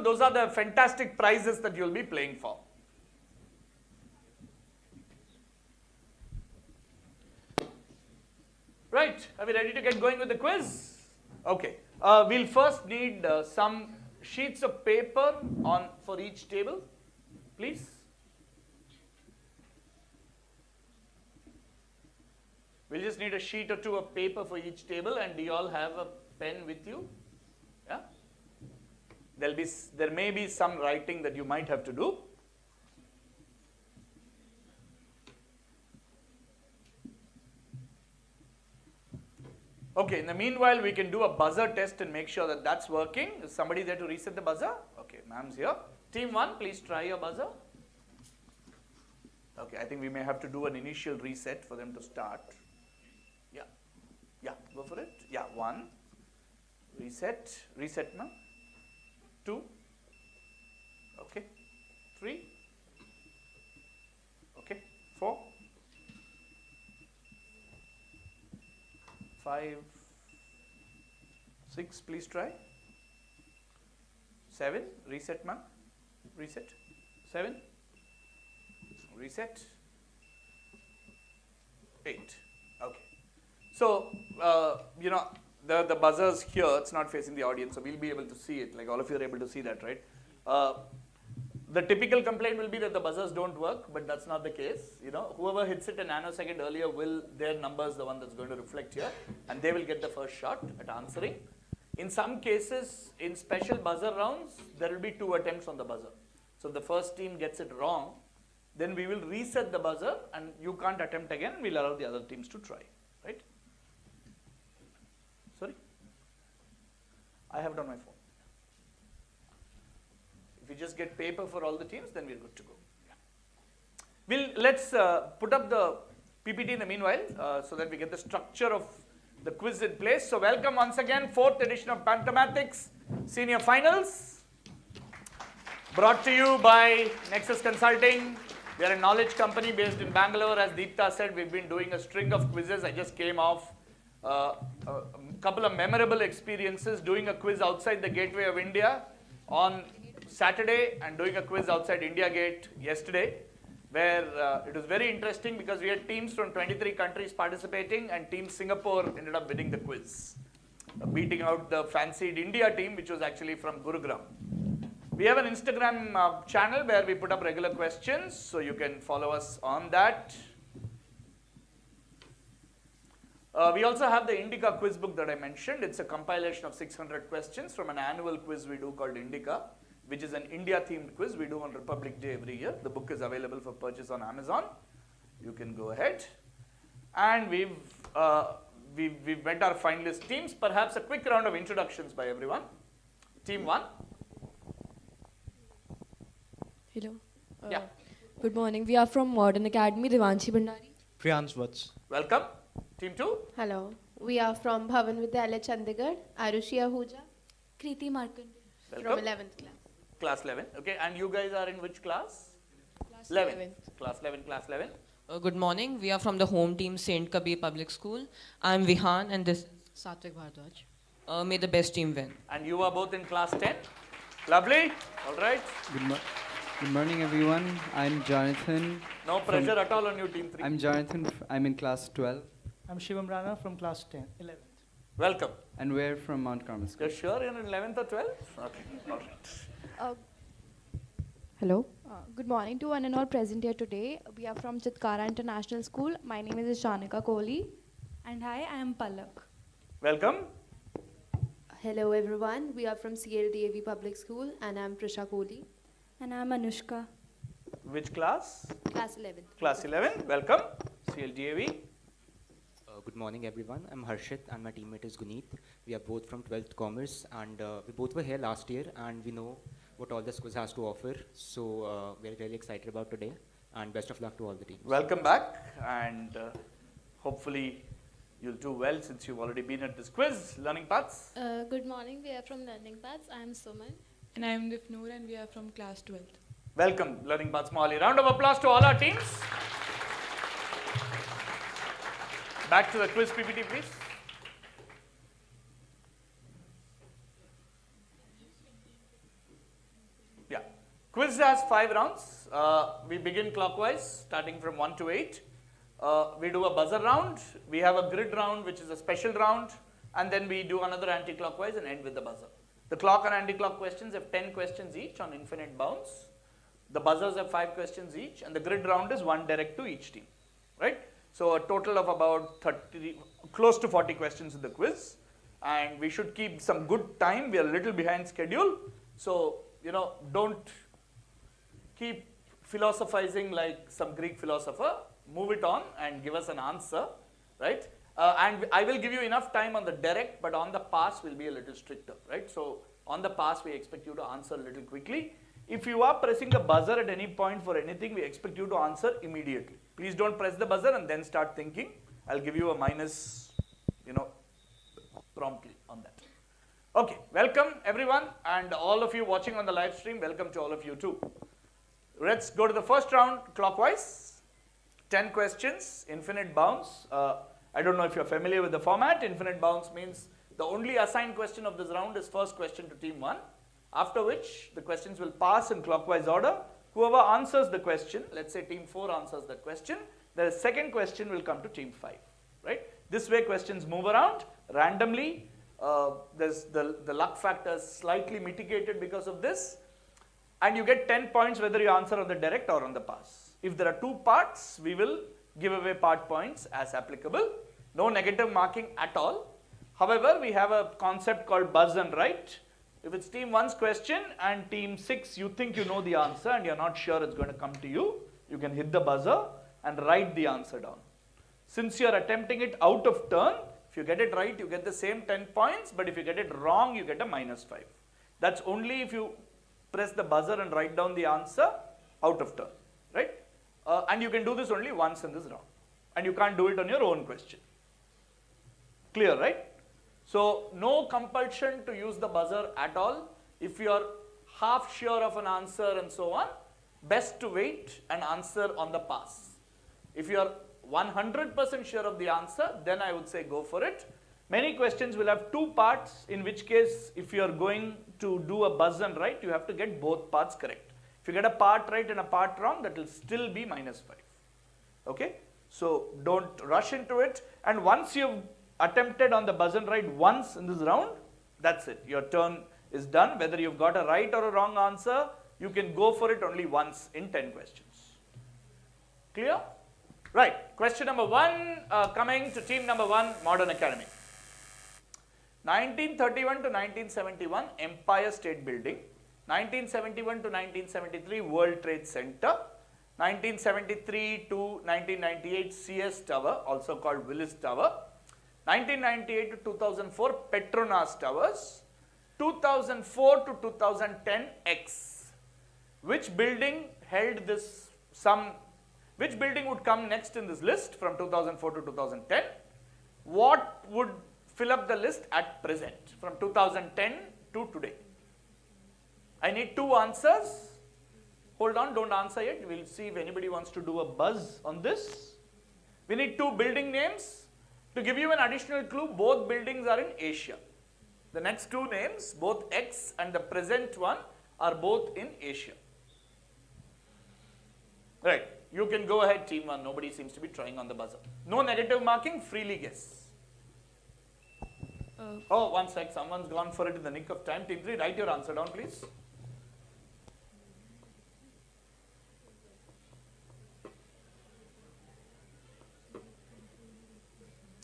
Those are the fantastic prizes that you'll be playing for. Right, are we ready to get going with the quiz? Okay, we'll first need some sheets of paper for each table, please. We'll just need a sheet or two of paper for each table, and do you all have a pen with you? Yeah? There may be some writing that you might have to do. Okay, in the meanwhile, we can do a buzzer test and make sure that that's working. Is somebody there to reset the buzzer? Okay, ma'am's here. Team 1, please try your buzzer. Okay, I think we may have to do an initial reset for them to start. Yeah, go for it. Yeah, 1. Reset ma'am. 2. Okay. 3. Okay. 4. 5. 6, please try. 7, reset ma'am. Reset. 7. Reset. 8. Okay. So, the buzzers here, it's not facing the audience, so we'll be able to see it, like all of you are able to see that, right? The typical complaint will be that the buzzers don't work, but that's not the case. Whoever hits it a nanosecond earlier their number is the one that's going to reflect here, and they will get the first shot at answering. In some cases, in special buzzer rounds, there will be 2 attempts on the buzzer. So if the first team gets it wrong, then we will reset the buzzer, and you can't attempt again, we'll allow the other teams to try, right? Sorry? I have it on my phone. If we just get paper for all the teams, then we're good to go. Yeah. Let's put up the PPT in the meanwhile, so that we get the structure of the quiz in place. So welcome once again, 4th edition of Pantomathic's Senior Finals. Brought to you by Nexus Consulting. We are a knowledge company based in Bangalore. As Deepta said, we've been doing a string of quizzes. I just came off a couple of memorable experiences, doing a quiz outside the Gateway of India on Saturday and doing a quiz outside India Gate yesterday, where it was very interesting because we had teams from 23 countries participating, and Team Singapore ended up winning the quiz, beating out the fancied India team, which was actually from Gurugram. We have an Instagram channel where we put up regular questions, so you can follow us on that. We also have the Indica quiz book that I mentioned. It's a compilation of 600 questions from an annual quiz we do called Indica, which is an India-themed quiz we do on Republic Day every year. The book is available for purchase on Amazon. You can go ahead. And we've met our finalist teams. Perhaps a quick round of introductions by everyone. Team 1. Hello. Yeah. Good morning. We are from Modern Academy, Devanshi Bhandari. Priyansh Vats. Welcome. Team 2. Hello. We are from Bhavan Vidyalaya, Chandigarh. Arushi Ahuja. Kriti Markand. Welcome. From 11th class. Class 11. Okay. And you guys are in which class? Class 11th. Class 11. Class 11. Good morning. We are from the home team St. Kabir Public School. I'm Vihan and this is Satvik Bhardwaj. May the best team win. And you are both in class 10. Lovely. All right. Good morning, everyone. I'm Jonathan. No pressure at all on you, Team 3. I'm Jonathan. I'm in class 12. I'm Shivam Rana from class 11th. Welcome. And we're from Mount Carmel School. You're sure you're in 11th or 12th? Okay. All right. Hello. Good morning to one and all present here today. We are from Chitkara International School. My name is Ishanika Kohli. And hi, I am Palak. Welcome. Hello everyone. We are from CLDAV Public School and I'm Prisha Kohli. And I am Anushka. Which class? Class 11th. Class 11. Welcome. CLDAV. Good morning, everyone. I'm Harshit and my teammate is Guneet. We are both from 12th Commerce, and we both were here last year, and we know what all this quiz has to offer. So we're really excited about today, and best of luck to all the teams. Welcome back, and hopefully you'll do well since you've already been at this quiz. Learning Paths. Good morning. We are from Learning Paths. I am Suman. And I am Difnoor, and we are from class 12th. Welcome, Learning Paths Mohali. Round of applause to all our teams. Back to the quiz PPT, please. Quiz has 5 rounds. We begin clockwise, starting from 1 to 8. We do a buzzer round. We have a grid round, which is a special round. And then we do another anti-clockwise and end with the buzzer. The clock and anti-clock questions have 10 questions each on infinite bounce. The buzzers have 5 questions each. And the grid round is 1 direct to each team. Right? So a total of about 30, close to 40 questions in the quiz. And we should keep some good time. We are a little behind schedule. So, don't keep philosophizing like some Greek philosopher. Move it on and give us an answer, right? And I will give you enough time on the direct, but on the pass we'll be a little stricter, right? So on the pass we expect you to answer a little quickly. If you are pressing the buzzer at any point for anything, we expect you to answer immediately. Please don't press the buzzer and then start thinking. I'll give you a minus, promptly on that. Okay, welcome everyone, and all of you watching on the live stream, welcome to all of you too. Let's go to the first round clockwise. 10 questions, infinite bounce. I don't know if you're familiar with the format. Infinite bounce means the only assigned question of this round is first question to team 1, after which the questions will pass in clockwise order. Whoever answers the question, let's say team 4 answers that question, the second question will come to team 5, right? This way questions move around randomly. There's the luck factor is slightly mitigated because of this. And you get 10 points whether you answer on the direct or on the pass. If there are 2 parts, we will give away part points as applicable. No negative marking at all. However, we have a concept called buzz and write. If it's team 1's question and team 6, you think you know the answer and you're not sure it's going to come to you, you can hit the buzzer and write the answer down. Since you're attempting it out of turn, if you get it right, you get the same 10 points, but if you get it wrong, you get a -5. That's only if you press the buzzer and write down the answer out of turn, right? And you can do this only once in this round. And you can't do it on your own question. Clear, right? So, no compulsion to use the buzzer at all. If you are half sure of an answer and so on, best to wait and answer on the pass. If you are 100% sure of the answer, then I would say go for it. Many questions will have 2 parts, in which case if you are going to do a buzz and write, you have to get both parts correct. If you get a part right and a part wrong, that will still be -5. Okay? So don't rush into it. And once you've attempted on the buzz and write once in this round, that's it. Your turn is done. Whether you've got a right or a wrong answer, you can go for it only once in 10 questions. Clear? Right. Question number 1, coming to team number 1, Modern Academy. 1931 to 1971, Empire State Building. 1971 to 1973, World Trade Center. 1973 to 1998, CS Tower, also called Willis Tower. 1998 to 2004, Petronas Towers. 2004 to 2010, X. Which building held this which building would come next in this list from 2004 to 2010? What would fill up the list at present from 2010 to today? I need 2 answers. Hold on, don't answer yet. We'll see if anybody wants to do a buzz on this. We need 2 building names. To give you an additional clue, both buildings are in Asia. The next 2 names, both X and the present one, are both in Asia. Right, you can go ahead, team 1. Nobody seems to be trying on the buzzer. No negative marking, freely guess. Oh, one sec, someone's gone for it in the nick of time. Team 3, write your answer down, please.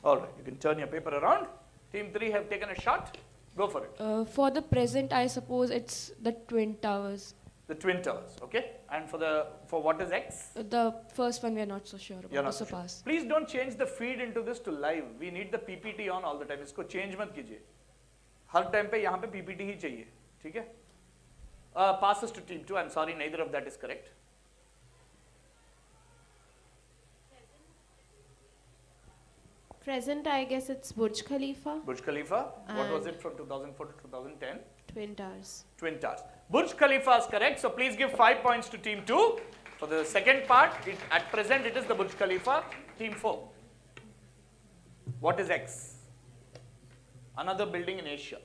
All right, you can turn your paper around. Team 3 have taken a shot. Go for it. For the present, I suppose it's the Twin Towers. The Twin Towers, okay? And for what is X? The first one we are not so sure about. You're not so so sure. pass. Please don't change the feed into this to live. We need the PPT on all the time. इसको change मत कीजिए. हर time पे यहाँ पे PPT ही चाहिए, ठीक है? Passes to team 2. I'm sorry, neither of that is correct. Present, I guess it's Burj Khalifa. Burj Khalifa. What was it from 2004 to 2010? Twin Towers. Twin Towers. Burj Khalifa is correct. So please give 5 points to team 2. For the second part, at present it is the Burj Khalifa. Team 4. What is X? Another building in Asia.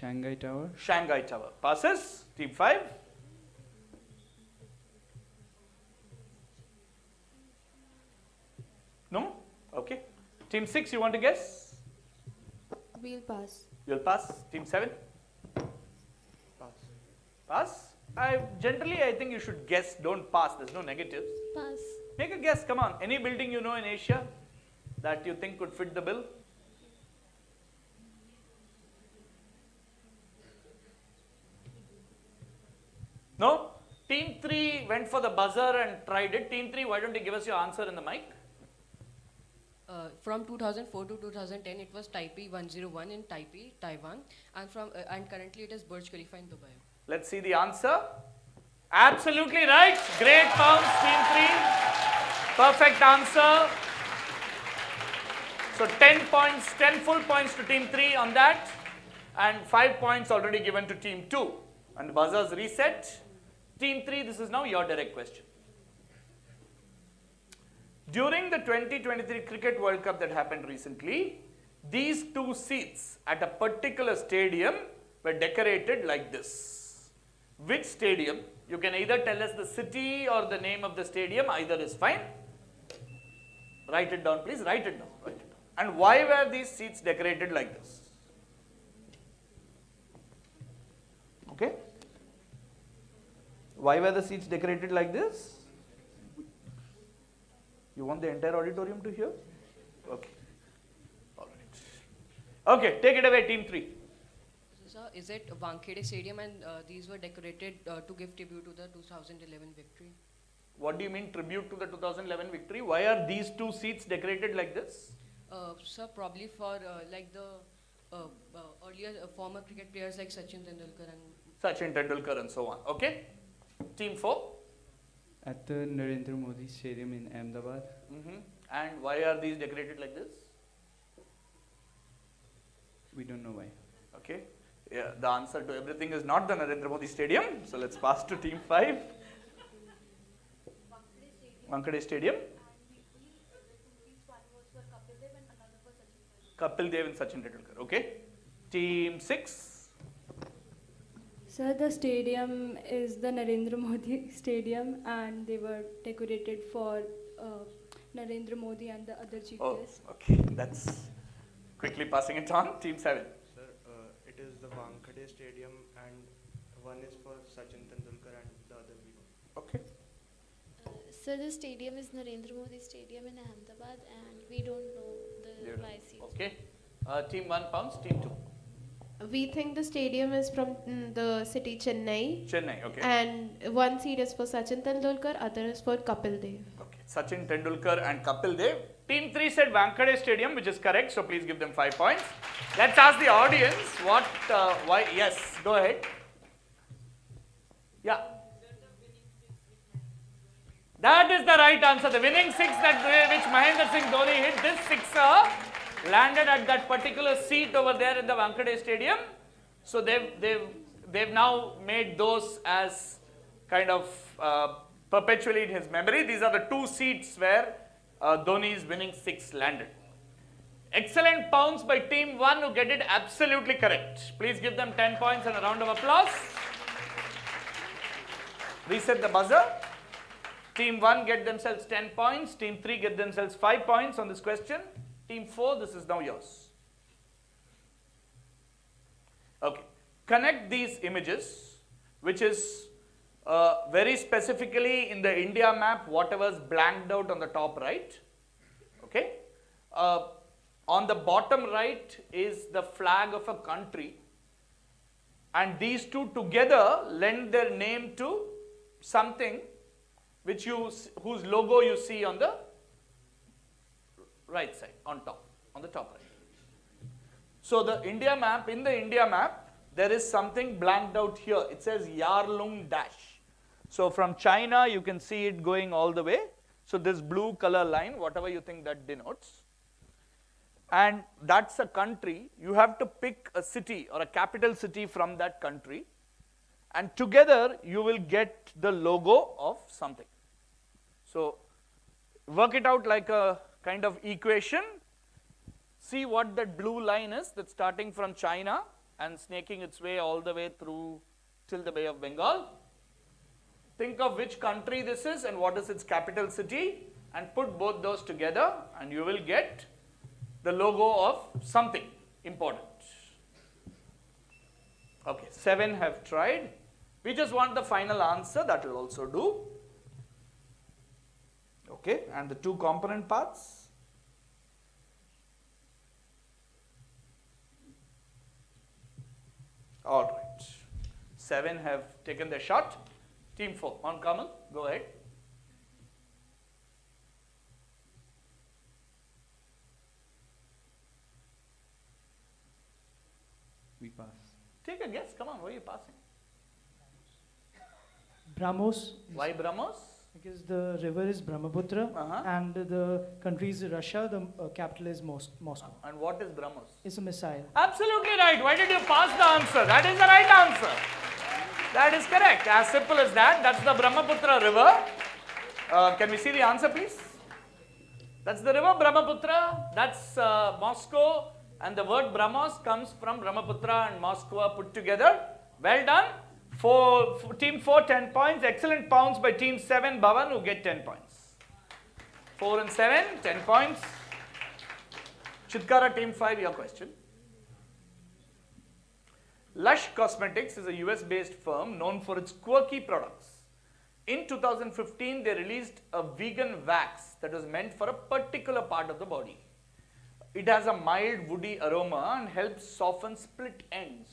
Shanghai Tower. Shanghai Tower. Passes. Team 5. No? Okay. Team 6, you want to guess? We'll pass. You'll pass. Team 7? Pass. Pass? Generally, I think you should guess. Don't pass. There's no negatives. Pass. Make a guess. Come on. Any building you know in Asia that you think could fit the bill? No? Team 3 went for the buzzer and tried it. Team 3, why don't you give us your answer in the mic? From 2004 to 2010, it was Taipei 101 in Taipei, Taiwan, and currently it is Burj Khalifa in Dubai. Let's see the answer. Absolutely right. Great pounce, Team 3. Perfect answer. So 10 points, 10 full points to Team 3 on that, and 5 points already given to Team 2. And the buzzers reset. Team 3, this is now your direct question. During the 2023 Cricket World Cup that happened recently, these 2 seats at a particular stadium were decorated like this. Which stadium? You can either tell us the city or the name of the stadium, either is fine. Write it down, please. Write it down. Write it down. And why were these seats decorated like this? Okay. Why were the seats decorated like this? You want the entire auditorium to hear? Okay. All right. Okay, take it away, Team 3. So, is it Wankhede Stadium, and these were decorated to give tribute to the 2011 victory? What do you mean tribute to the 2011 victory? Why are these 2 seats decorated like this? Sir, probably for like the earlier former cricket players like Sachin Tendulkar and so on. Okay. Team 4. At the Narendra Modi Stadium in Ahmedabad. And why are these decorated like this? We don't know why. Okay. Yeah, the answer to everything is not the Narendra Modi Stadium. So let's pass to Team 5. Wankhede Stadium. Kapil Dev and Sachin Tendulkar. Okay. Team 6. Sir, the stadium is the Narendra Modi Stadium, and they were decorated for Narendra Modi and the other chief guests. Okay. That's quickly passing it on. Team 7. Sir, it is the Wankhede Stadium, and one is for Sachin Tendulkar and the other hero. Okay. Sir, the stadium is Narendra Modi Stadium in Ahmedabad, and we don't know the YC. Okay. Team 1 pounds. Team 2. We think the stadium is from the city Chennai. Chennai. Okay. And one seat is for Sachin Tendulkar, other is for Kapil Dev. Okay. Sachin Tendulkar and Kapil Dev. Team 3 said Wankhede Stadium, which is correct. So please give them 5 points. Let's ask the audience what, why. Yes, go ahead. Yeah. That is the right answer. The winning 6 which Mahendra Singh Dhoni hit, this sixer landed at that particular seat over there in the Wankhede Stadium. So they've now made those as kind of perpetually in his memory. These are the 2 seats where Dhoni's winning 6 landed. Excellent pounce by Team 1 who get it absolutely correct. Please give them 10 points and a round of applause. Reset the buzzer. Team 1 get themselves 10 points. Team 3 get themselves 5 points on this question. Team 4, this is now yours. Okay. Connect these images, which is very specifically in the India map, whatever's blanked out on the top right. Okay. On the bottom right is the flag of a country. And these 2 together lend their name to something which whose logo you see on the right side, on top, on the top right. So the India map, in the India map, there is something blanked out here. It says Yarlung Dash. So from China, you can see it going all the way. So this blue color line, whatever you think that denotes. And that's a country. You have to pick a city or a capital city from that country. And together, you will get the logo of something. So work it out like a kind of equation. See what that blue line is that's starting from China and snaking its way all the way through till the Bay of Bengal. Think of which country this is and what is its capital city, and put both those together and you will get the logo of something important. Okay, 7 have tried. We just want the final answer, that will also do. Okay, and the 2 component parts. All right. 7 have taken their shot. Team 4, on Kamal, go ahead. We pass. Take a guess, come on, where are you passing? Brahmos. Why Brahmos? Because the river is Brahmaputra and the country is Russia, the capital is Moscow. And what is Brahmos? It's a missile. Absolutely right. Why did you pass the answer? That is the right answer. That is correct. As simple as that. That's the Brahmaputra river. Can we see the answer, please? That's the river Brahmaputra. That's Moscow. And the word Brahmos comes from Brahmaputra and Moscow put together. Well done. For team 4, 10 points. Excellent pounce by team 7, Bhavan, who get 10 points. 4 and 7, 10 points. Chitkara, team 5, your question. Lush Cosmetics is a US-based firm known for its quirky products. In 2015, they released a vegan wax that was meant for a particular part of the body. It has a mild woody aroma and helps soften split ends.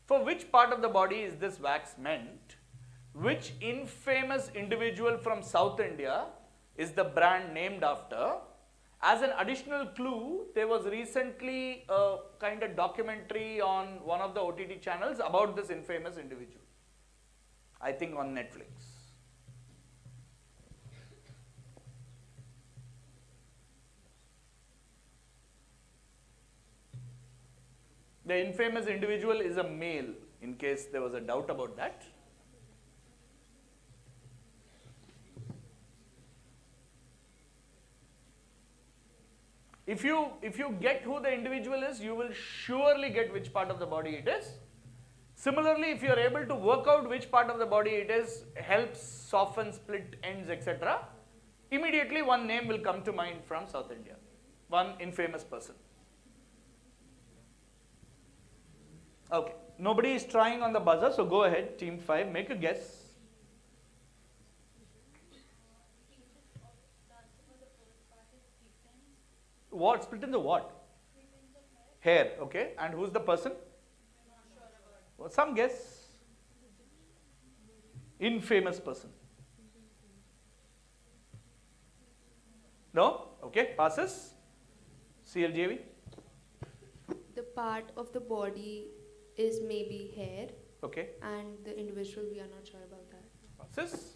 For which part of the body is this wax meant? Which infamous individual from South India is the brand named after? As an additional clue, there was recently a kind of documentary on one of the OTT channels about this infamous individual. I think on Netflix. The infamous individual is a male, in case there was a doubt about that. If you get who the individual is, you will surely get which part of the body it is. Similarly, if you are able to work out which part of the body it is, helps soften split ends, etc., immediately one name will come to mind from South India. One infamous person. Okay, nobody is trying on the buzzer, so go ahead, team 5, make a guess. What? Split ends of what? Hair, okay. And who's the person? Well, some guess. Infamous person. No? Okay, passes. CLJV? The part of the body is maybe hair. Okay. And the individual, we are not sure about that. Passes.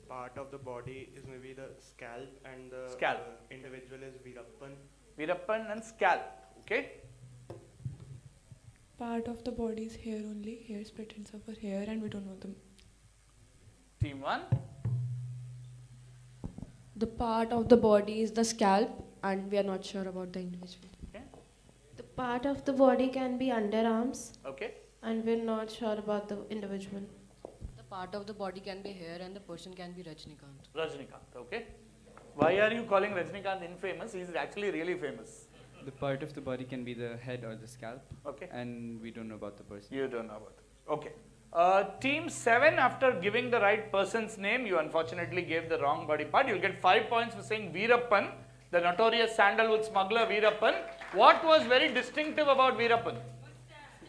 Part of the body is maybe the scalp and the individual is Veerappan. Veerappan and scalp, okay. Part of the body is hair only, hair split ends of her hair, and we don't know them. Team 1. The part of the body is the scalp, and we are not sure about the individual. Okay. The part of the body can be underarms. Okay. And we're not sure about the individual. The part of the body can be hair and the person can be Rajnikant. Rajnikant, okay. Why are you calling Rajnikant infamous? He is actually really famous. The part of the body can be the head or the scalp. Okay. And we don't know about the person. You don't know about it. Okay. Team 7, after giving the right person's name, you unfortunately gave the wrong body part. You'll get 5 points for saying Veerappan, the notorious sandalwood smuggler Veerappan. What was very distinctive about Veerappan?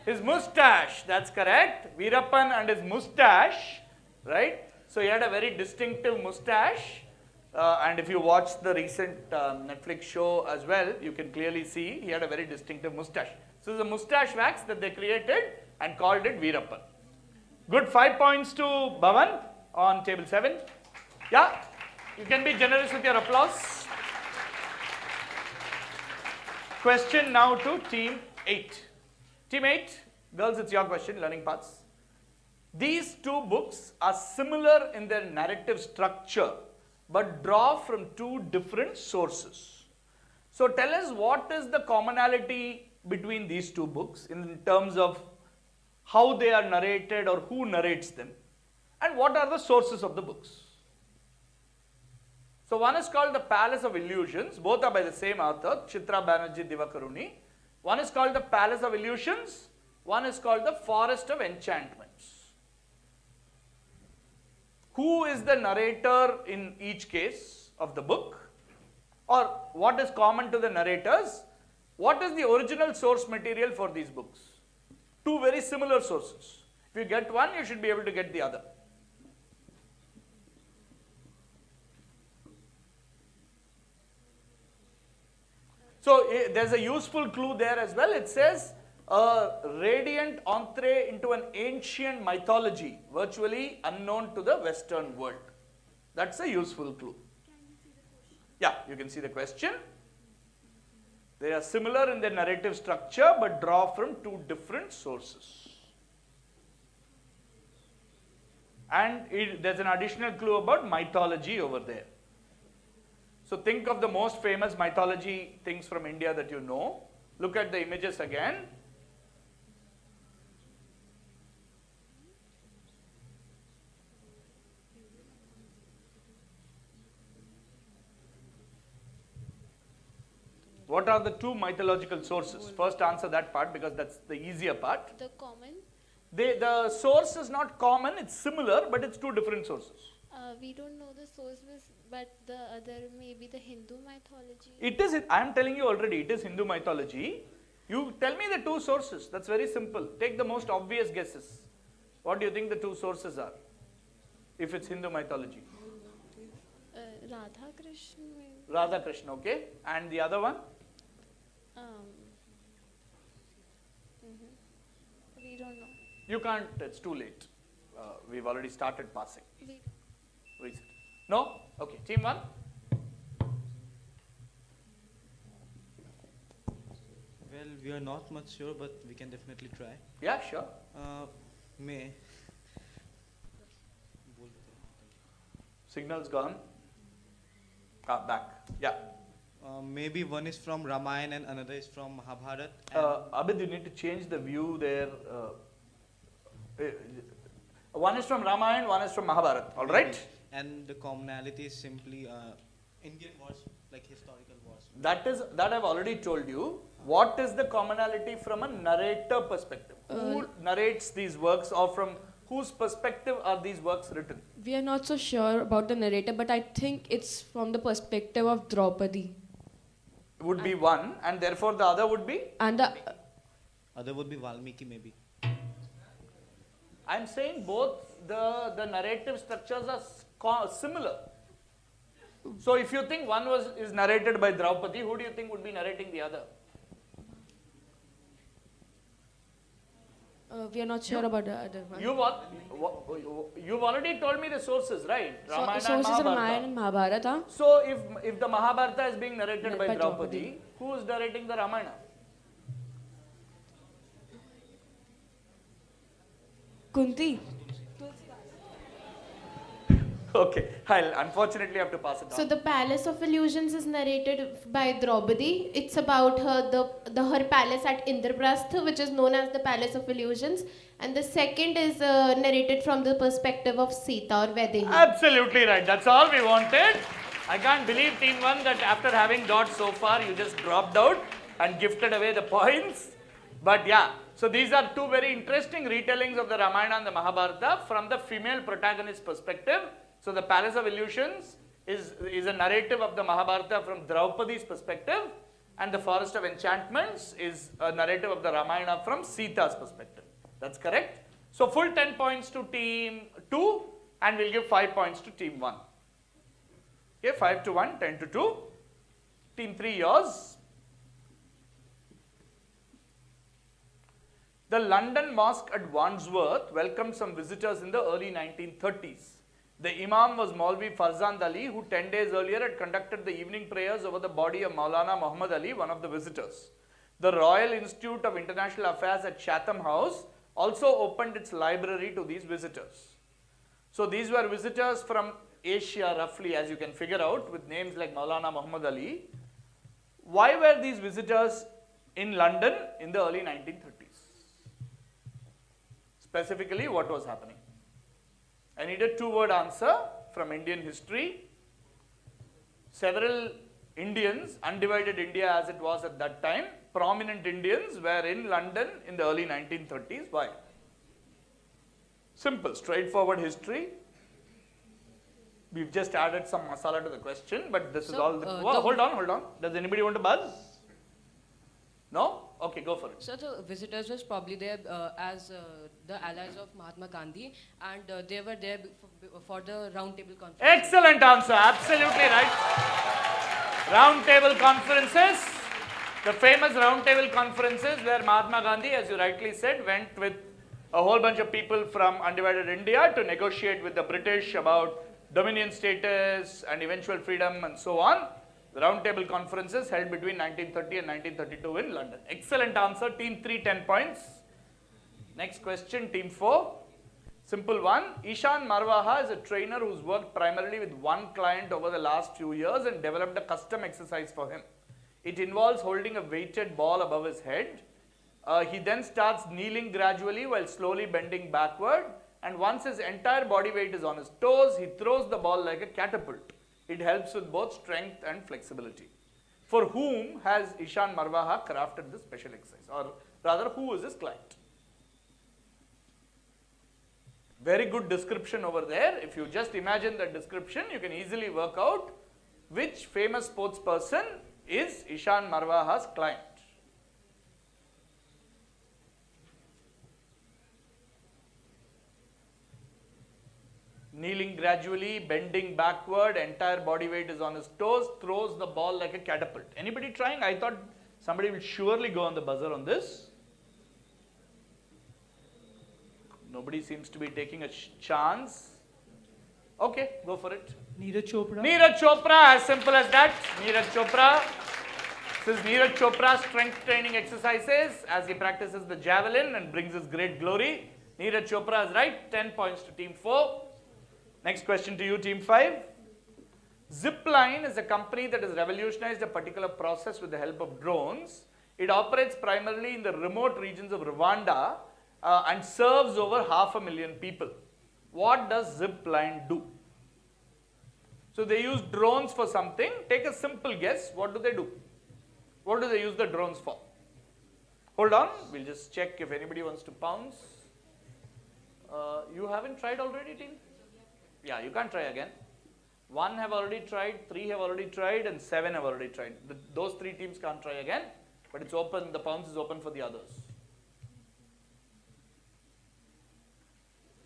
His moustache, that's correct. Veerappan and his moustache, right? So he had a very distinctive moustache. And if you watch the recent Netflix show as well, you can clearly see he had a very distinctive moustache. So it's a moustache wax that they created and called it Veerappan. Good, 5 points to Bhavan on table 7. Yeah, you can be generous with your applause. Question now to team 8. Team 8, girls, it's your question, learning paths. These 2 books are similar in their narrative structure, but draw from 2 different sources. So tell us what is the commonality between these two books in terms of how they are narrated or who narrates them, and what are the sources of the books. So one is called The Palace of Illusions, both are by the same author, Chitra Banerjee Divakaruni. One is called The Palace of Illusions, one is called The Forest of Enchantments. Who is the narrator in each case of the book? Or what is common to the narrators? What is the original source material for these books? Two very similar sources. If you get one, you should be able to get the other. So there's a useful clue there as well. It says a radiant entree into an ancient mythology, virtually unknown to the Western world. That's a useful clue. Yeah, you can see the question. They are similar in their narrative structure but draw from two different sources. And there's an additional clue about mythology over there. So think of the most famous mythology things from India that you know. Look at the images again. What are the two mythological sources? First answer that part because that's the easier part. The common? The source is not common, it's similar, but it's two different sources. We don't know the source, but the other may be the Hindu mythology. It is, I am telling you already, it is Hindu mythology. You tell me the two sources, that's very simple. Take the most obvious guesses. What do you think the two sources are? If it's Hindu mythology. Radha Krishna maybe. Radha Krishna, okay. And the other one? We don't know. You can't, it's too late. We've already started passing. Reset. No? Okay, team 1. Well, we are not much sure, but we can definitely try. Yeah, sure. May. Signal's gone. Back. Yeah. Maybe one is from Ramayana and another is from Mahabharata. Abid, you need to change the view there. One is from Ramayana, one is from Mahabharata, all right? And the commonality is simply Indian wars, like historical wars. That I've already told you. What is the commonality from a narrator perspective? Who narrates these works, or from whose perspective are these works written? We are not so sure about the narrator, but I think it's from the perspective of Draupadi. Would be one, and therefore the other would be? And the other would be Valmiki maybe. I'm saying both the narrative structures are similar. So if you think one is narrated by Draupadi, who do you think would be narrating the other? We are not sure about the other one. You've already told me the sources, right? Ramayana sources and are Ramayana and Mahabharata. So if the Mahabharata is being narrated by Draupadi, who is narrating the Ramayana? Kunti. Okay, I'll unfortunately have to pass it on. So the Palace of Illusions is narrated by Draupadi. It's about her palace at Indraprastha, which is known as the Palace of Illusions. And the second is narrated from the perspective of Sita or Vaidehi. Absolutely right. That's all we wanted. I can't believe team 1 that after having got so far, you just dropped out and gifted away the points. But yeah, so these are two very interesting retellings of the Ramayana and the Mahabharata from the female protagonist perspective. So the Palace of Illusions is a narrative of the Mahabharata from Draupadi's perspective, and the Forest of Enchantments is a narrative of the Ramayana from Sita's perspective. That's correct. So full 10 points to team 2, and we'll give 5 points to team 1. Okay, 5 to 1, 10 to 2. Team 3, yours. The London Mosque at Wandsworth welcomed some visitors in the early 1930s. The Imam was Maulvi Farzand Ali, who 10 days earlier had conducted the evening prayers over the body of Maulana Muhammad Ali, one of the visitors. The Royal Institute of International Affairs at Chatham House also opened its library to these visitors. So these were visitors from Asia, roughly, as you can figure out, with names like Maulana Muhammad Ali. Why were these visitors in London in the early 1930s? Specifically, what was happening? I need a two-word answer from Indian history. Several Indians, undivided India as it was at that time, prominent Indians were in London in the early 1930s. Why? Simple, straightforward history. We've just added some masala to the question, but this is all. Hold on. Does anybody want to buzz? No? Okay, go for it. So the visitors was probably there as the allies of Mahatma Gandhi, and they were there for the round table conference. Excellent answer. Absolutely right. Round table conferences. The famous round table conferences where Mahatma Gandhi, as you rightly said, went with a whole bunch of people from undivided India to negotiate with the British about dominion status and eventual freedom and so on. The round table conferences held between 1930 and 1932 in London. Excellent answer. Team 3, 10 points. Next question, team 4. Simple one. Ishan Marwaha is a trainer who's worked primarily with one client over the last few years and developed a custom exercise for him. It involves holding a weighted ball above his head. He then starts kneeling gradually while slowly bending backward, and once his entire body weight is on his toes, he throws the ball like a catapult. It helps with both strength and flexibility. For whom has Ishan Marwaha crafted this special exercise? Or rather, who is his client? Very good description over there. If you just imagine the description, you can easily work out which famous sports person is Ishan Marwaha's client. Kneeling gradually, bending backward, entire body weight is on his toes, throws the ball like a catapult. Anybody trying? I thought somebody will surely go on the buzzer on this. Nobody seems to be taking a chance. Okay, go for it. Neeraj Chopra. Neeraj Chopra, as simple as that. Neeraj Chopra. This is Neeraj Chopra's strength training exercises as he practices the javelin and brings his great glory. Neeraj Chopra is right. 10 points to team 4. Next question to you, team 5. Zipline is a company that has revolutionized a particular process with the help of drones. It operates primarily in the remote regions of Rwanda and serves over 500,000 people. What does Zipline do? So they use drones for something. Take a simple guess. What do they do? What do they use the drones for? Hold on. We'll just check if anybody wants to pounce. You haven't tried already, team? Yeah, you can't try again. 1 have already tried, 3 have already tried, and 7 have already tried. Those 3 teams can't try again, but it's open, the pounce is open for the others.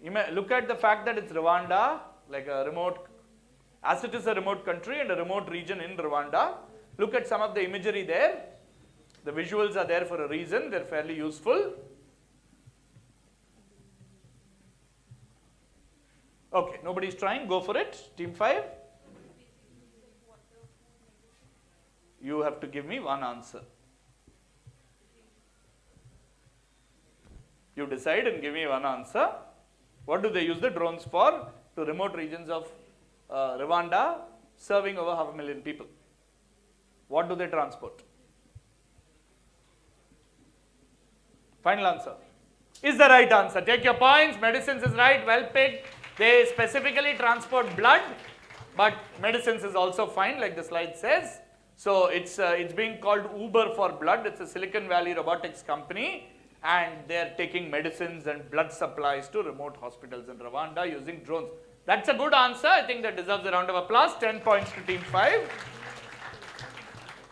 You may look at the fact that it's Rwanda, like a remote, as it is a remote country and a remote region in Rwanda. Look at some of the imagery there. The visuals are there for a reason, they're fairly useful. Okay, nobody's trying, go for it. Team 5. You have to give me one answer. You decide and give me one answer. What do they use the drones for? To remote regions of Rwanda, serving over 500,000 people. What do they transport? Final answer. Is the right answer. Take your points. Medicines is right. Well picked. They specifically transport blood, but medicines is also fine, like the slide says. So it's being called Uber for blood. It's a Silicon Valley robotics company, and they're taking medicines and blood supplies to remote hospitals in Rwanda using drones. That's a good answer. I think that deserves a round of applause. 10 points to team 5.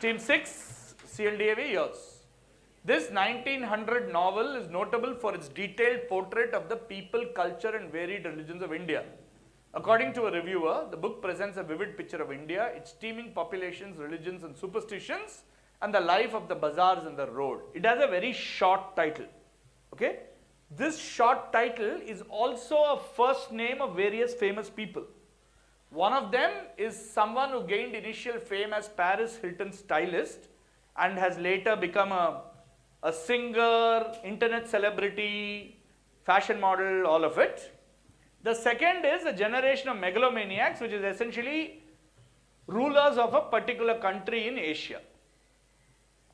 Team 6, CLDAV, yours. This 1900 novel is notable for its detailed portrait of the people, culture and varied religions of India. According to a reviewer, the book presents a vivid picture of India, its teeming populations, religions and superstitions, and the life of the bazaars and the road. It has a very short title. Okay? This short title is also a first name of various famous people. One of them is someone who gained initial fame as Paris Hilton stylist and has later become a singer, internet celebrity, fashion model, all of it. The second is a generation of megalomaniacs, which is essentially rulers of a particular country in Asia.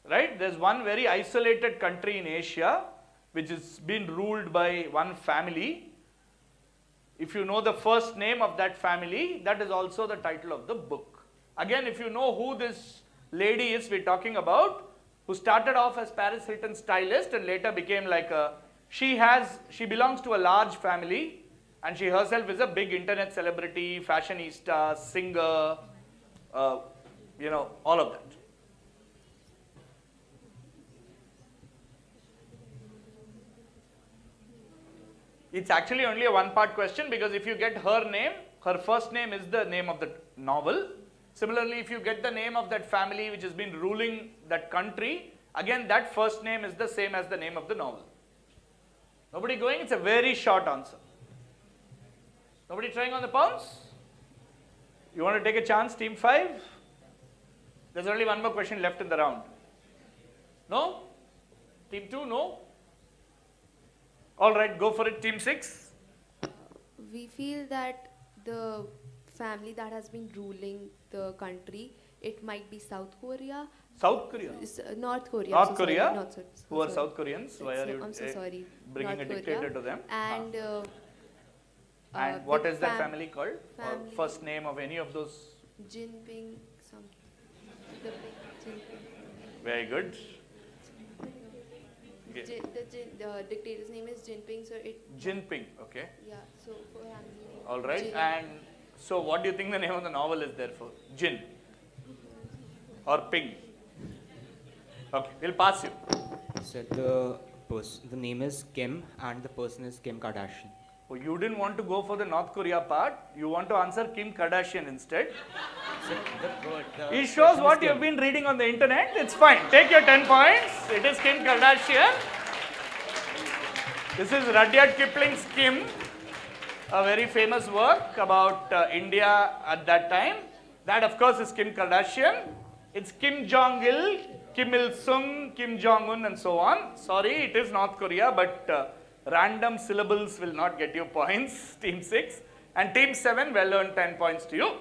right? There's one very isolated country in Asia which has been ruled by one family. If you know the first name of that family, that is also the title of the book. Again, if you know who this lady is we're talking about, who started off as Paris Hilton's stylist and later became like a, she belongs to a large family, and she herself is a big internet celebrity, fashionista, singer, you know, all of that. It's actually only a one-part question, because if you get her name, her first name is the name of the novel. Similarly, if you get the name of that family which has been ruling that country, again that first name is the same as the name of the novel. Nobody going? It's a very short answer. Nobody trying on the pounce? You want to take a chance, team 5? There's only one more question left in the round. No? Team 2, no? Alright, go for it, team 6. We feel that the family that has been ruling the country, it might be South Korea. South Korea? North Korea. North Korea? Sorry, so Who are sorry. South Koreans? Why are you I'm so sorry. bringing North a dictator Korea. to them? And, and what is that family called? Or family. first name of any of those? Jinping, something. Very good. Okay. The dictator's name is Jinping, so it. Jinping, okay. Yeah, so for family. All right, Jin. and so what do you think the name of the novel is therefore? Jin or Ping? Okay, we'll pass you. So the name is Kim and the person is Kim Kardashian. Oh, you didn't want to go for the North Korea part. You want to answer Kim Kardashian instead. So It shows what you have been reading on the internet. It's fine. Take your 10 points. It is Kim Kardashian. This is Rudyard Kipling's Kim, a very famous work about India at that time. That, of course, is Kim Kardashian. It's Kim Jong-il, Kim Il-sung, Kim Jong-un, and so on. Sorry, it is North Korea, but random syllables will not get you points, team 6. And team 7, well earned 10 points to you.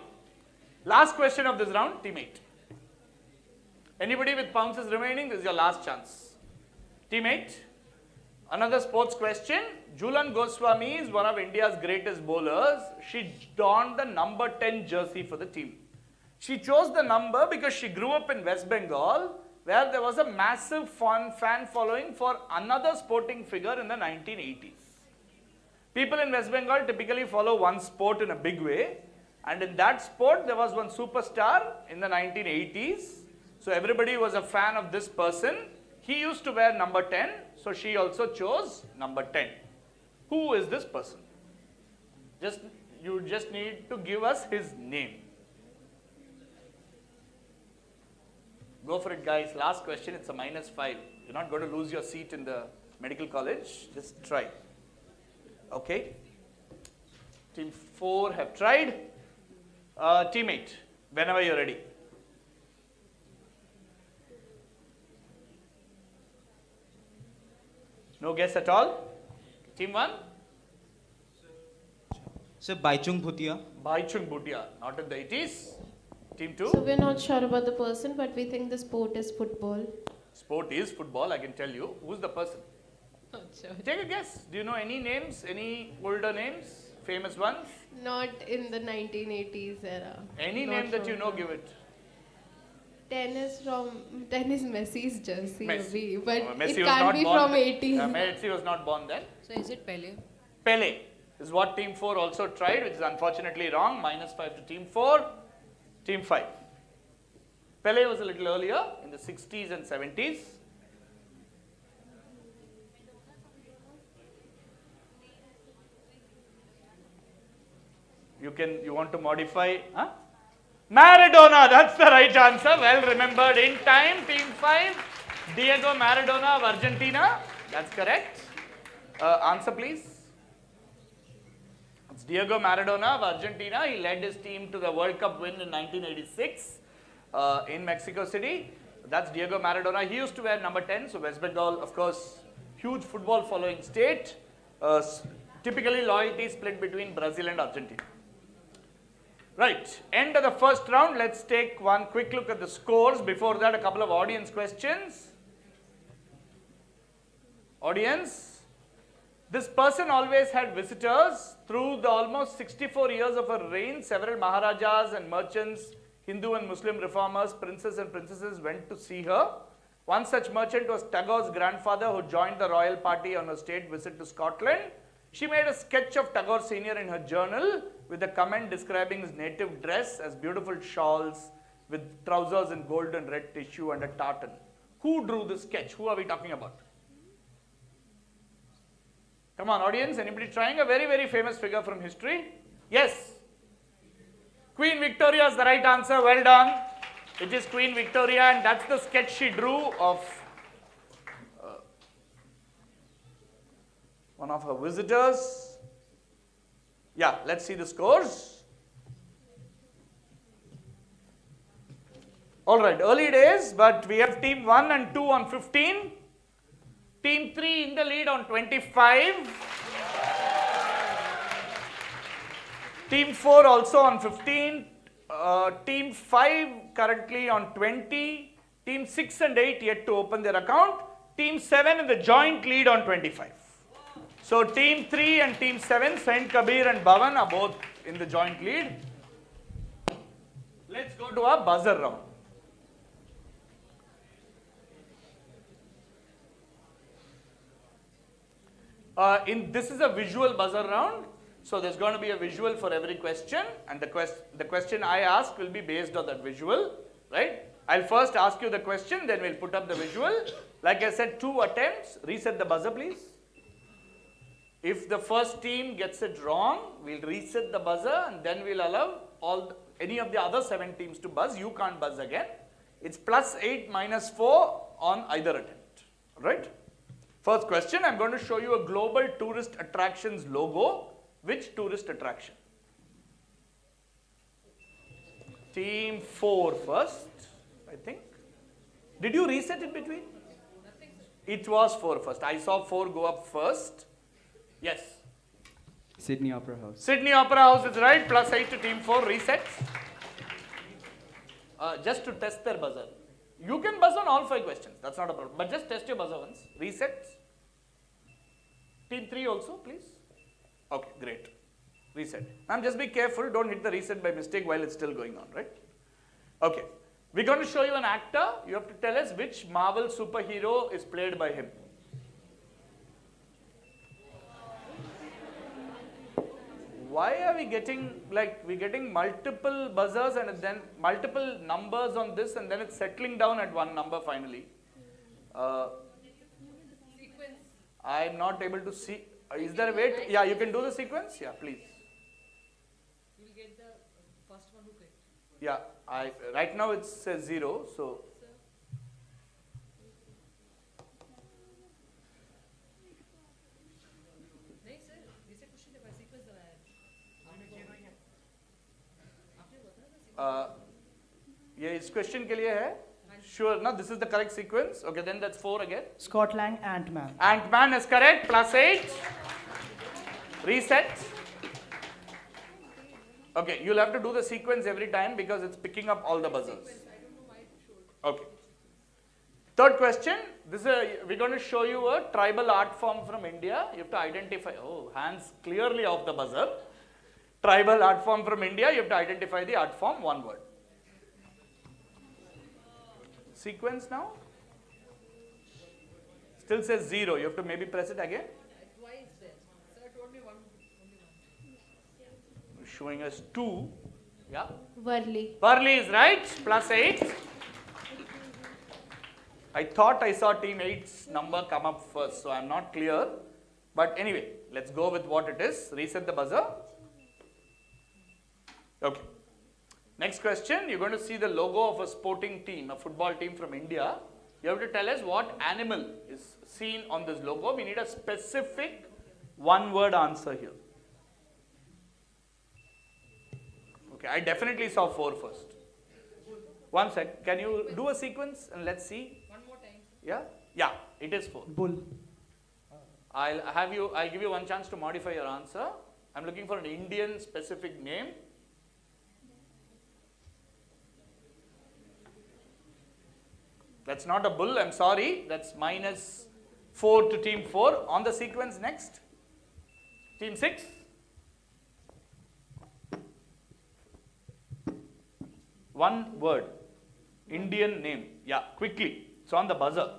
Last question of this round, team 8. Anybody with pounces remaining, this is your last chance. Team 8, another sports question. Jhulan Goswami is one of India's greatest bowlers. She donned the number 10 jersey for the team. She chose the number because she grew up in West Bengal, where there was a massive fan following for another sporting figure in the 1980s. People in West Bengal typically follow one sport in a big way, and in that sport there was one superstar in the 1980s. So everybody was a fan of this person. He used to wear number 10, so she also chose number 10. Who is this person? You just need to give us his name. Go for it, guys. Last question. It's a -5. You're not going to lose your seat in the medical college. Just try. Okay. Team 4 have tried. Team 8, whenever you're ready. No guess at all? Team 1? Sir, Baichung Bhutia. Baichung Bhutia, not in the 80s. Team 2? So we're not sure about the person, but we think the sport is football. Sport is football, I can tell you. Who's the person? Not sure. Take a guess. Do you know any names? Any older names? Famous ones? Not in the 1980s era. Any Not name that you from know, them. give it. Tennis Messi's jersey, Messi. but Messi it was can't not be born from then. 80s. Messi was not born then. So is it Pele? Pele is what Team 4 also tried, which is unfortunately wrong. -5 to Team 4. Team 5. Pele was a little earlier, in the 60s and 70s. You want to modify? Huh? Maradona, that's the right answer. Well remembered in time. Team 5, Diego Maradona of Argentina. That's correct. Answer please. It's Diego Maradona of Argentina. He led his team to the World Cup win in 1986 in Mexico City. That's Diego Maradona. He used to wear number 10. So West Bengal, of course, huge football following state. Typically loyalty split between Brazil and Argentina. Right, end of the first round. Let's take one quick look at the scores. Before that, a couple of audience questions. Audience, this person always had visitors. Through the almost 64 years of her reign, several Maharajas and merchants, Hindu and Muslim reformers, princes and princesses went to see her. One such merchant was Tagore's grandfather, who joined the royal party on a state visit to Scotland. She made a sketch of Tagore Sr. in her journal with a comment describing his native dress as beautiful shawls with trousers in gold and red tissue and a tartan. Who drew this sketch? Who are we talking about? Come on, audience, anybody trying? A very, very famous figure from history? Yes. Queen Victoria is the right answer. Well done. It is Queen Victoria, and that's the sketch she drew of one of her visitors. Yeah, let's see the scores. All right, early days, but we have team 1 and 2 on 15. Team 3 in the lead on 25. Team 4 also on 15. Team 5 currently on 20. Team 6 and 8 yet to open their account. Team 7 in the joint lead on 25. So Team 3 and Team 7, Saint Kabir and Bhavan, are both in the joint lead. Let's go to our buzzer round. This is a visual buzzer round. So there's going to be a visual for every question, and the question I ask will be based on that visual, right? I'll first ask you the question, then we'll put up the visual. Like I said, 2 attempts. Reset the buzzer, please. If the first team gets it wrong, we'll reset the buzzer, and then we'll allow any of the other 7 teams to buzz. You can't buzz again. It's +8 -4 on either attempt, right? First question, I'm going to show you a global tourist attractions logo. Which tourist attraction? Team 4 first, I think. Did you reset in between? It was 4 first. I saw 4 go up first. Yes. Sydney Opera House. Sydney Opera House is right. +8 to team 4. Reset. Just to test their buzzer. You can buzz on all 5 questions. That's not a problem. But just test your buzzer once. Reset. Team 3 also, please. Okay, great. Reset. Now just be careful. Don't hit the reset by mistake while it's still going on, right? Okay. We're going to show you an actor. You have to tell us which Marvel superhero is played by him. Why are we getting, we're getting multiple buzzers and then multiple numbers on this, and then it's settling down at one number finally. I'm not able to see. Is there a way to, yeah, you can do the sequence? Yeah, please. You will get the first one who clicked. Yeah, right now it says 0, so. ये इस question के लिए है sure no this is the correct sequence okay then that's 4 again Scott Lang, Ant-Man. Ant-Man is correct +8 reset okay you'll have to do the sequence every time because it's picking up all the buzzers okay third question this is we're going to show you a tribal art form from India you have to identify oh hands clearly off the buzzer tribal art form from India you have to identify the art form one word sequence now still says 0 you have to maybe press it again Twice then. Sir told me one. Showing us 2 yeah Worley. Worley is right +8 I thought I saw team 8's number come up first so I'm not clear but anyway let's go with what it is reset the buzzer okay next question, you're going to see the logo of a sporting team, a football team from India. You have to tell us what animal is seen on this logo. We need a specific one-word answer here. Okay, I definitely saw 4 first. One sec, can you do a sequence and let's see? One more time. Yeah? Yeah, it is 4. Bull. I'll give you one chance to modify your answer. I'm looking for an Indian specific name. That's not a bull, I'm sorry. That's minus 4 to team 4. On the sequence next. Team 6. One word. Indian name. Yeah, quickly. It's on the buzzer.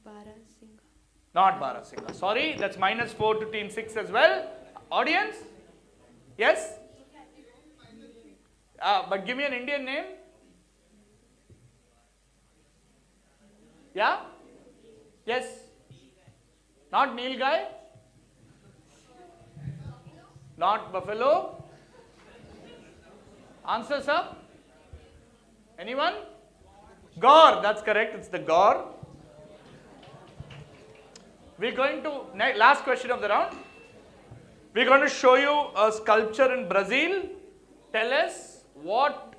Barasingha. Not Barasingha. Sorry, that's minus 4 to team 6 as well. Audience? Yes? But give me an Indian name. Yeah? Yes? Not Nilgai? Not Buffalo? Answers up? Anyone? Gaur, that's correct, it's the Gaur. We're going to, last question of the round. We're going to show you a sculpture in Brazil. Tell us what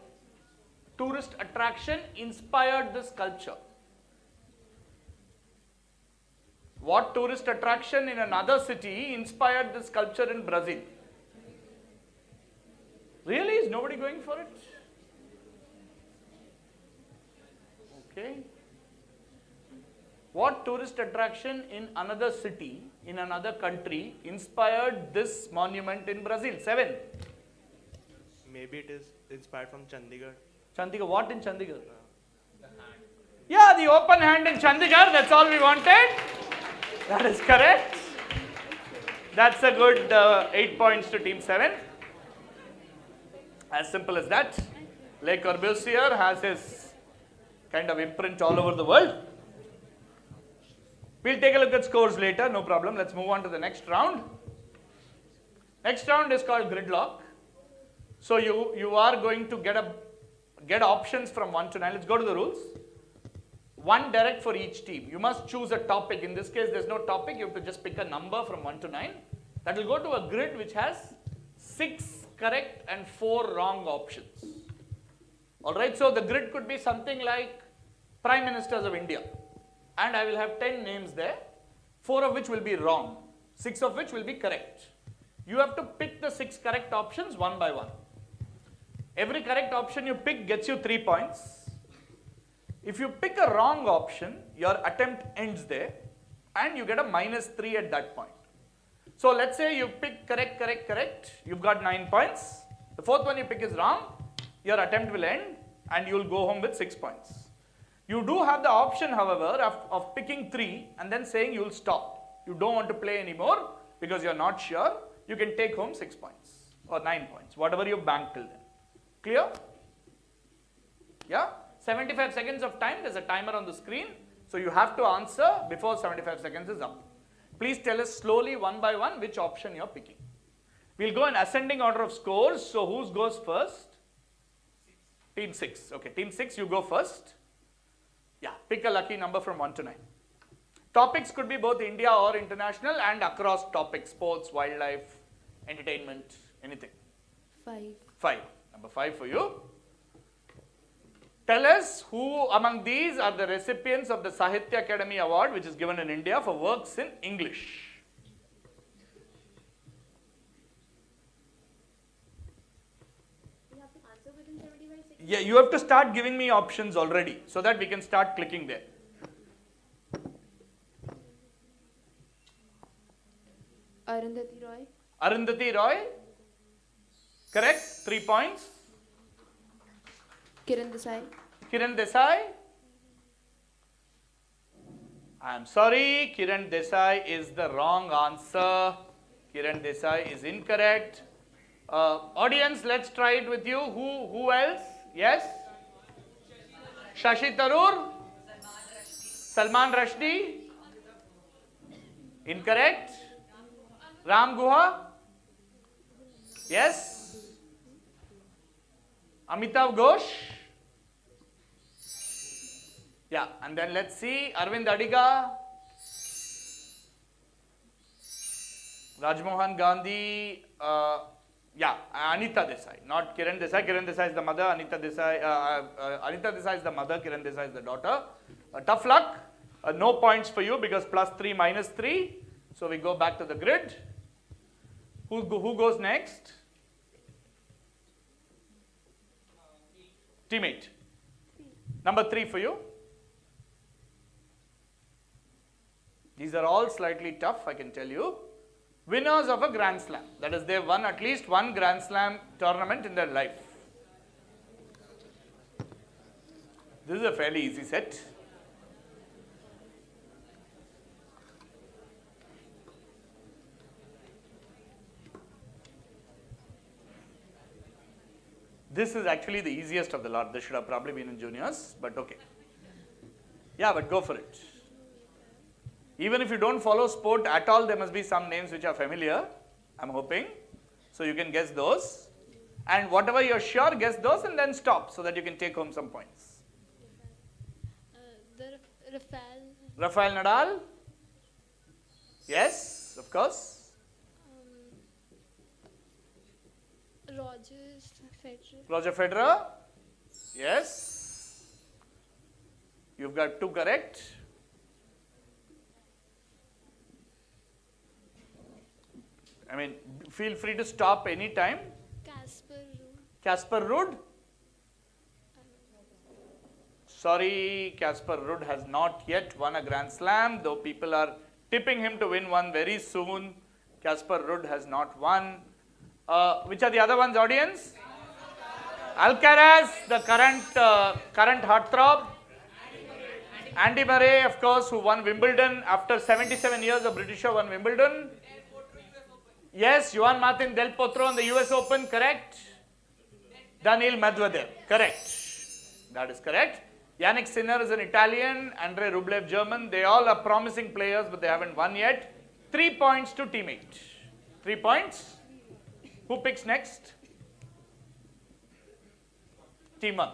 tourist attraction inspired this sculpture. What tourist attraction in another city inspired this sculpture in Brazil? Really? Is nobody going for it? Okay. What tourist attraction in another city, in another country, inspired this monument in Brazil? 7. Maybe it is inspired from Chandigarh. Chandigarh, what in Chandigarh? Yeah, the open hand in Chandigarh, that's all we wanted. That is correct. That's a good 8 points to team 7. As simple as that. Le Corbusier has his kind of imprint all over the world. We'll take a look at scores later, no problem. Let's move on to the next round. Next round is called Gridlock. So you are going to get options from 1 to 9. Let's go to the rules. 1 direct for each team. You must choose a topic. In this case, there's no topic. You have to just pick a number from 1 to 9. That will go to a grid which has 6 correct and 4 wrong options. Alright, so the grid could be something like Prime Ministers of India. And I will have 10 names there, 4 of which will be wrong, 6 of which will be correct. You have to pick the 6 correct options one by one. Every correct option you pick gets you 3 points. If you pick a wrong option, your attempt ends there and you get a minus 3 at that point. So let's say you pick correct, you've got 9 points. The 4th one you pick is wrong, your attempt will end and you'll go home with 6 points. You do have the option, however, of picking 3 and then saying you'll stop. You don't want to play anymore because you're not sure. You can take home 6 points or 9 points, whatever you bank till then. Clear? Yeah? 75 seconds of time, there's a timer on the screen. So you have to answer before 75 seconds is up. Please tell us slowly one by one which option you're picking. We'll go in ascending order of scores. So who goes first? Team 6. Okay, Team 6, you go first. Yeah, pick a lucky number from 1 to 9. Topics could be both India or international and across topics, sports, wildlife, entertainment, anything. 5. 5. Number 5 for you. Tell us who among these are the recipients of the Sahitya Academy Award, which is given in India for works in English. Yeah, you have to start giving me options already so that we can start clicking there. Arundhati Roy. Arundhati Roy. Correct. 3 points. Kiran Desai. Kiran Desai. I am sorry, Kiran Desai is the wrong answer. Kiran Desai is incorrect. Audience, let's try it with you. Who else? Yes? Shashi Tharoor? Salman Rushdie? Incorrect. Ram Guha? Yes? Amitav Ghosh? Yeah, and then let's see, Arvind Adiga, Rajmohan Gandhi, yeah, Anita Desai, not Kiran Desai. Kiran Desai is the mother, Anita Desai is the mother, Kiran Desai is the daughter. Tough luck, no points for you because +3 -3. So we go back to the grid. Who goes next? Team 8. Number 3 for you. These are all slightly tough, I can tell you. Winners of a Grand Slam. That is, they have won at least one Grand Slam tournament in their life. This is a fairly easy set. This is actually the easiest of the lot. This should have probably been in juniors, but okay. Yeah, but go for it. Even if you don't follow sport at all, there must be some names which are familiar, I'm hoping. So you can guess those. And whatever you're sure, guess those and then stop so that you can take home some points. Rafael Nadal? Yes, of course. Roger Federer? Yes. You've got 2 correct. I mean, feel free to stop any time. Casper Ruud? Sorry, Casper Ruud has not yet won a Grand Slam, though people are tipping him to win one very soon. Casper Ruud has not won. Which are the other ones, audience? Alcaraz, the current heartthrob. Andy Murray, of course, who won Wimbledon after 77 years, a Britisher won Wimbledon. Yes, Juan Martin Del Potro on the US Open, correct. Daniil Medvedev, correct. That is correct. Yannick Sinner is an Italian, Andrei Rublev German. They all are promising players, but they haven't won yet. 3 points to teammate. 3 points. Who picks next? Team 1.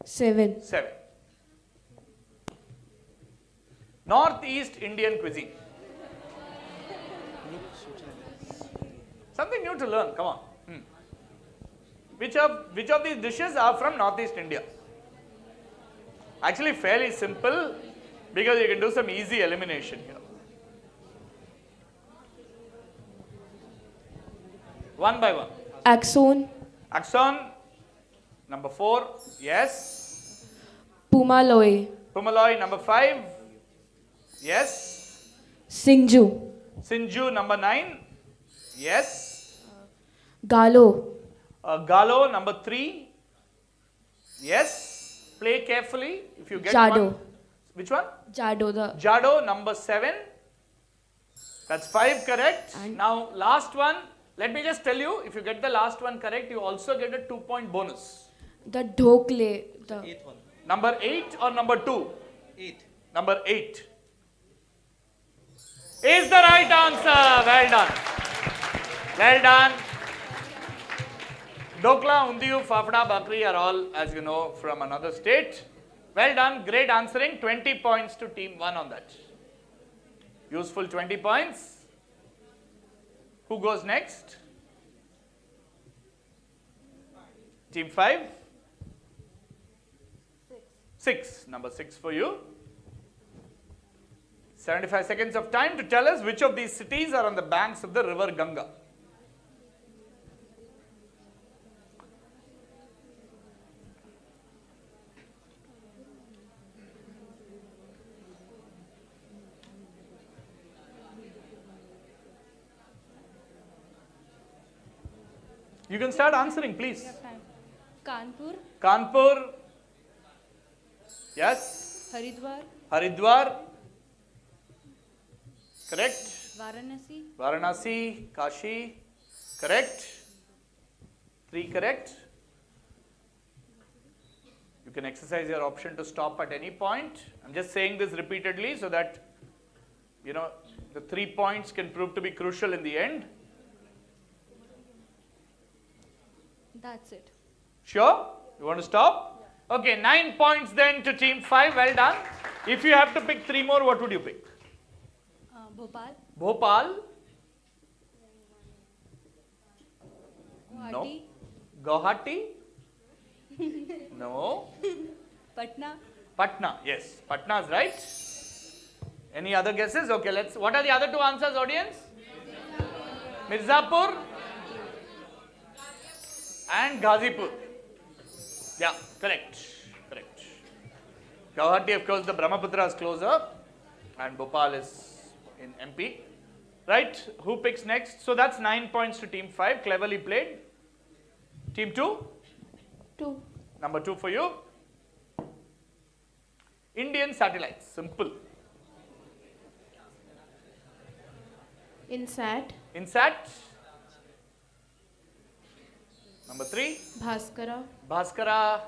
7. 7. Northeast Indian cuisine. Something new to learn, come on. Which of these dishes are from Northeast India? Actually fairly simple because you can do some easy elimination here. One by one. Axon. Axon, number 4, yes. Pumaloy. Pumaloy, number 5, yes. Singju. Sinju, number 9, yes. Galo. Galo, number 3, yes. Play carefully if you get Jado. one. Which one? Jado. Jado, number 7. That's 5 correct. And now last one. Let me just tell you, if you get the last one correct, you also get a 2-point bonus. The Dhokle. The 8th one. Number 8 or number 2? 8. Number 8 is the right answer. Well done. Well done. Dokla, Undiyu, Fafda, Bakri are all, as you know, from another state. Well done. Great answering. 20 points to team 1 on that. Useful 20 points. Who goes next? Team 5? 6. Number 6 for you. 75 seconds of time to tell us which of these cities are on the banks of the river Ganga. You can start answering, please. Kanpur. Kanpur. Yes. Haridwar. Haridwar. Correct. Varanasi. Varanasi. Kashi. Correct. 3 correct. You can exercise your option to stop at any point. I'm just saying this repeatedly so that, you know, the 3 points can prove to be crucial in the end. That's it. Sure? You want to stop? Okay, 9 points then to team 5. Well done. If you have to pick 3 more, what would you pick? Bhopal. Bhopal? Guwahati. No. Guwahati? No. Patna. Patna. Yes, Patna is right. Any other guesses? Okay, let's. What are the other 2 answers, audience? Mirzapur and Ghazipur. Yeah, correct. Correct. Guwahati, of course, the Brahmaputra is closer, and Bhopal is in MP. Right? Who picks next? So that's 9 points to team 5. Cleverly played. Team 2? 2. Number 2 for you. Indian satellites. Simple. INSAT. INSAT. Number 3. Bhaskara. Bhaskara.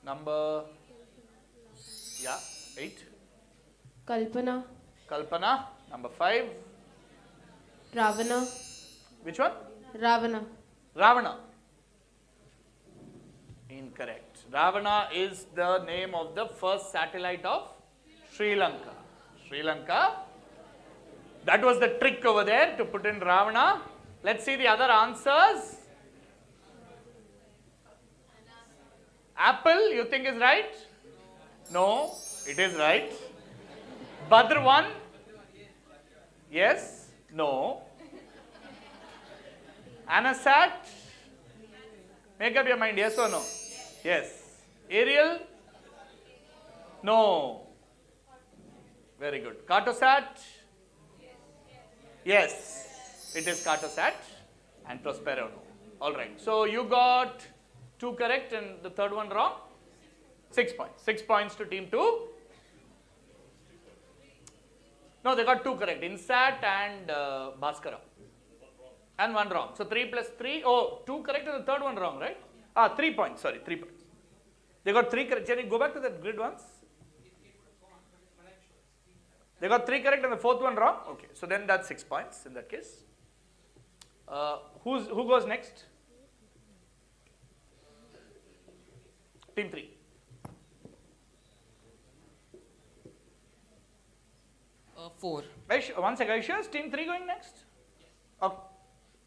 Number 8. Kalpana. Kalpana. Number 5. Ravana. Which one? Ravana. Ravana. Incorrect. Ravana is the name of the first satellite of Sri Lanka. Sri Lanka. That was the trick over there to put in Ravana. Let's see the other answers. Apple, you think is right? No, it is right. Badr 1? Yes? No. Anasat? Make up your mind, yes or no? Yes. Ariel? No. Very good. Cartosat? Yes. It is Cartosat. And Prospero, no. Alright. So you got 2 correct and the third one wrong? 6 points. 6 points to team 2. No, they got 2 correct. INSAT and Bhaskara. And 1 wrong. So 3 plus 3. Oh, 2 correct and the third one wrong, right? 3 points. Sorry, 3 points. They got 3 correct. Can you go back to that grid once? They got 3 correct and the fourth one wrong? Okay. So then that's 6 points in that case. Who goes next? Team 3. Four. One second. Are you sure? Is team 3 going next? Okay.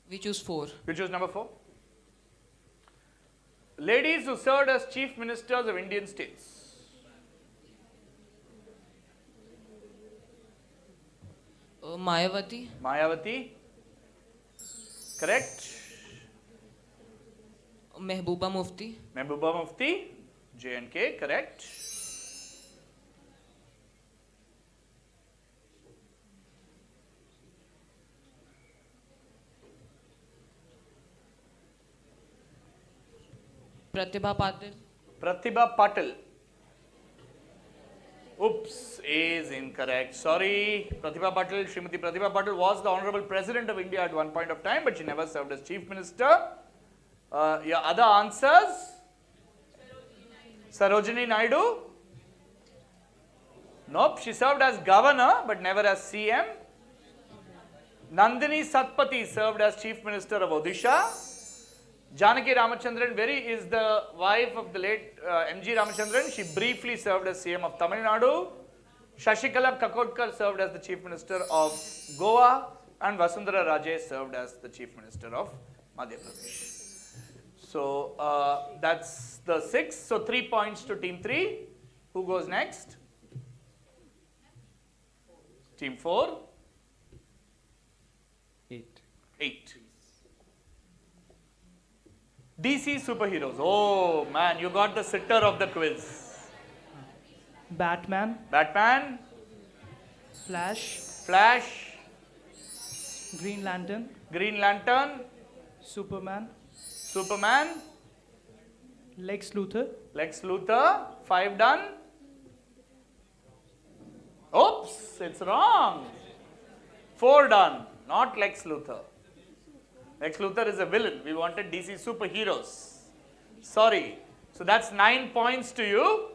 We choose 4. You choose number 4. Ladies who served as chief ministers of Indian states. Mayawati. Mayawati. Correct. Mehbooba Mufti. Mehbooba Mufti. J&K. Correct. Pratibha Patil. Pratibha Patil. Oops, is incorrect. Sorry. Pratibha Patil, Srimati Pratibha Patil was the Honorable President of India at one point of time, but she never served as Chief Minister. Your other answers? Sarojini Naidu? Nope, she served as Governor, but never as CM. Nandini Satpathy served as Chief Minister of Odisha. Janaki Ramachandran is the wife of the late M.G. Ramachandran. She briefly served as CM of Tamil Nadu. Shashikala Kakodkar served as the Chief Minister of Goa. And Vasundhara Raje served as the Chief Minister of Madhya Pradesh. So that's the 6. So 3 points to team 3. Who goes next? Team 4. 8. 8. DC superheroes. Oh man, you got the sitter of the quiz. Batman. Batman. Flash. Flash. Green Lantern. Green Lantern. Superman. Superman. Lex Luthor. Lex Luthor. 5 done. Oops, it's wrong. 4 done. Not Lex Luthor. Lex Luthor is a villain. We wanted DC superheroes. Sorry. So that's 9 points to you.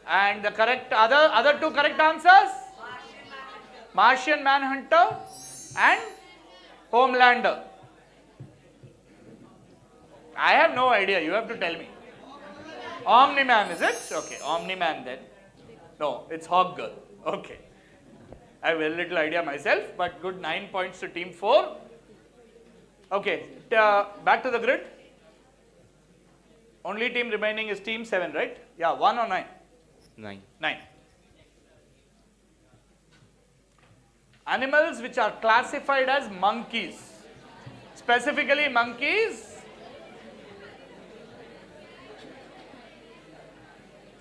And the correct other 2 correct answers? Martian Manhunter and Homelander. I have no idea. You have to tell me. Omni-Man, is it? Okay, Omni-Man then. No, it's Hawkgirl. Okay. I have a little idea myself, but good 9 points to team 4. Okay, back to the grid. Only team remaining is team 7, right? Yeah, 1 or 9? 9. 9. Animals which are classified as monkeys. Specifically monkeys.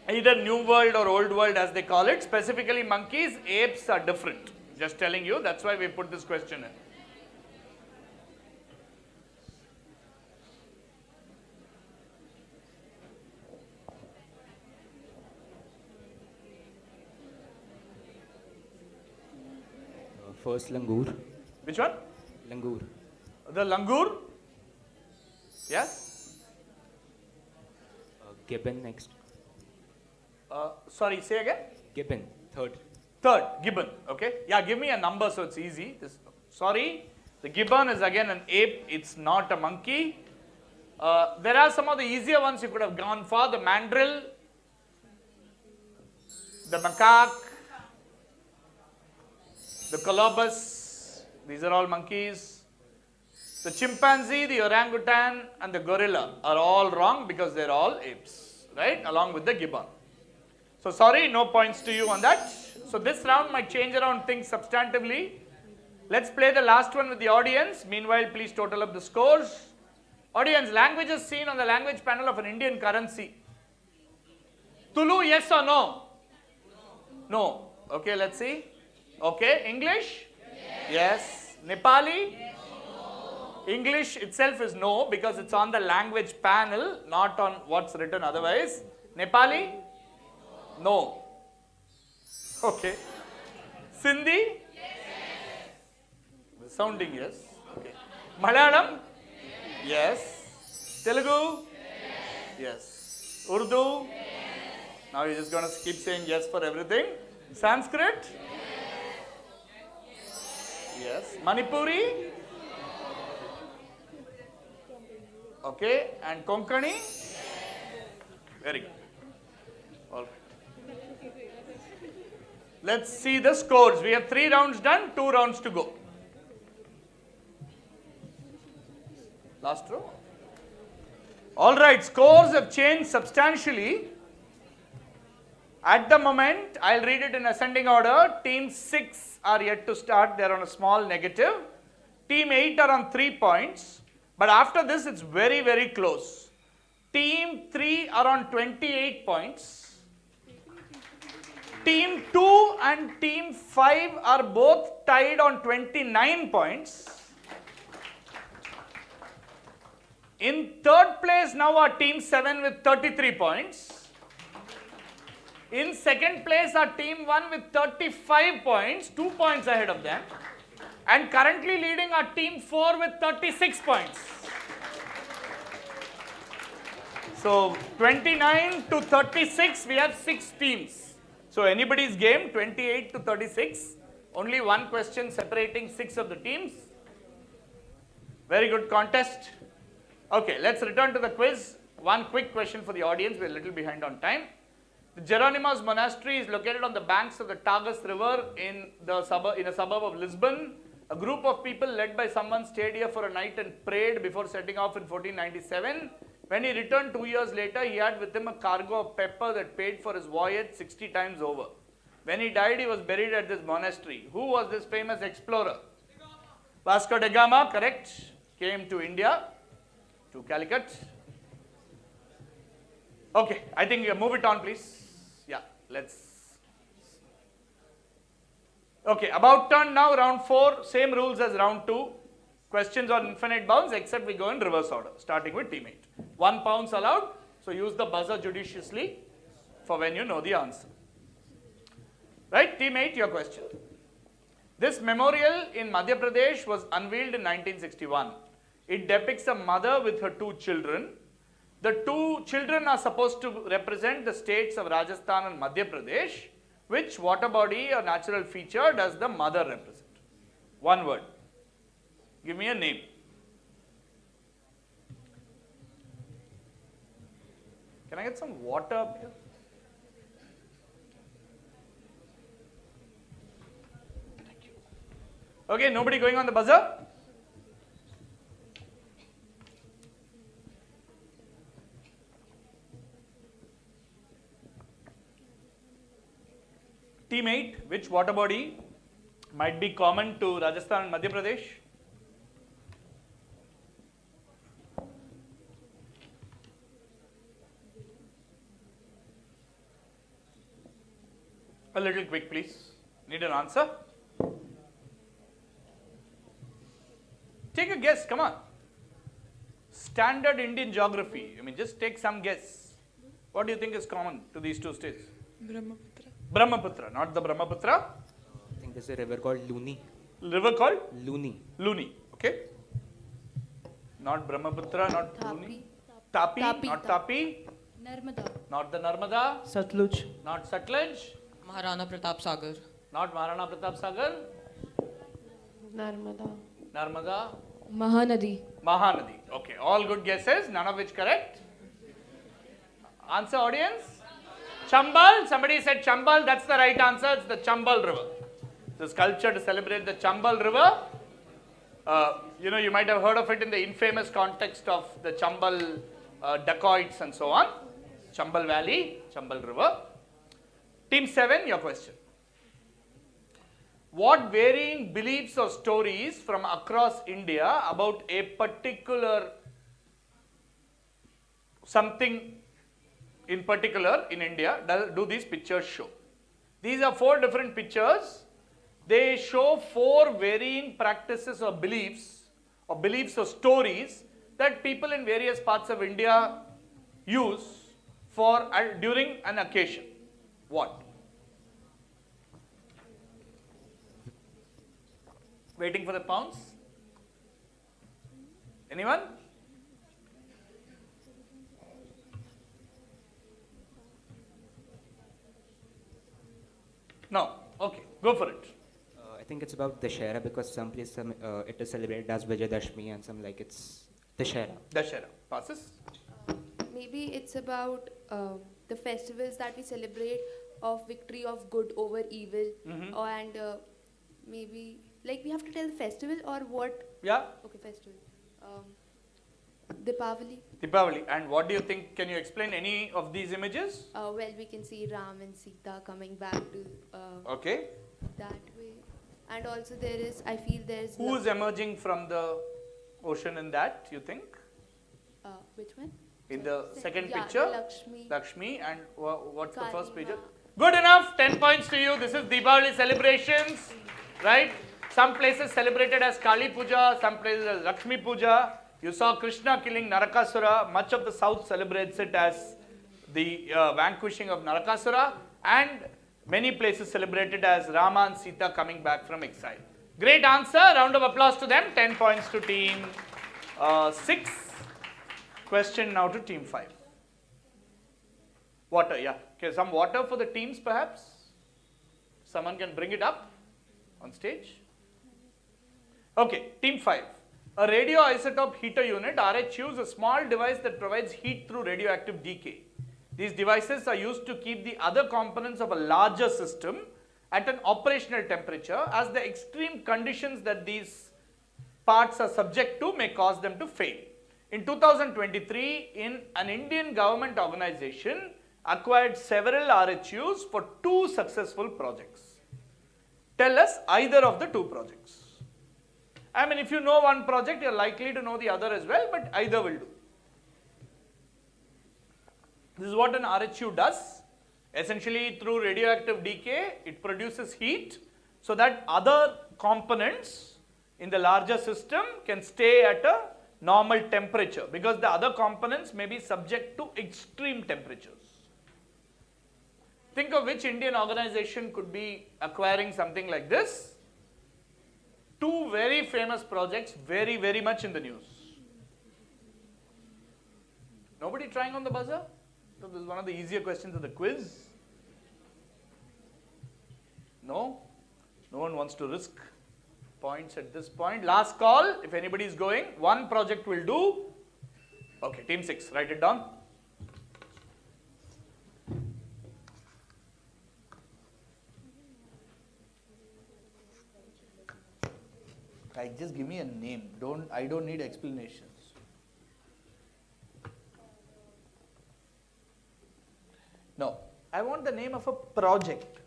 Either New World or Old World as they call it. Specifically monkeys, apes are different. Just telling you, that's why we put this question in. First langur. Which one? Langur. The langur? Yes? Gibbon next. Sorry, say again? Gibbon, third. Third, gibbon. Okay. Yeah, give me a number so it's easy. Sorry, the gibbon is again an ape. It's not a monkey. There are some of the easier ones you could have gone for. The mandrill, the macaque, the colobus. These are all monkeys. The chimpanzee, the orangutan and the gorilla are all wrong because they're all apes, right? Along with the gibbon. So sorry, no points to you on that. So this round might change around things substantively. Let's play the last one with the audience. Meanwhile, please total up the scores. Audience, languages seen on the language panel of an Indian currency. Tulu, yes or no? No. Okay, let's see. Okay, English? Yes. Nepali? English itself is no because it's on the language panel, not on what's written otherwise. Nepali? No. Okay. Sindhi? The sounding yes. Okay. Malayalam? Yes. Telugu? Yes. Urdu? Now you're just going to keep saying yes for everything. Sanskrit? Yes. Manipuri? Okay. And Konkani? Very good. All right. Let's see the scores. We have 3 rounds done, 2 rounds to go. Last row. All right, scores have changed substantially. At the moment, I'll read it in ascending order. Team 6 are yet to start. They're on a small negative. Team 8 are on 3 points. But after this, it's very, very close. Team 3 are on 28 points. Team 2 and Team 5 are both tied on 29 points. In third place now are Team 7 with 33 points. In second place are Team 1 with 35 points, 2 points ahead of them. And currently leading are Team 4 with 36 points. So 29 to 36, we have 6 teams. So anybody's game, 28 to 36. Only one question separating 6 of the teams. Very good contest. Okay, let's return to the quiz. One quick question for the audience. We're a little behind on time. The Jeronimos Monastery is located on the banks of the Tagus River in a suburb of Lisbon. A group of people led by someone stayed here for a night and prayed before setting off in 1497. When he returned 2 years later, he had with him a cargo of pepper that paid for his voyage 60 times over. When he died, he was buried at this monastery. Who was this famous explorer? Vasco da Gama, correct. Came to India, to Calicut. Okay, I think you move it on, please. Yeah, let's. Okay, about turn now, round 4, same rules as round 2. Questions on infinite bounds, except we go in reverse order, starting with team 8. 1 pounce allowed, so use the buzzer judiciously for when you know the answer. Right, team 8, your question. This memorial in Madhya Pradesh was unveiled in 1961. It depicts a mother with her 2 children. The 2 children are supposed to represent the states of Rajasthan and Madhya Pradesh. Which water body or natural feature does the mother represent? One word. Give me a name. Can I get some water up here? Thank you. Okay, nobody going on the buzzer? Team 8, which water body might be common to Rajasthan and Madhya Pradesh? A little quick, please. Need an answer? Take a guess, come on. Standard Indian geography. I mean, just take some guess. What do you think is common to these two states? Brahmaputra. Brahmaputra, not the Brahmaputra. I think there's a river called Luni. River called? Luni. Luni, okay. Not Brahmaputra, not Luni. Tapi, not Tapi. Narmada. Not the Narmada. Satluj. Not Satluj. Maharana Pratap Sagar. Not Maharana Pratap Sagar. Narmada. Narmada. Mahanadi. Mahanadi. Okay, all good guesses, none of which correct. Answer, audience? Chambal. Somebody said Chambal. That's the right answer. It's the Chambal River. The sculpture to celebrate the Chambal River. You might have heard of it in the infamous context of the Chambal dacoits and so on. Chambal Valley, Chambal River. Team 7, your question. What varying beliefs or stories from across India about a particular something in particular in India do these pictures show? These are 4 different pictures. They show 4 varying practices or beliefs or stories that people in various parts of India use for during an occasion. What? Waiting for the pounce? Anyone? No. Okay, go for it. I think it's about Dashera because some places it is celebrated as Vijayadashmi and some like it's Dashera. Dashera. Passes? Maybe it's about the festivals that we celebrate of victory of good over evil. And maybe, like, we have to tell the festival or what? Yeah. Okay, festival. Dipavali. Dipavali. And what do you think? Can you explain any of these images? Well, we can see Ram and Sita coming back to Okay. that way. And also I feel there's... Who is emerging from the ocean in that, you think? Which one? In the second yeah, picture? Lakshmi. Lakshmi. And what's the first Kalima. picture? Good enough. 10 points to you. This is Deepavali celebrations. Right? Some places celebrated as Kali Puja. Some places as Lakshmi Puja. You saw Krishna killing Narakasura. Much of the south celebrates it as the vanquishing of Narakasura. And many places celebrate it as Rama and Sita coming back from exile. Great answer. Round of applause to them. 10 points to team 6. Question now to team 5. Water, yeah. Okay, some water for the teams perhaps. Someone can bring it up on stage. Okay, team 5. A radioisotope heater unit, RHU, is a small device that provides heat through radioactive decay. These devices are used to keep the other components of a larger system at an operational temperature, as the extreme conditions that these parts are subject to may cause them to fail. In 2023, an Indian government organization acquired several RHUs for 2 successful projects. Tell us either of the 2 projects. I mean, if you know one project, you're likely to know the other as well, but either will do. This is what an RHU does. Essentially, through radioactive decay, it produces heat so that other components in the larger system can stay at a normal temperature, because the other components may be subject to extreme temperatures. Think of which Indian organization could be acquiring something like this. 2 very famous projects, very, very much in the news. Nobody trying on the buzzer? So this is one of the easier questions of the quiz. No? No one wants to risk points at this point. Last call, if anybody is going. 1 project will do. Okay, team 6, write it down. Just give me a name. I don't need explanations. No, I want the name of a project.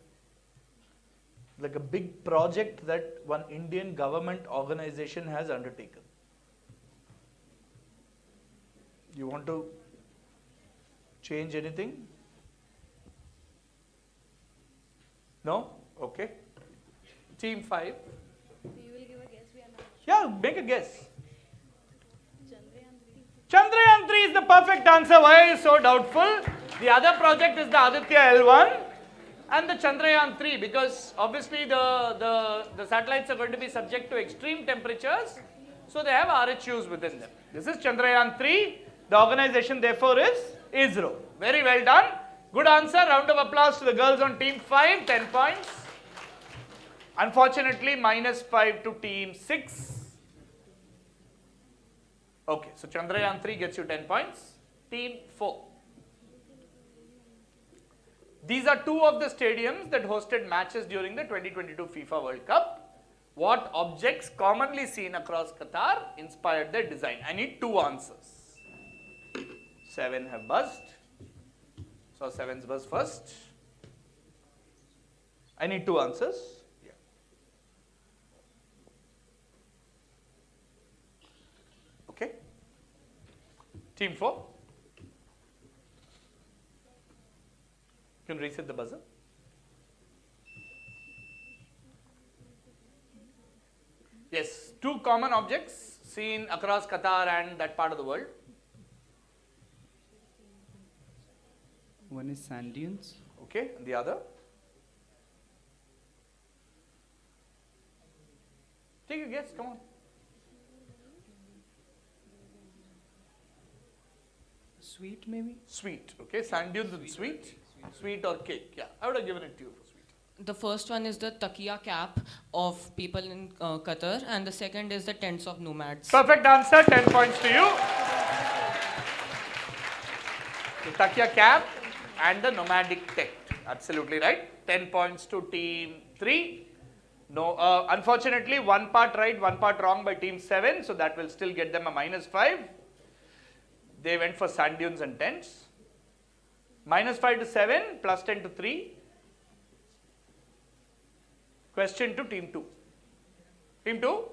Like a big project that one Indian government organization has undertaken. You want to change anything? No? Okay. Team 5. We will give a guess. We are not. Yeah, make a guess. Chandrayaan 3 is the perfect answer. Why are you so doubtful? The other project is the Aditya L1 and the Chandrayaan 3, because obviously the satellites are going to be subject to extreme temperatures, so they have RHUs within them. This is Chandrayaan 3. The organization therefore is ISRO. Very well done. Good answer. Round of applause to the girls on team 5. 10 points. Unfortunately, -5 to team 6. Okay, so Chandrayaan 3 gets you 10 points. Team 4. These are two of the stadiums that hosted matches during the 2022 FIFA World Cup. What objects commonly seen across Qatar inspired their design? I need 2 answers. 7 have buzzed. So 7's buzz first. I need 2 answers. Okay. Team 4. You can reset the buzzer. Yes, 2 common objects seen across Qatar and that part of the world. One is sand dunes. Okay, and the other? Take a guess, come on. Sweet, maybe? Sweet, okay, sand dunes and sweet. Sweet or cake, yeah. I would have given it to you for sweet. The first one is the takia cap of people in Qatar, and the second is the tents of nomads. Perfect answer, 10 points to you. The takia cap and the nomadic tent. Absolutely right. 10 points to team 3. No, unfortunately, 1 part right, 1 part wrong by team 7, so that will still get them a -5. They went for sand dunes and tents. -5 to 7, plus 10 to 3. Question to team 2. Team 2,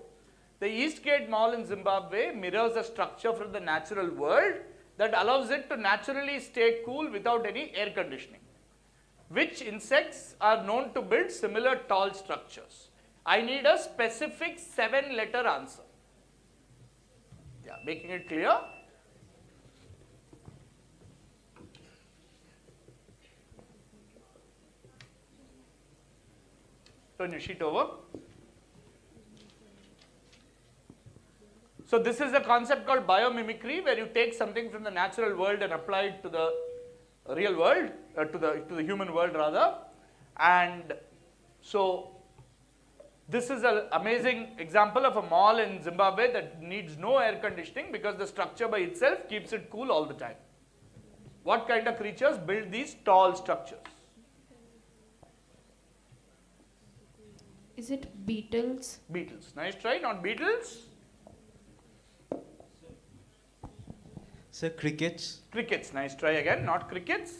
the Eastgate Mall in Zimbabwe mirrors a structure from the natural world that allows it to naturally stay cool without any air conditioning. Which insects are known to build similar tall structures? I need a specific 7-letter answer. Yeah, making it clear. Turn your sheet over. So this is a concept called biomimicry, where you take something from the natural world and apply it to the real world, to the human world rather. And so this is an amazing example of a mall in Zimbabwe that needs no air conditioning because the structure by itself keeps it cool all the time. What kind of creatures build these tall structures? Is it beetles? Beetles. Nice try, not beetles. Sir, crickets. Crickets. Nice try again, not crickets.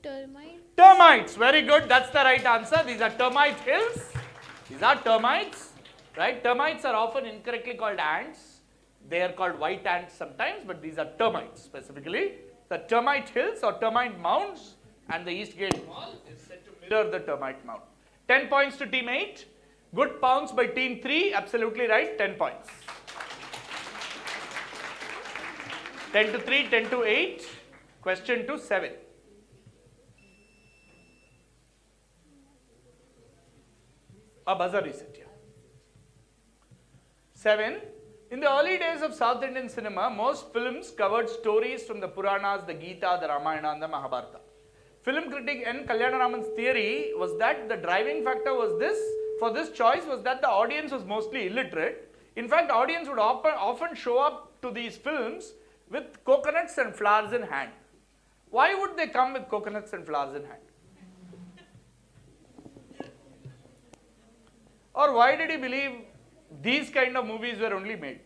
Termite. Termites. Very good. That's the right answer. These are termite hills. These are termites. Right? Termites are often incorrectly called ants. They are called white ants sometimes, but these are termites specifically. The termite hills or termite mounds, and the Eastgate Mall is said to mirror the termite mound. 10 points to team 8. Good pounce by team 3. Absolutely right. 10 points. 10 to 3, 10 to 8. Question to 7. A buzzer reset here. 7. In the early days of South Indian cinema, most films covered stories from the Puranas, the Gita, the Ramayana and the Mahabharata. Film critic N. Kalyanaraman's theory was that the driving factor was this, for this choice was that the audience was mostly illiterate. In fact, audience would often show up to these films with coconuts and flowers in hand. Why would they come with coconuts and flowers in hand? Or why did he believe these kind of movies were only made?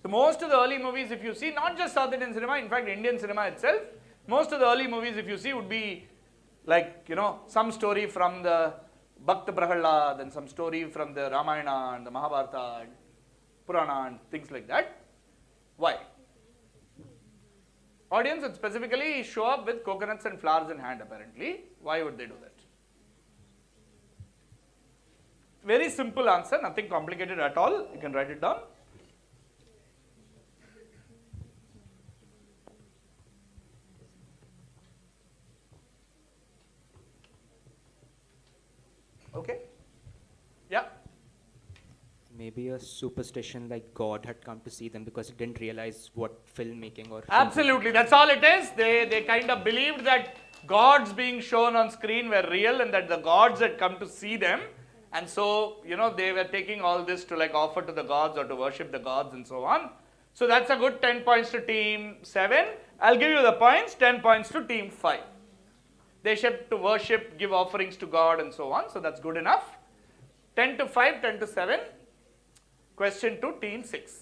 So most of the early movies, if you see, not just South Indian cinema, in fact Indian cinema itself, most of the early movies, if you see, would be like, you know, some story from the Bhakta Prahalad and some story from the Ramayana and the Mahabharata and Purana and things like that. Why? Audience would specifically show up with coconuts and flowers in hand apparently. Why would they do that? Very simple answer, nothing complicated at all. You can write it down. Okay? Yeah? Maybe a superstition like God had come to see them because he didn't realize what filmmaking or... Absolutely, that's all it is. They kind of believed that gods being shown on screen were real and that the gods had come to see them. And so, you know, they were taking all this to like offer to the gods or to worship the gods and so on. So that's a good 10 points to team 7. I'll give you the points, 10 points to team 5. They should to worship, give offerings to God and so on. So that's good enough. 10 to 5, 10 to 7. Question to team 6.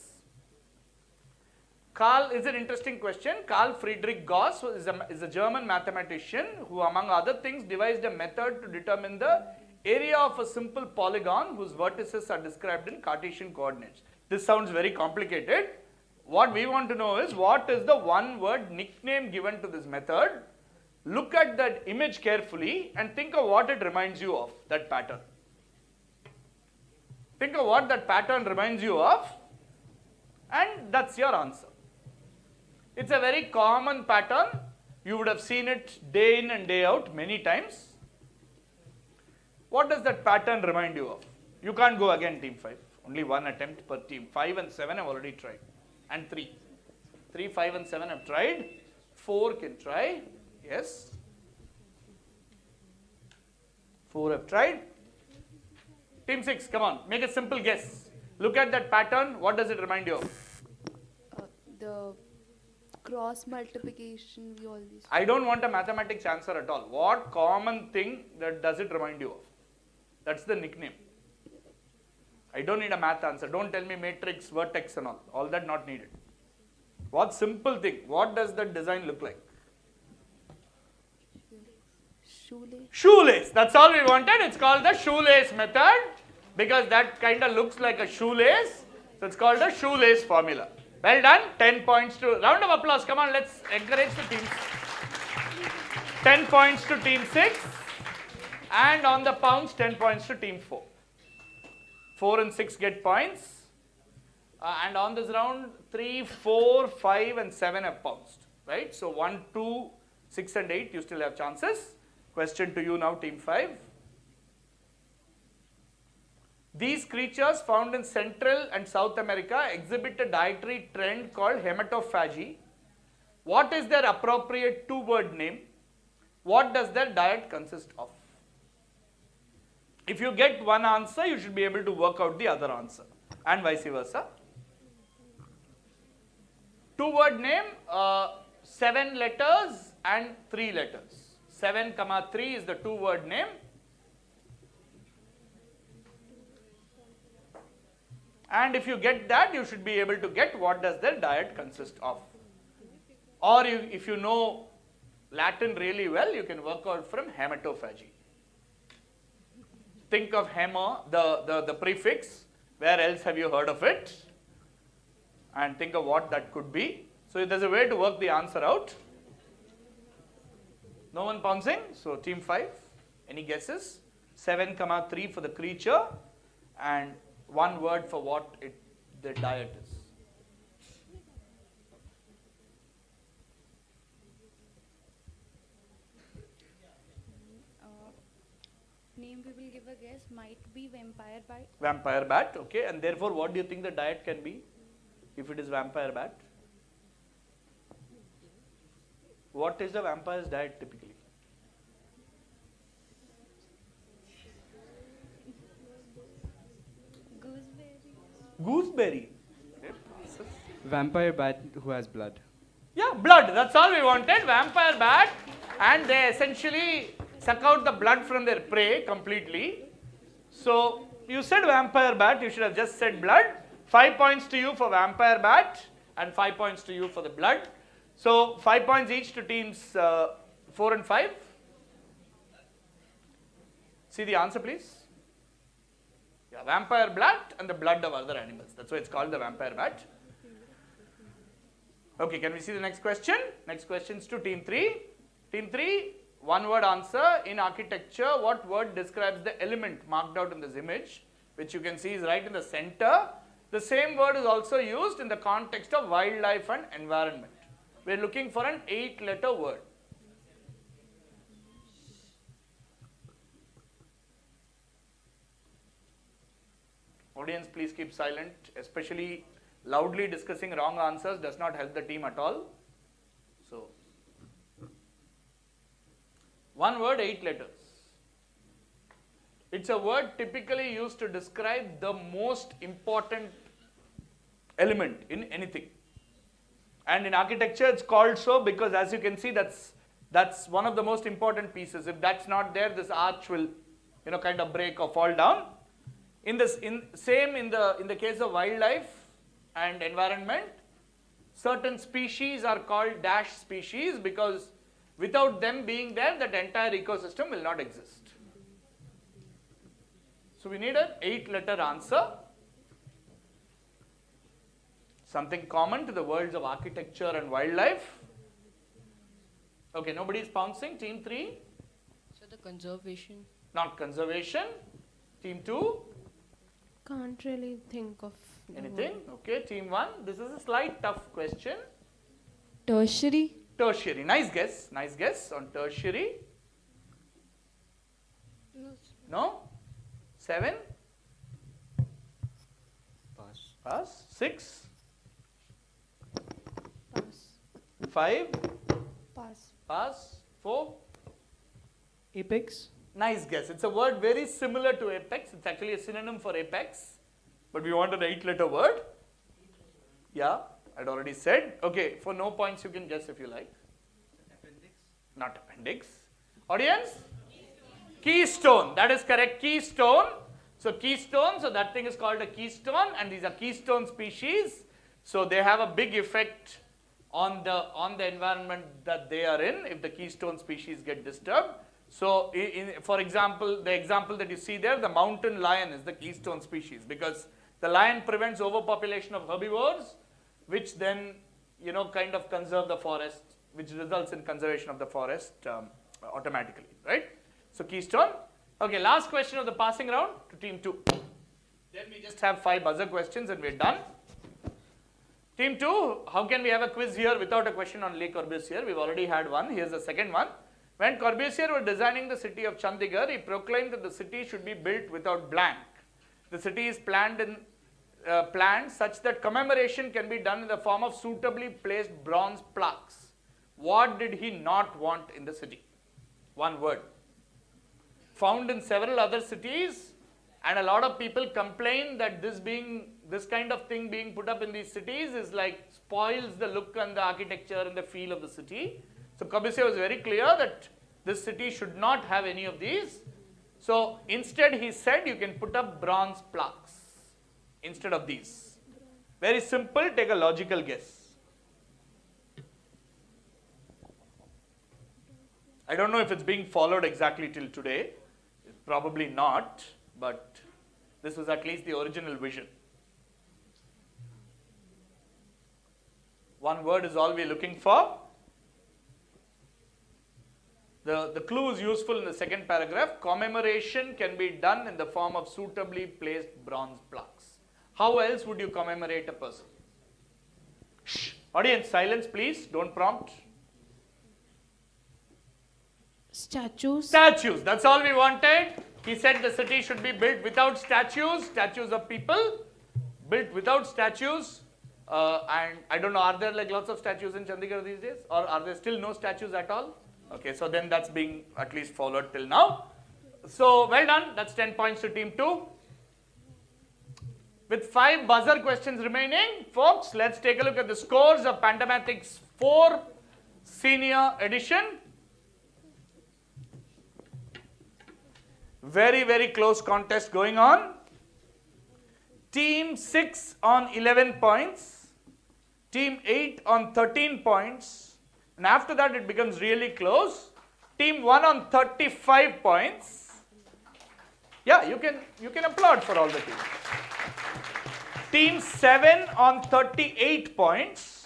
Carl is an interesting question. Carl Friedrich Gauss is a German mathematician who, among other things, devised a method to determine the area of a simple polygon whose vertices are described in Cartesian coordinates. This sounds very complicated. What we want to know is what is the one word nickname given to this method. Look at that image carefully and think of what it reminds you of, that pattern. Think of what that pattern reminds you of and that's your answer. It's a very common pattern. You would have seen it day in and day out many times. What does that pattern remind you of? You can't go again, team 5. Only one attempt per team. 5 and 7 have already tried. And 3. 3, 5 and 7 have tried. 4 can try. Yes. 4 have tried. Team 6, come on. Make a simple guess. Look at that pattern. What does it remind you of? The cross multiplication we always... I don't want a mathematics answer at all. What common thing that does it remind you of? That's the nickname. I don't need a math answer. Don't tell me matrix, vertex and all. All that not needed. What simple thing? What does that design look like? Shoelace. Shoelace. That's all we wanted. It's called the shoelace method because that kind of looks like a shoelace. So it's called the shoelace formula. Well done. 10 points to... Round of applause. Come on, let's encourage the teams. 10 points to team 6. And on the pounce, 10 points to team 4. 4 and 6 get points. And on this round, 3, 4, 5 and 7 have pounced. Right? So 1, 2, 6 and 8, you still have chances. Question to you now, team 5. These creatures found in Central and South America exhibit a dietary trend called hematophagy. What is their appropriate two-word name? What does their diet consist of? If you get one answer, you should be able to work out the other answer and vice versa. Two-word name, 7 letters and 3 letters. 7, 3 is the two-word name. And if you get that, you should be able to get what does their diet consist of. Or if you know Latin really well, you can work out from hematophagy. Think of hemo, the prefix. Where else have you heard of it? And think of what that could be. So there's a way to work the answer out. No one pouncing? So team 5, any guesses? 7, 3 for the creature and one word for what the diet is. Name we will give a guess might be vampire bat. Vampire bat, okay. And therefore, what do you think the diet can be if it is vampire bat? What is the vampire's diet typically? Gooseberry. Okay. Vampire bat who has blood. Yeah, blood. That's all we wanted. Vampire bat. And they essentially suck out the blood from their prey completely. So, you said vampire bat. You should have just said blood. 5 points to you for vampire bat and 5 points to you for the blood. So, 5 points each to teams 4 and 5. See the answer, please. Yeah, vampire blood and the blood of other animals. That's why it's called the vampire bat. Okay, can we see the next question? Next question is to team 3. Team 3, one word answer. In architecture, what word describes the element marked out in this image, which you can see is right in the center? The same word is also used in the context of wildlife and environment. We are looking for an 8-letter word. Audience, please keep silent, especially loudly discussing wrong answers does not help the team at all. So, one word, 8 letters. It's a word typically used to describe the most important element in anything. And in architecture, it's called so because, as you can see, that's one of the most important pieces. If that's not there, this arch will, kind of break or fall down. In the case of wildlife and environment, certain species are called dash species because without them being there, that entire ecosystem will not exist. So we need an 8-letter answer. Something common to the worlds of architecture and wildlife. Okay, nobody is pouncing. Team 3. So the conservation. Not conservation. Team 2. Can't really think of anything. Okay, team 1. This is a slight tough question. Tertiary. Tertiary. Nice guess. Nice guess on tertiary. No? 7. Pass. Pass. 6. Pass. 5. Pass. Pass. 4. Apex. Nice guess. It's a word very similar to apex. It's actually a synonym for apex. But we want an 8-letter word. Yeah, I'd already said. Okay, for no points you can guess if you like. Appendix? Not appendix. Audience? Keystone. That is correct. Keystone. So keystone, so that thing is called a keystone, and these are keystone species. So they have a big effect on the environment that they are in if the keystone species get disturbed. So for example, the example that you see there, the mountain lion is the keystone species because the lion prevents overpopulation of herbivores, which then kind of conserve the forest, which results in conservation of the forest automatically, right? So keystone. Okay, last question of the passing round to team 2. Then we just have 5 buzzer questions and we're done. Team 2, how can we have a quiz here without a question on Le Corbusier? We've already had one. Here's the second one. When Corbusier was designing the city of Chandigarh, he proclaimed that the city should be built without blank. The city is planned such that commemoration can be done in the form of suitably placed bronze plaques. What did he not want in the city? One word. Found in several other cities, and a lot of people complain that this kind of thing being put up in these cities is like spoils the look and the architecture and the feel of the city. So Corbusier was very clear that this city should not have any of these. So instead he said you can put up bronze plaques instead of these. Very simple, take a logical guess. I don't know if it's being followed exactly till today. Probably not, but this was at least the original vision. One word is all we're looking for. The clue is useful in the second paragraph. Commemoration can be done in the form of suitably placed bronze plaques. How else would you commemorate a person? Shh. Audience, silence please. Don't prompt. Statues. Statues. That's all we wanted. He said the city should be built without statues. Statues of people. Built without statues. And I don't know, are there like lots of statues in Chandigarh these days? Or are there still no statues at all? Okay, so then that's being at least followed till now. So well done. That's 10 points to team 2. With 5 buzzer questions remaining, folks, let's take a look at the scores of Pantomathic's 4 senior edition. Very, very close contest going on. Team 6 on 11 points. Team 8 on 13 points. And after that it becomes really close. Team 1 on 35 points. Yeah, you can applaud for all the teams. Team 7 on 38 points.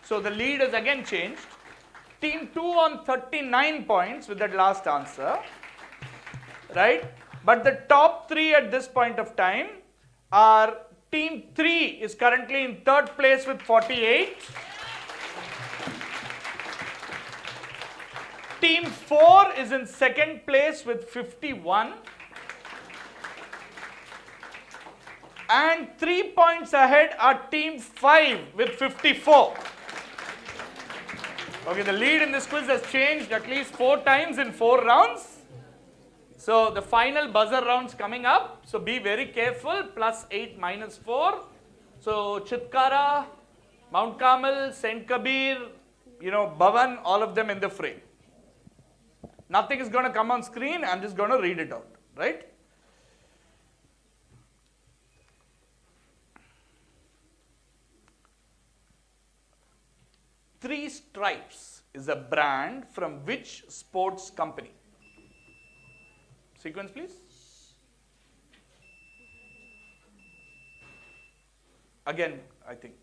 So the lead is again changed. Team 2 on 39 points with that last answer. Right? But the top 3 at this point of time are Team 3 is currently in 3rd place with 48. Team 4 is in 2nd place with 51. And 3 points ahead are Team 5 with 54. Okay, the lead in this quiz has changed at least 4 times in 4 rounds. So the final buzzer rounds coming up. So be very careful. +8, -4. So Chitkara, Mount Carmel, St. Kabir, Bhavan, all of them in the frame. Nothing is going to come on screen. I'm just going to read it out. Right? Three Stripes is a brand from which sports company? Sequence, please. Again, I think.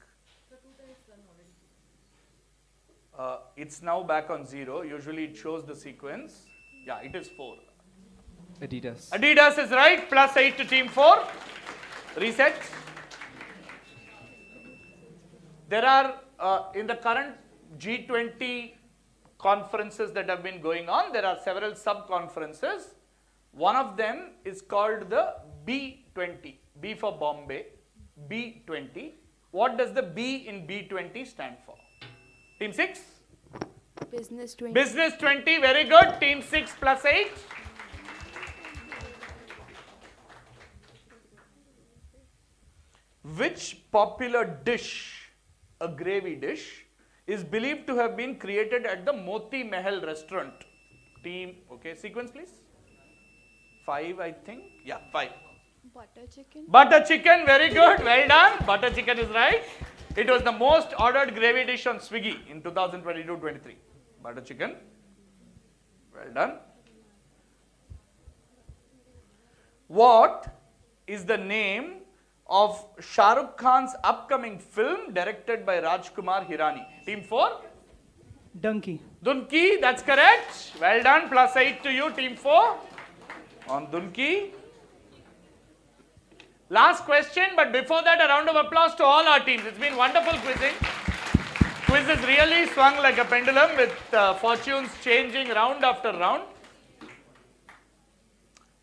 It's now back on 0. Usually it shows the sequence. Yeah, it is 4. Adidas. Adidas is right. +8 to Team 4. Reset. There are, in the current G20 conferences that have been going on, there are several sub-conferences. One of them is called the B20. B for Bombay. B20. What does the B in B20 stand for? Team 6? Business 20. Business 20. Very good. Team 6 +8. Which popular dish, a gravy dish, is believed to have been created at the Moti Mahal restaurant? Team, okay, sequence please. 5, I think. Yeah, 5. Butter chicken. Butter chicken, very good, well done. Butter chicken is right. It was the most ordered gravy dish on Swiggy in 2022-23. Butter chicken, well done. What is the name of Shah Rukh Khan's upcoming film directed by Rajkumar Hirani? Team 4? Donkey. Dunki, that's correct. Well done, +8 to you, Team 4. On Dunki. Last question, but before that, a round of applause to all our teams. It's been wonderful quizzing. Quiz has really swung like a pendulum with fortunes changing round after round.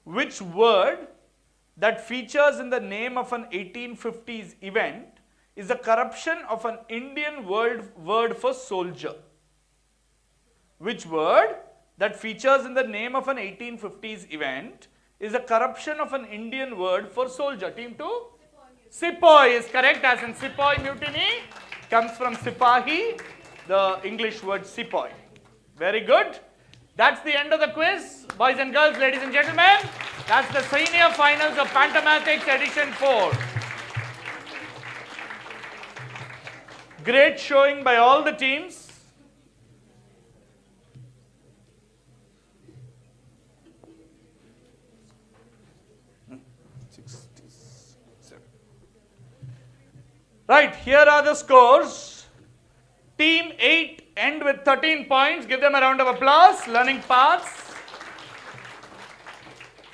Which word that features in the name of an 1850s event is a corruption of an Indian word for soldier? Which word that features in the name of an 1850s event is a corruption of an Indian word for soldier? Team 2? Sepoy is correct, as in Sepoy mutiny comes from Sipahi, the English word Sepoy. Very good. That's the end of the quiz. Boys and girls, ladies and gentlemen, that's the senior finals of Pantomathic's edition 4. Great showing by all the teams. Right, here are the scores. Team 8 end with 13 points. Give them a round of applause. Learning paths.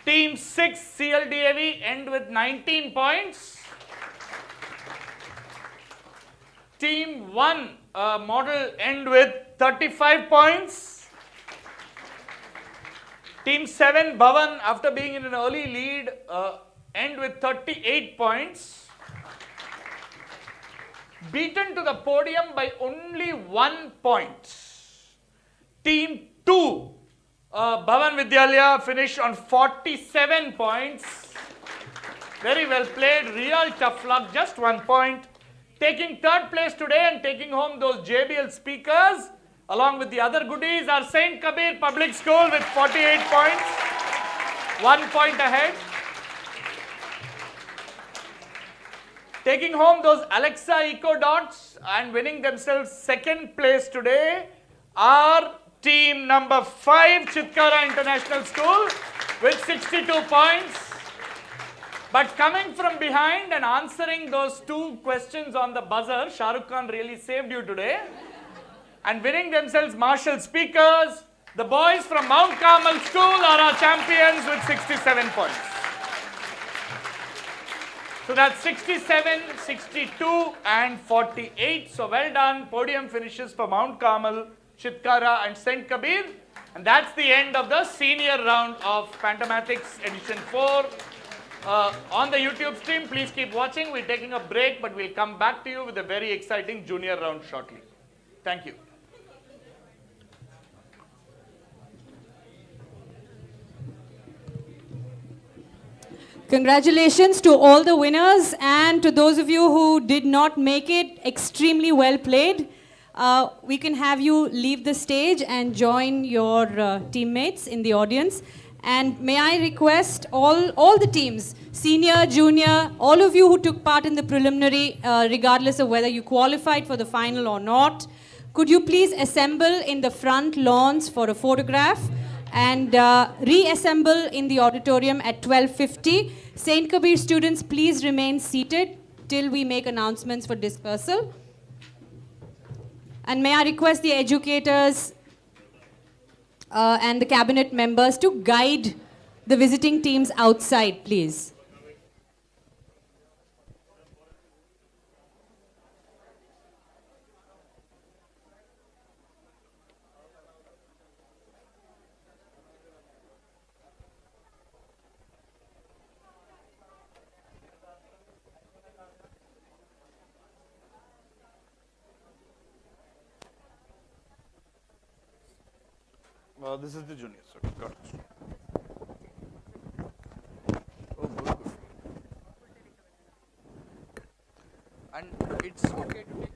Team 6 CLDAV end with 19 points. Team 1 model end with 35 points. Team 7 Bhavan, after being in an early lead, end with 38 points. Beaten to the podium by only 1 point. Team 2, Bhavan Vidyalaya, finished on 47 points. Very well played, real tough luck, just 1 point. Taking 3rd place today and taking home those JBL speakers, along with the other goodies, are St. Kabir Public School with 48 points. 1 point ahead. Taking home those Alexa Eco Dots and winning themselves 2nd place today are team number 5, Chitkara International School, with 62 points. But coming from behind and answering those 2 questions on the buzzer, Shah Rukh Khan really saved you today. And winning themselves Marshall speakers, the boys from Mount Carmel School are our champions with 67 points. So that's 67, 62 and 48. So well done. Podium finishes for Mount Carmel, Chitkara and St. Kabir. And that's the end of the senior round of Pantomathic's edition 4. On the YouTube stream, please keep watching. We're taking a break, but we'll come back to you with a very exciting junior round shortly. Thank you. Congratulations to all the winners, and to those of you who did not make it, extremely well played. We can have you leave the stage and join your teammates in the audience. And may I request all the teams, senior, junior, all of you who took part in the preliminary, regardless of whether you qualified for the final or not, could you please assemble in the front lawns for a photograph and reassemble in the auditorium at 12:50. St. Kabir students, please remain seated till we make announcements for dispersal. And may I request the educators and the cabinet members to guide the visiting teams outside, please. This is the juniors. Okay, got it. Oh, good. And it's okay to take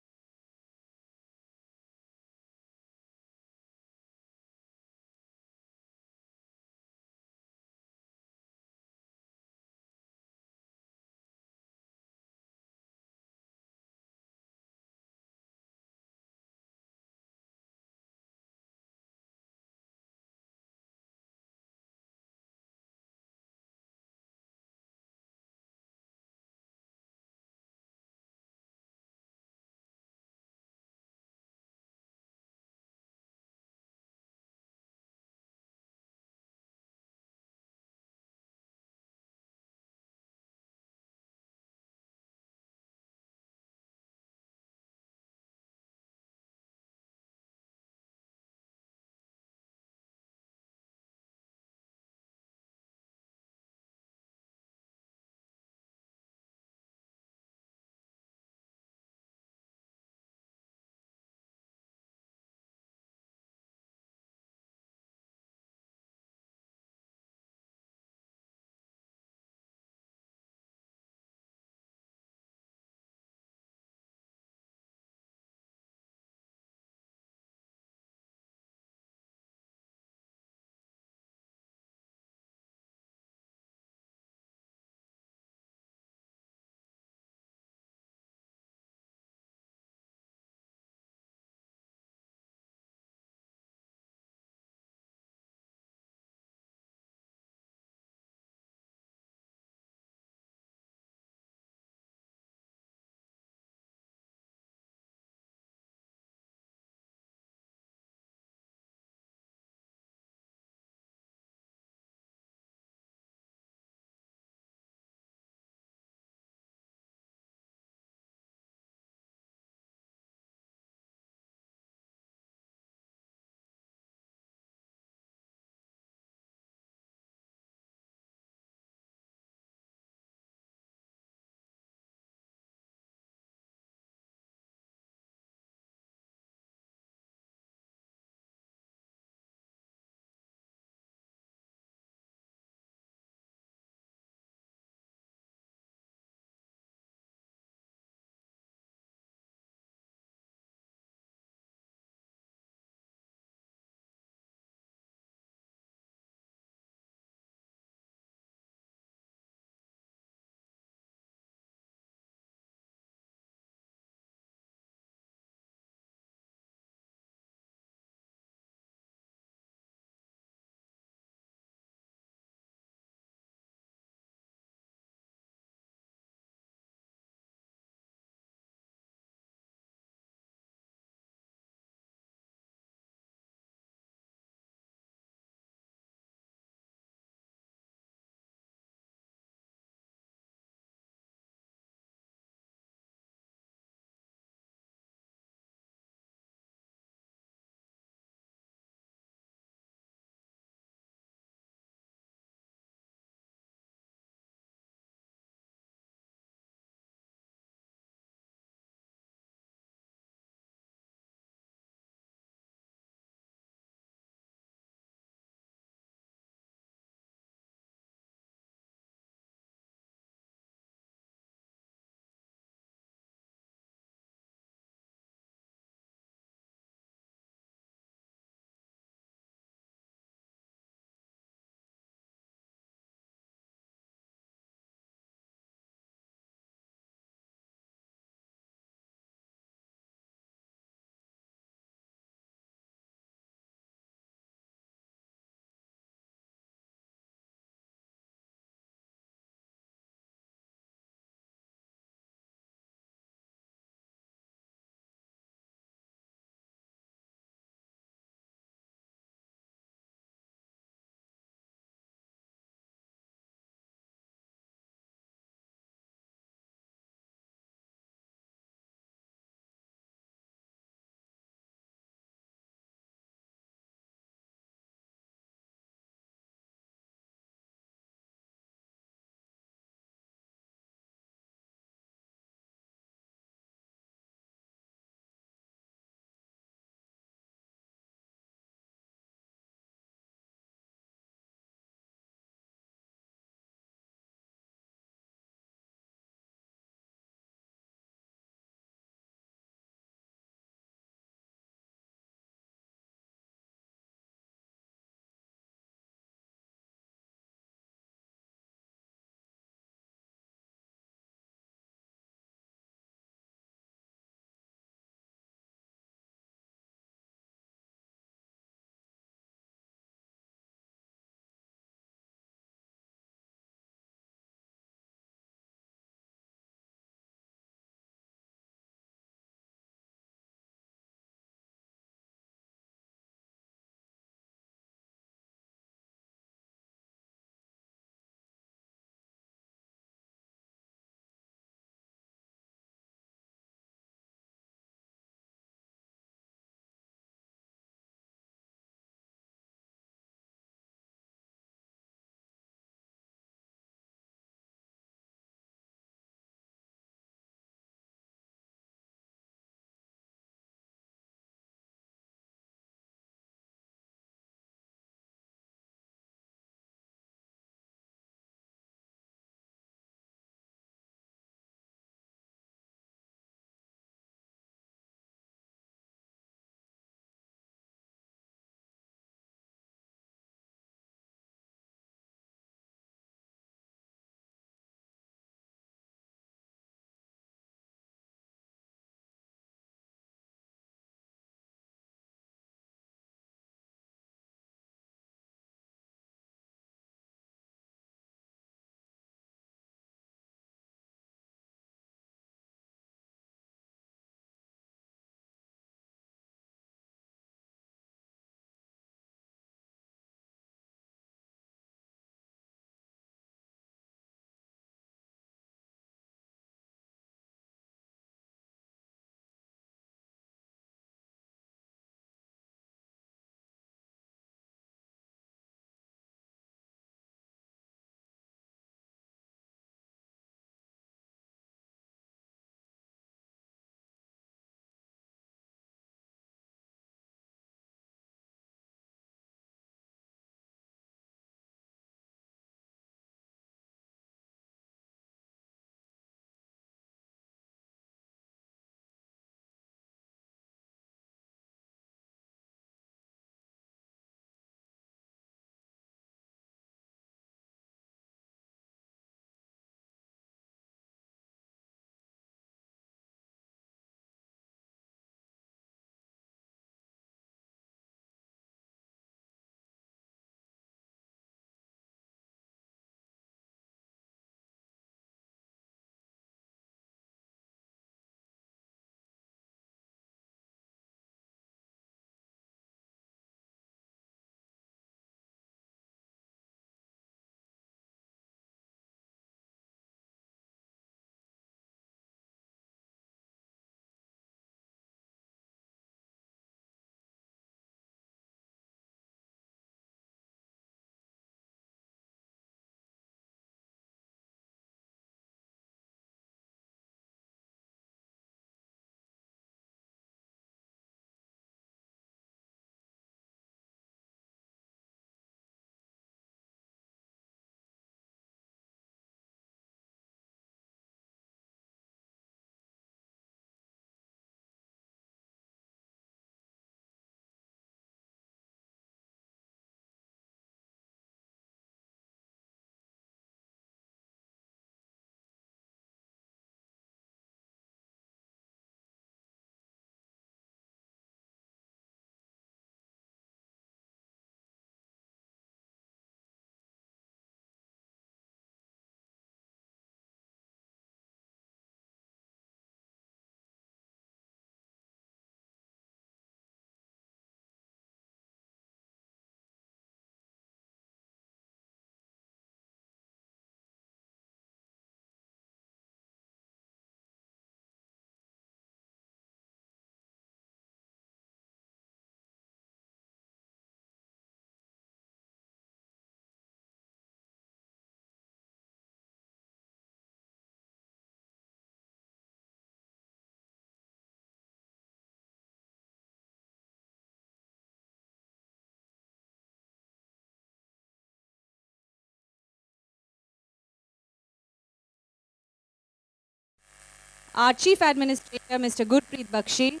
our Chief Administrator, Mr. Gurpreet Bakshi,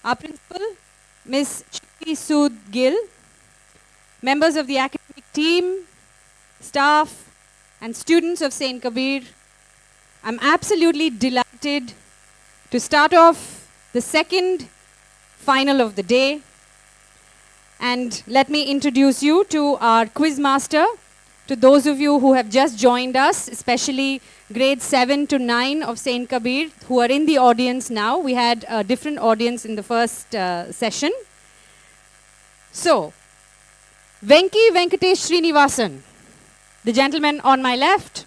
our Principal, Ms. Shruti Sood Gill, members of the academic team, staff, and students of St. Kabir. I'm absolutely delighted to start off the second final of the day. And let me introduce you to our quiz master, to those of you who have just joined us, especially grades 7 to 9 of St. Kabir, who are in the audience now. We had a different audience in the first session. So, Venki Venkatesh Srinivasan, the gentleman on my left.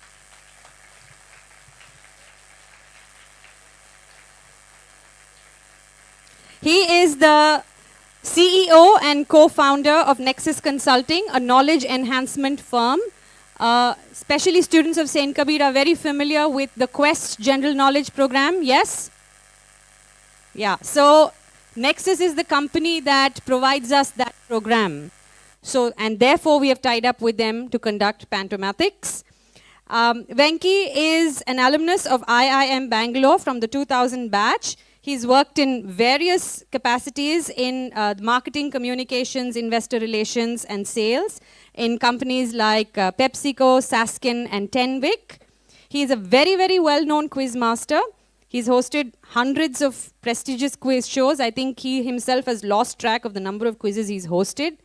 He is the CEO and co-founder of Nexus Consulting, a knowledge enhancement firm. Especially students of St. Kabir are very familiar with the Quest General Knowledge Program, yes? Yeah, so Nexus is the company that provides us that program. So, and therefore we have tied up with them to conduct Pantomathics. Venki is an alumnus of IIM Bangalore from the 2000 batch. He's worked in various capacities in marketing, communications, investor relations, and sales in companies like PepsiCo, Saskin, and Tenvic. He is a very, very well-known quiz master. He's hosted hundreds of prestigious quiz shows. I think he himself has lost track of the number of quizzes he's hosted.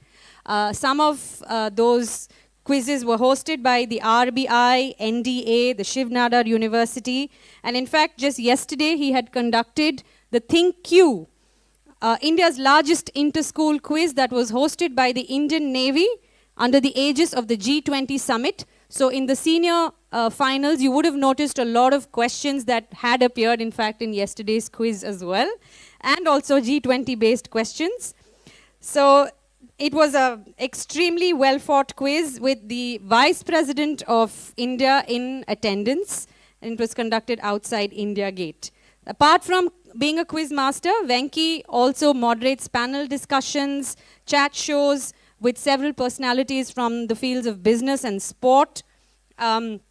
Some of those quizzes were hosted by the RBI, NDA, the Shiv Nadar University. And in fact, just yesterday, he had conducted the ThinkQ, India's largest inter-school quiz that was hosted by the Indian Navy under the aegis of the G20 summit. So in the senior finals, you would have noticed a lot of questions that had appeared, in fact, in yesterday's quiz as well, and also G20-based questions. So it was an extremely well-fought quiz with the Vice President of India in attendance, and it was conducted outside India Gate. Apart from being a quiz master, Venki also moderates panel discussions, chat shows with several personalities from the fields of business and sport. And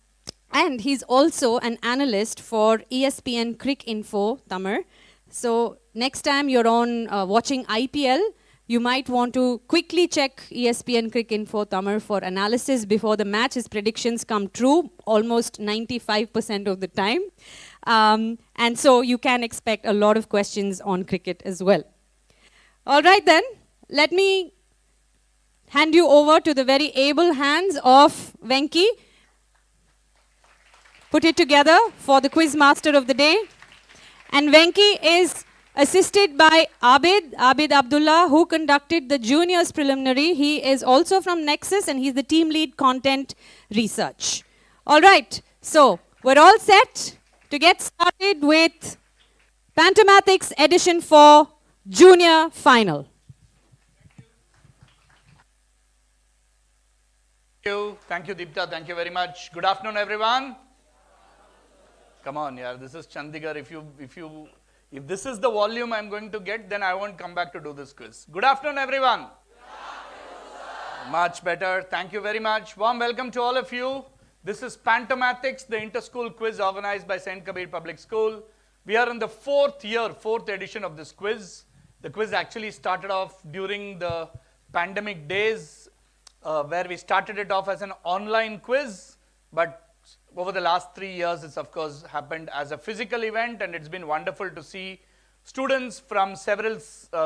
he's also an analyst for ESPN Crick Info, Tamar. So next time you're on watching IPL, you might want to quickly check ESPN Crick Info Tamar for analysis before the match. His predictions come true almost 95% of the time. And so you can expect a lot of questions on cricket as well. All right then, let me hand you over to the very able hands of Venki. Put it together for the quiz master of the day. And Venki is assisted by Abid Abdullah, who conducted the juniors preliminary. He is also from Nexus, and he's the team lead content research. All right, so we're all set to get started with Pantomathics edition 4 junior final. Thank you, Deepta. Thank you very much. Good afternoon, everyone. Come on, yeah, this is Chandigarh. If this is the volume I'm going to get, then I won't come back to do this quiz. Good afternoon, everyone. Good afternoon, much better. Thank you very much. Warm welcome to all of you. This is Pantomathics, the inter-school quiz organized by St. Kabir Public School. We are in the fourth edition of this quiz. The quiz actually started off during the pandemic days, where we started it off as an online quiz, but over the last 3 years, it's of course happened as a physical event, and it's been wonderful to see students from several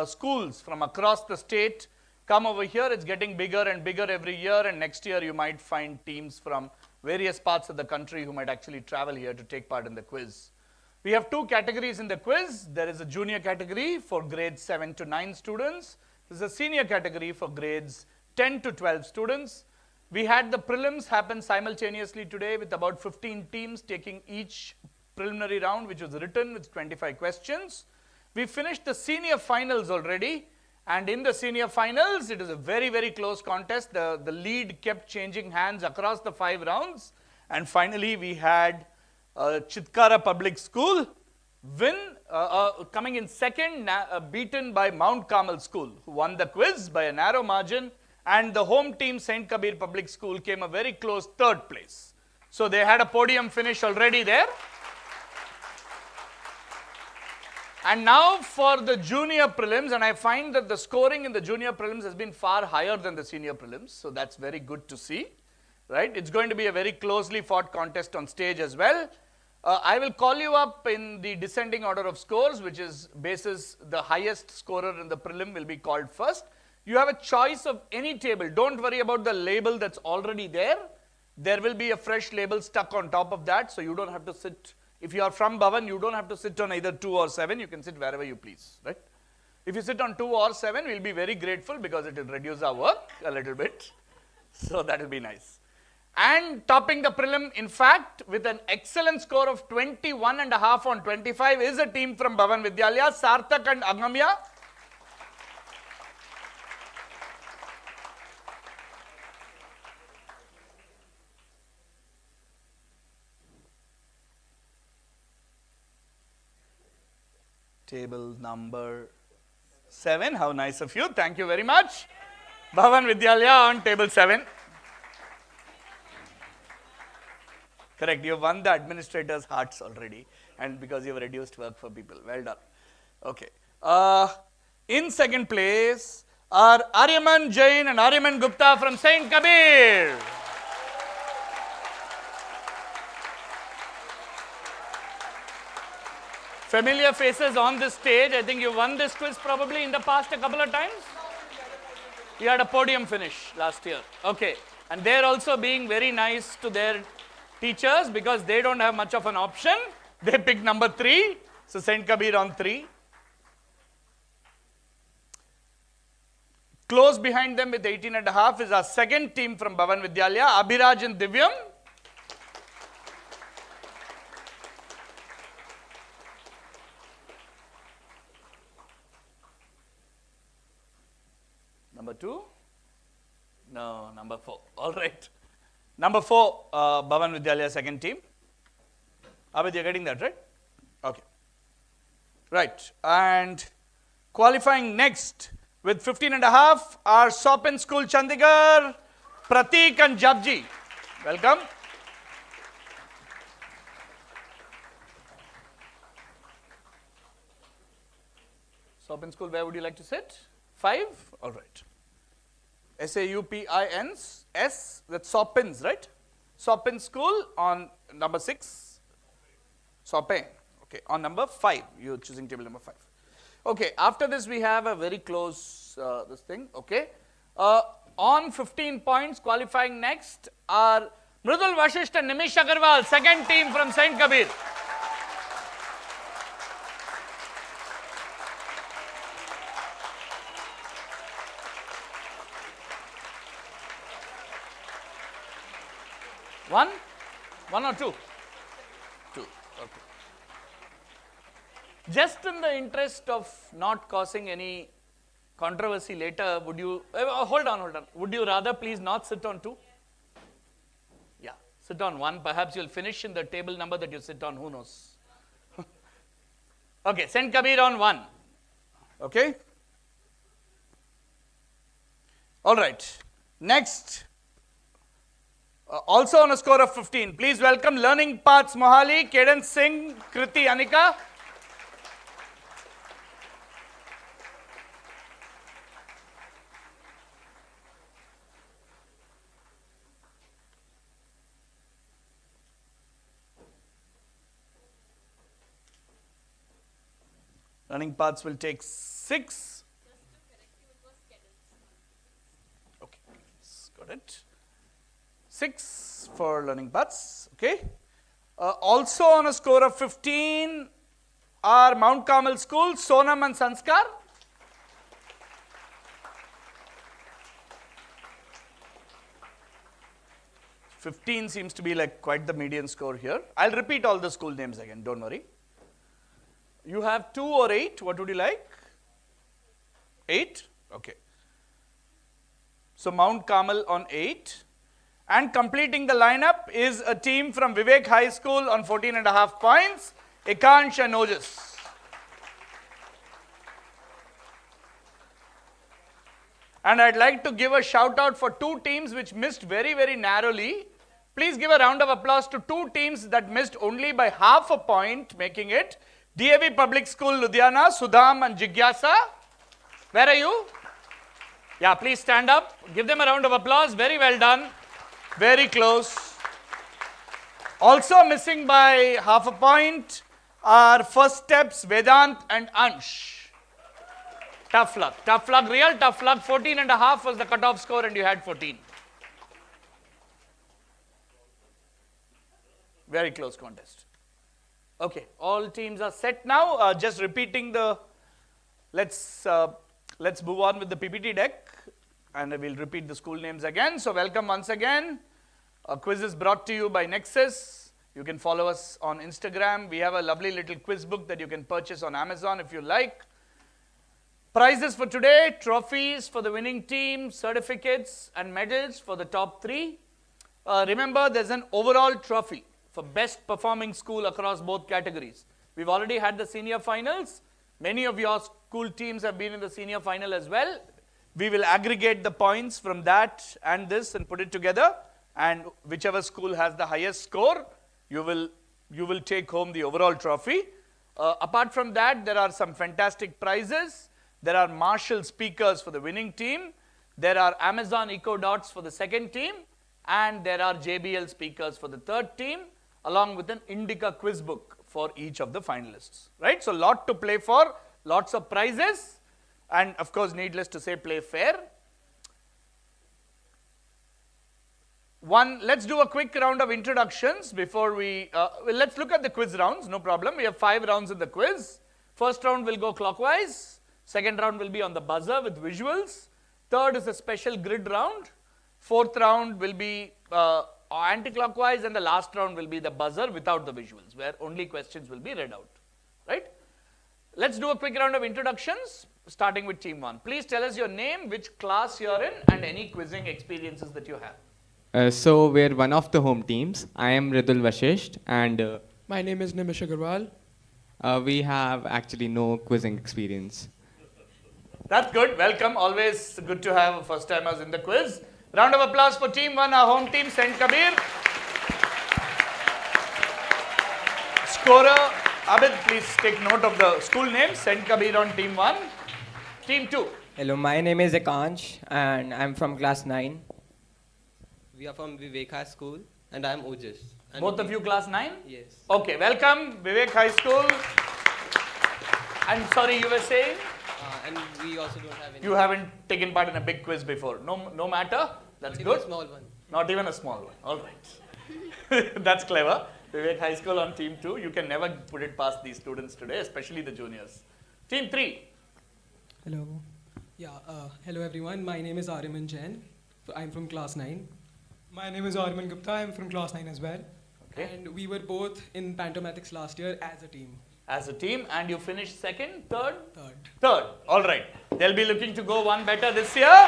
schools from across the state come over here. It's getting bigger and bigger every year, and next year you might find teams from various parts of the country who might actually travel here to take part in the quiz. We have two categories in the quiz. There is a junior category for grades 7 to 9 students. There's a senior category for grades 10 to 12 students. We had the prelims happen simultaneously today with about 15 teams taking each preliminary round, which was written with 25 questions. We finished the senior finals already, and in the senior finals, it is a very, very close contest. The lead kept changing hands across the 5 rounds, and finally we had Chitkara Public School win, coming in second, beaten by Mount Carmel School, who won the quiz by a narrow margin. And the home team, St. Kabir Public School, came a very close 3rd place. So they had a podium finish already there. And now for the junior prelims, and I find that the scoring in the junior prelims has been far higher than the senior prelims, so that's very good to see, right? It's going to be a very closely fought contest on stage as well. I will call you up in the descending order of scores, which is basis the highest scorer in the prelim will be called first. You have a choice of any table. Don't worry about the label that's already there. There will be a fresh label stuck on top of that, so you don't have to sit. If you are from Bhavan, you don't have to sit on either 2 or 7. You can sit wherever you please, right? If you sit on 2 or 7, we'll be very grateful because it will reduce our work a little bit. So that will be nice. And topping the prelim, in fact, with an excellent score of 21.5 on 25 is a team from Bhavan Vidyalaya, Sarthak and Agamya. Table number 7. How nice of you. Thank you very much. Bhavan Vidyalaya on table 7. Correct. You have won the administrators' hearts already. And because you have reduced work for people. Well done. Okay. In second place are Aryaman Jain and Aryaman Gupta from Saint Kabir. Familiar faces on this stage. I think you won this quiz probably in the past a couple of times. You had a podium finish last year. Okay. And they're also being very nice to their teachers because they don't have much of an option. They picked number 3. So Saint Kabir on 3. Close behind them with 18.5 is our second team from Bhavan Vidyalaya, Abhiraj and Divyam. Number 2? No, number 4. All right. Number 4, Bhavan Vidyalaya second team. Abhid, you're getting that, right? Okay. Right. And qualifying next with 15.5 are Sopin School Chandigarh, Pratik and Jabji. Welcome. Sopin School, where would you like to sit? 5? All right. Saupins, S, that's Sopins, right? Sopin School on number 6. Sopin. Okay, on number 5. You're choosing table number 5. Okay, after this we have a very close, this thing, okay. On 15 points, qualifying next are Mridul Vashisht and Nimish Agarwal, second team from Saint Kabir. One? 1 or 2? 2, okay. Just in the interest of not causing any controversy later, would you, hold on. Would you rather please not sit on 2? Yeah, sit on 1. Perhaps you'll finish in the table number that you sit on, who knows. Okay, Saint Kabir on 1. Okay. All right. Next. Also on a score of 15, please welcome Learning Paths Mohali, Kedan Singh, Kriti Anika. Learning Paths will take 6. Okay, got it. 6 for Learning Paths, okay. Also on a score of 15 are Mount Carmel School, Sonam and Sanskar. $15 seems to be like quite the median score here. I'll repeat all the school names again, don't worry. You have 2 or 8, what would you like? 8, okay. So Mount Carmel on 8. And completing the lineup is a team from Vivek High School on 14.5 points, Ekansh and Ojas. And I'd like to give a shout out for 2 teams which missed very, very narrowly. Please give a round of applause to 2 teams that missed only by half a point, making it DAV Public School, Ludhiana, Sudham and Jigyasa. Where are you? Yeah, please stand up. Give them a round of applause. Very well done. Very close. Also missing by half a point are First Steps, Vedant and Ansh. Tough luck, real tough luck. 14.5 was the cutoff score and you had 14. Very close contest. Okay, all teams are set now. Just repeating the, let's move on with the PPT deck and we'll repeat the school names again. So welcome once again. A quiz is brought to you by Nexus. You can follow us on Instagram. We have a lovely little quiz book that you can purchase on Amazon if you like. Prizes for today, trophies for the winning team, certificates and medals for the top 3. Remember, there's an overall trophy for best performing school across both categories. We've already had the senior finals. Many of your school teams have been in the senior final as well. We will aggregate the points from that and this and put it together. And whichever school has the highest score, you will take home the overall trophy. Apart from that, there are some fantastic prizes. There are Marshall speakers for the winning team. There are Amazon Echo Dots for the second team. And there are JBL speakers for the third team, along with an Indica quiz book for each of the finalists. Right? So, lot to play for, lots of prizes. And of course, needless to say, play fair. Let's do a quick round of introductions before we, let's look at the quiz rounds, no problem. We have 5 rounds in the quiz. First round will go clockwise. Second round will be on the buzzer with visuals. Third is a special grid round. Fourth round will be anti-clockwise and the last round will be the buzzer without the visuals, where only questions will be read out, right? Let's do a quick round of introductions, starting with team 1. Please tell us your name, which class you're in and any quizzing experiences that you have. So we're one of the home teams. I am Ridul Vashisht and my name is Nimish Agarwal. We have actually no quizzing experience. That's good. Welcome. Always good to have first timers in the quiz. Round of applause for team 1, our home team, St. Kabir. Scorer, Abid, please take note of the school name, St. Kabir on team 1. Team 2. Hello, my name is Akansh and I'm from class 9. We are from Vivek High School and I'm Ojas. Both of you class 9? Yes. Okay, welcome Vivek High School. I'm sorry, you were saying? And we also don't have any. You haven't taken part in a big quiz before. No matter. That's Not good. even a small one. Not even a small one. All right. That's clever. Vivek High School on team 2. You can never put it past these students today, especially the juniors. Team 3. Hello. Yeah, hello everyone. My name is Ariman Jain. I'm from class 9. My name is Arman Gupta. I'm from class 9 as well. Okay. And we were both in Pantomathic's last year as a team. As a team, and you finished second, third? Third. Third. All right. They'll be looking to go one better this year.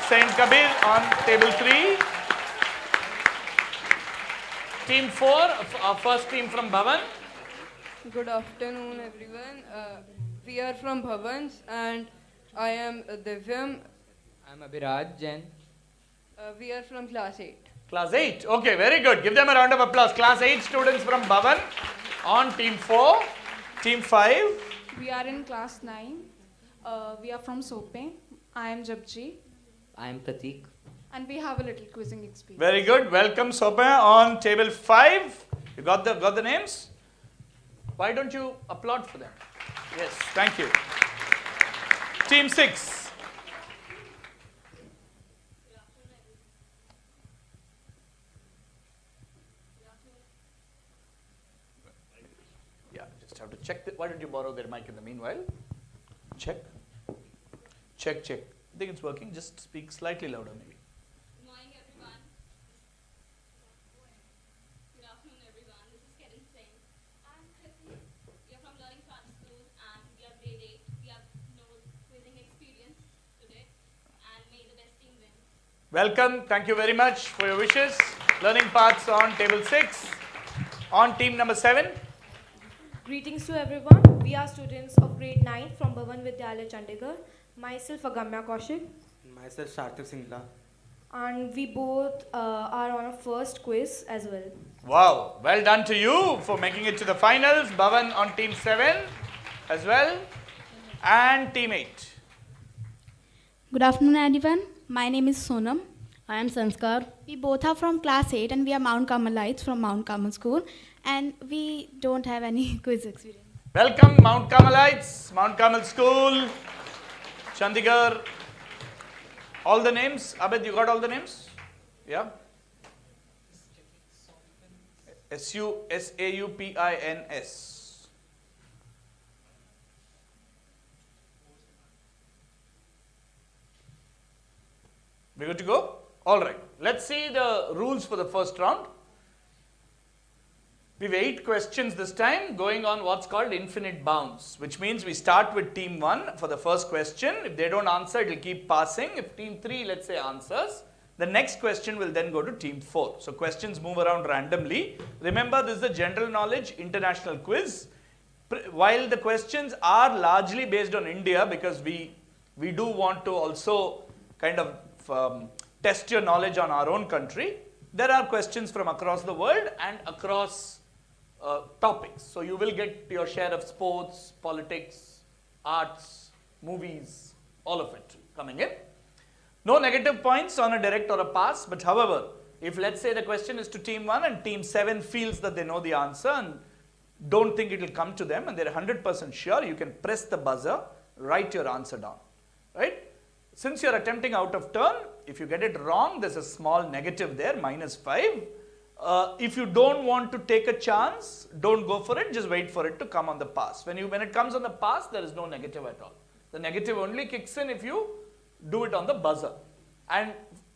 St. Kabir on table 3. Team 4, our first team from Bhavan. Good afternoon, everyone. We are from Bhavans, and I am Divyam. I'm Abhiraj Jain. We are from class 8. Class 8. Okay, very good. Give them a round of applause. Class 8 students from Bhavan on team 4. Team 5. We are in class 9. We are from Sope. I am Jabji. I am Pratik. And we have a little quizzing experience. Very good. Welcome Sope on table 5. You got the names? Why don't you applaud for them? Yes, thank you. Team 6. Have to check. Why don't you borrow their mic in the meanwhile? Check. Check. I think it's working. Just speak slightly louder, maybe. Good morning, everyone. Good afternoon, everyone. This is Karen Singh. I'm Kriti. We are from Learning Path School and we are grade 8. We have no quizzing experience today and may the best team win. Welcome. Thank you very much for your wishes. Learning Paths on table 6. On team number 7. Greetings to everyone. We are students of grade 9 from Bhavan Vidyalaya, Chandigarh. Myself Agamya Kaushik. Myself Sarthak Singla. And we both are on a first quiz as well. Wow, well done to you for making it to the finals. Bhavan on team 7 as well. And team 8. Good afternoon, everyone. My name is Sonam. I am Sanskar. We both are from class 8 and we are Mount Carmelites from Mount Carmel School. And we don't have any quiz experience. Welcome, Mount Carmelites, Mount Carmel School, Chandigarh. All the names? Abid, you got all the names? Yeah? Saupins. We good to go? All right. Let's see the rules for the first round. We have 8 questions this time, going on what's called infinite bounce, which means we start with team 1 for the first question. If they don't answer, it will keep passing. If team 3, let's say, answers, the next question will then go to team 4. So questions move around randomly. Remember, this is a general knowledge international quiz. While the questions are largely based on India, because we do want to also kind of test your knowledge on our own country, there are questions from across the world and across topics. So you will get your share of sports, politics, arts, movies, all of it coming in. No negative points on a direct or a pass, but however, if let's say the question is to team 1 and team 7 feels that they know the answer and don't think it will come to them and they're 100% sure, you can press the buzzer, write your answer down, right? Since you're attempting out of turn, if you get it wrong, there's a small negative there, -5. If you don't want to take a chance, don't go for it, just wait for it to come on the pass. When it comes on the pass, there is no negative at all. The negative only kicks in if you do it on the buzzer. And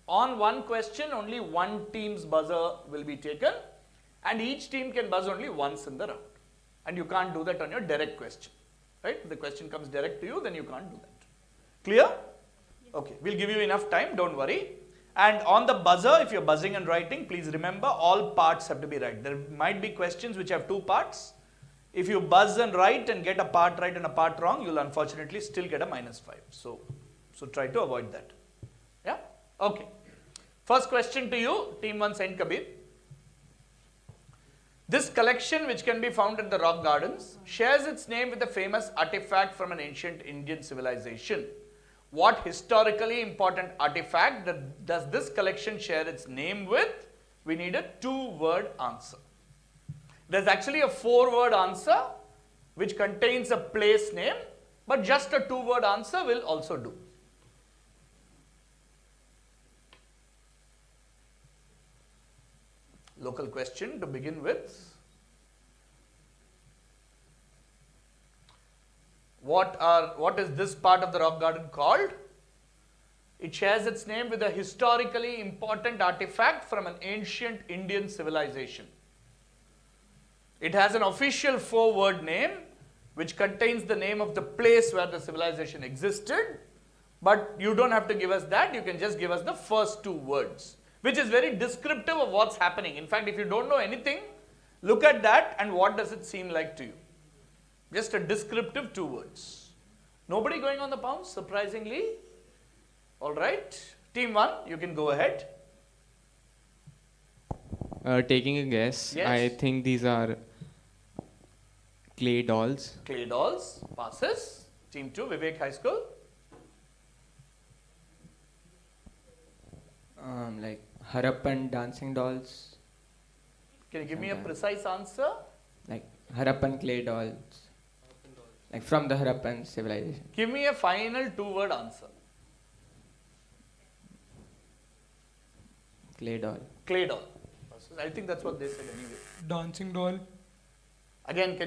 on one question, only one team's buzzer will be taken, and each team can buzz only once in the round. And you can't do that on your direct question, right? If the question comes direct to you, then you can't do that. Clear? Okay, we'll give you enough time, don't worry. And on the buzzer, if you're buzzing and writing, please remember all parts have to be right. There might be questions which have 2 parts. If you buzz and write and get a part right and a part wrong, you'll unfortunately still get a -5. So try to avoid that. Yeah? Okay. First question to you, team 1 Saint Kabir. This collection, which can be found in the rock gardens, shares its name with a famous artifact from an ancient Indian civilization. What historically important artifact does this collection share its name with? We need a 2-word answer. There's actually a 4-word answer which contains a place name, but just a 2-word answer will also do. Local question to begin with. What is this part of the rock garden called? It shares its name with a historically important artifact from an ancient Indian civilization. It has an official 4-word name which contains the name of the place where the civilization existed, but you don't have to give us that, you can just give us the first 2 words, which is very descriptive of what's happening. In fact, if you don't know anything, look at that and what does it seem like to you? Just a descriptive 2 words. Nobody going on the pounce, surprisingly. All right. Team 1, you can go ahead. Taking a guess, Yes. I think these are clay dolls. Clay dolls, passes. Team 2, Vivek High School. Like Harappan dancing dolls. Can you give me a precise answer? Like Harappan clay dolls. Like from the Harappan civilization. Give me a final 2-word answer. Clay doll. Clay doll. I think that's what they said anyway. Dancing doll. Again,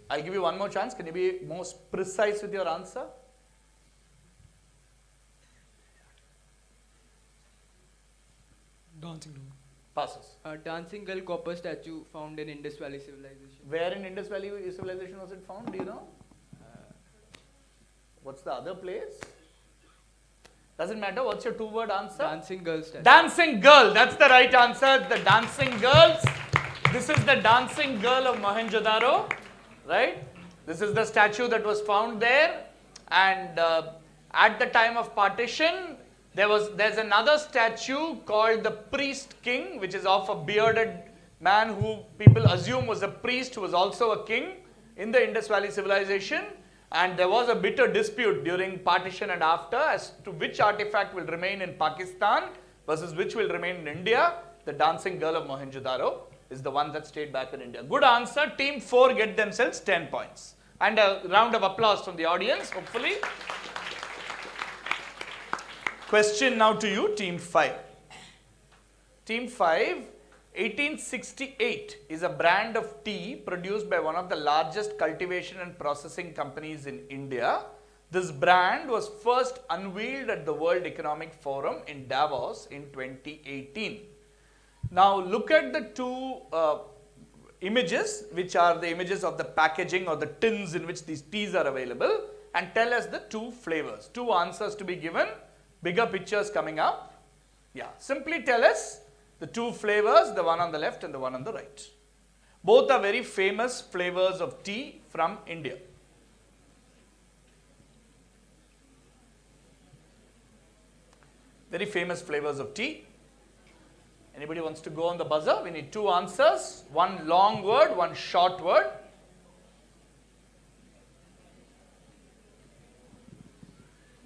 I'll give you one more chance. Can you be more precise with your answer? Dancing doll. Passes. A dancing girl copper statue found in Indus Valley civilization. Where in Indus Valley civilization was it found? Do you know? What's the other place? Doesn't matter. What's your 2-word answer? Dancing girl statue. Dancing girl. That's the right answer. The dancing girls. This is the dancing girl of Mohenjo-daro, right? This is the statue that was found there. And at the time of partition, there's another statue called the priest king, which is of a bearded man who people assume was a priest who was also a king in the Indus Valley civilization. And there was a bitter dispute during partition and after as to which artifact will remain in Pakistan versus which will remain in India. The dancing girl of Mohenjo-daro is the one that stayed back in India. Good answer. Team 4 get themselves 10 points. And a round of applause from the audience, hopefully. Question now to you, Team 5. Team 5, 1868 is a brand of tea produced by one of the largest cultivation and processing companies in India. This brand was first unveiled at the World Economic Forum in Davos in 2018. Now look at the two images, which are the images of the packaging or the tins in which these teas are available, and tell us the two flavors. Two answers to be given, bigger pictures coming up. Yeah, simply tell us the two flavors, the one on the left and the one on the right. Both are very famous flavors of tea from India. Very famous flavors of tea. Anybody wants to go on the buzzer? We need two answers. One long word, one short word.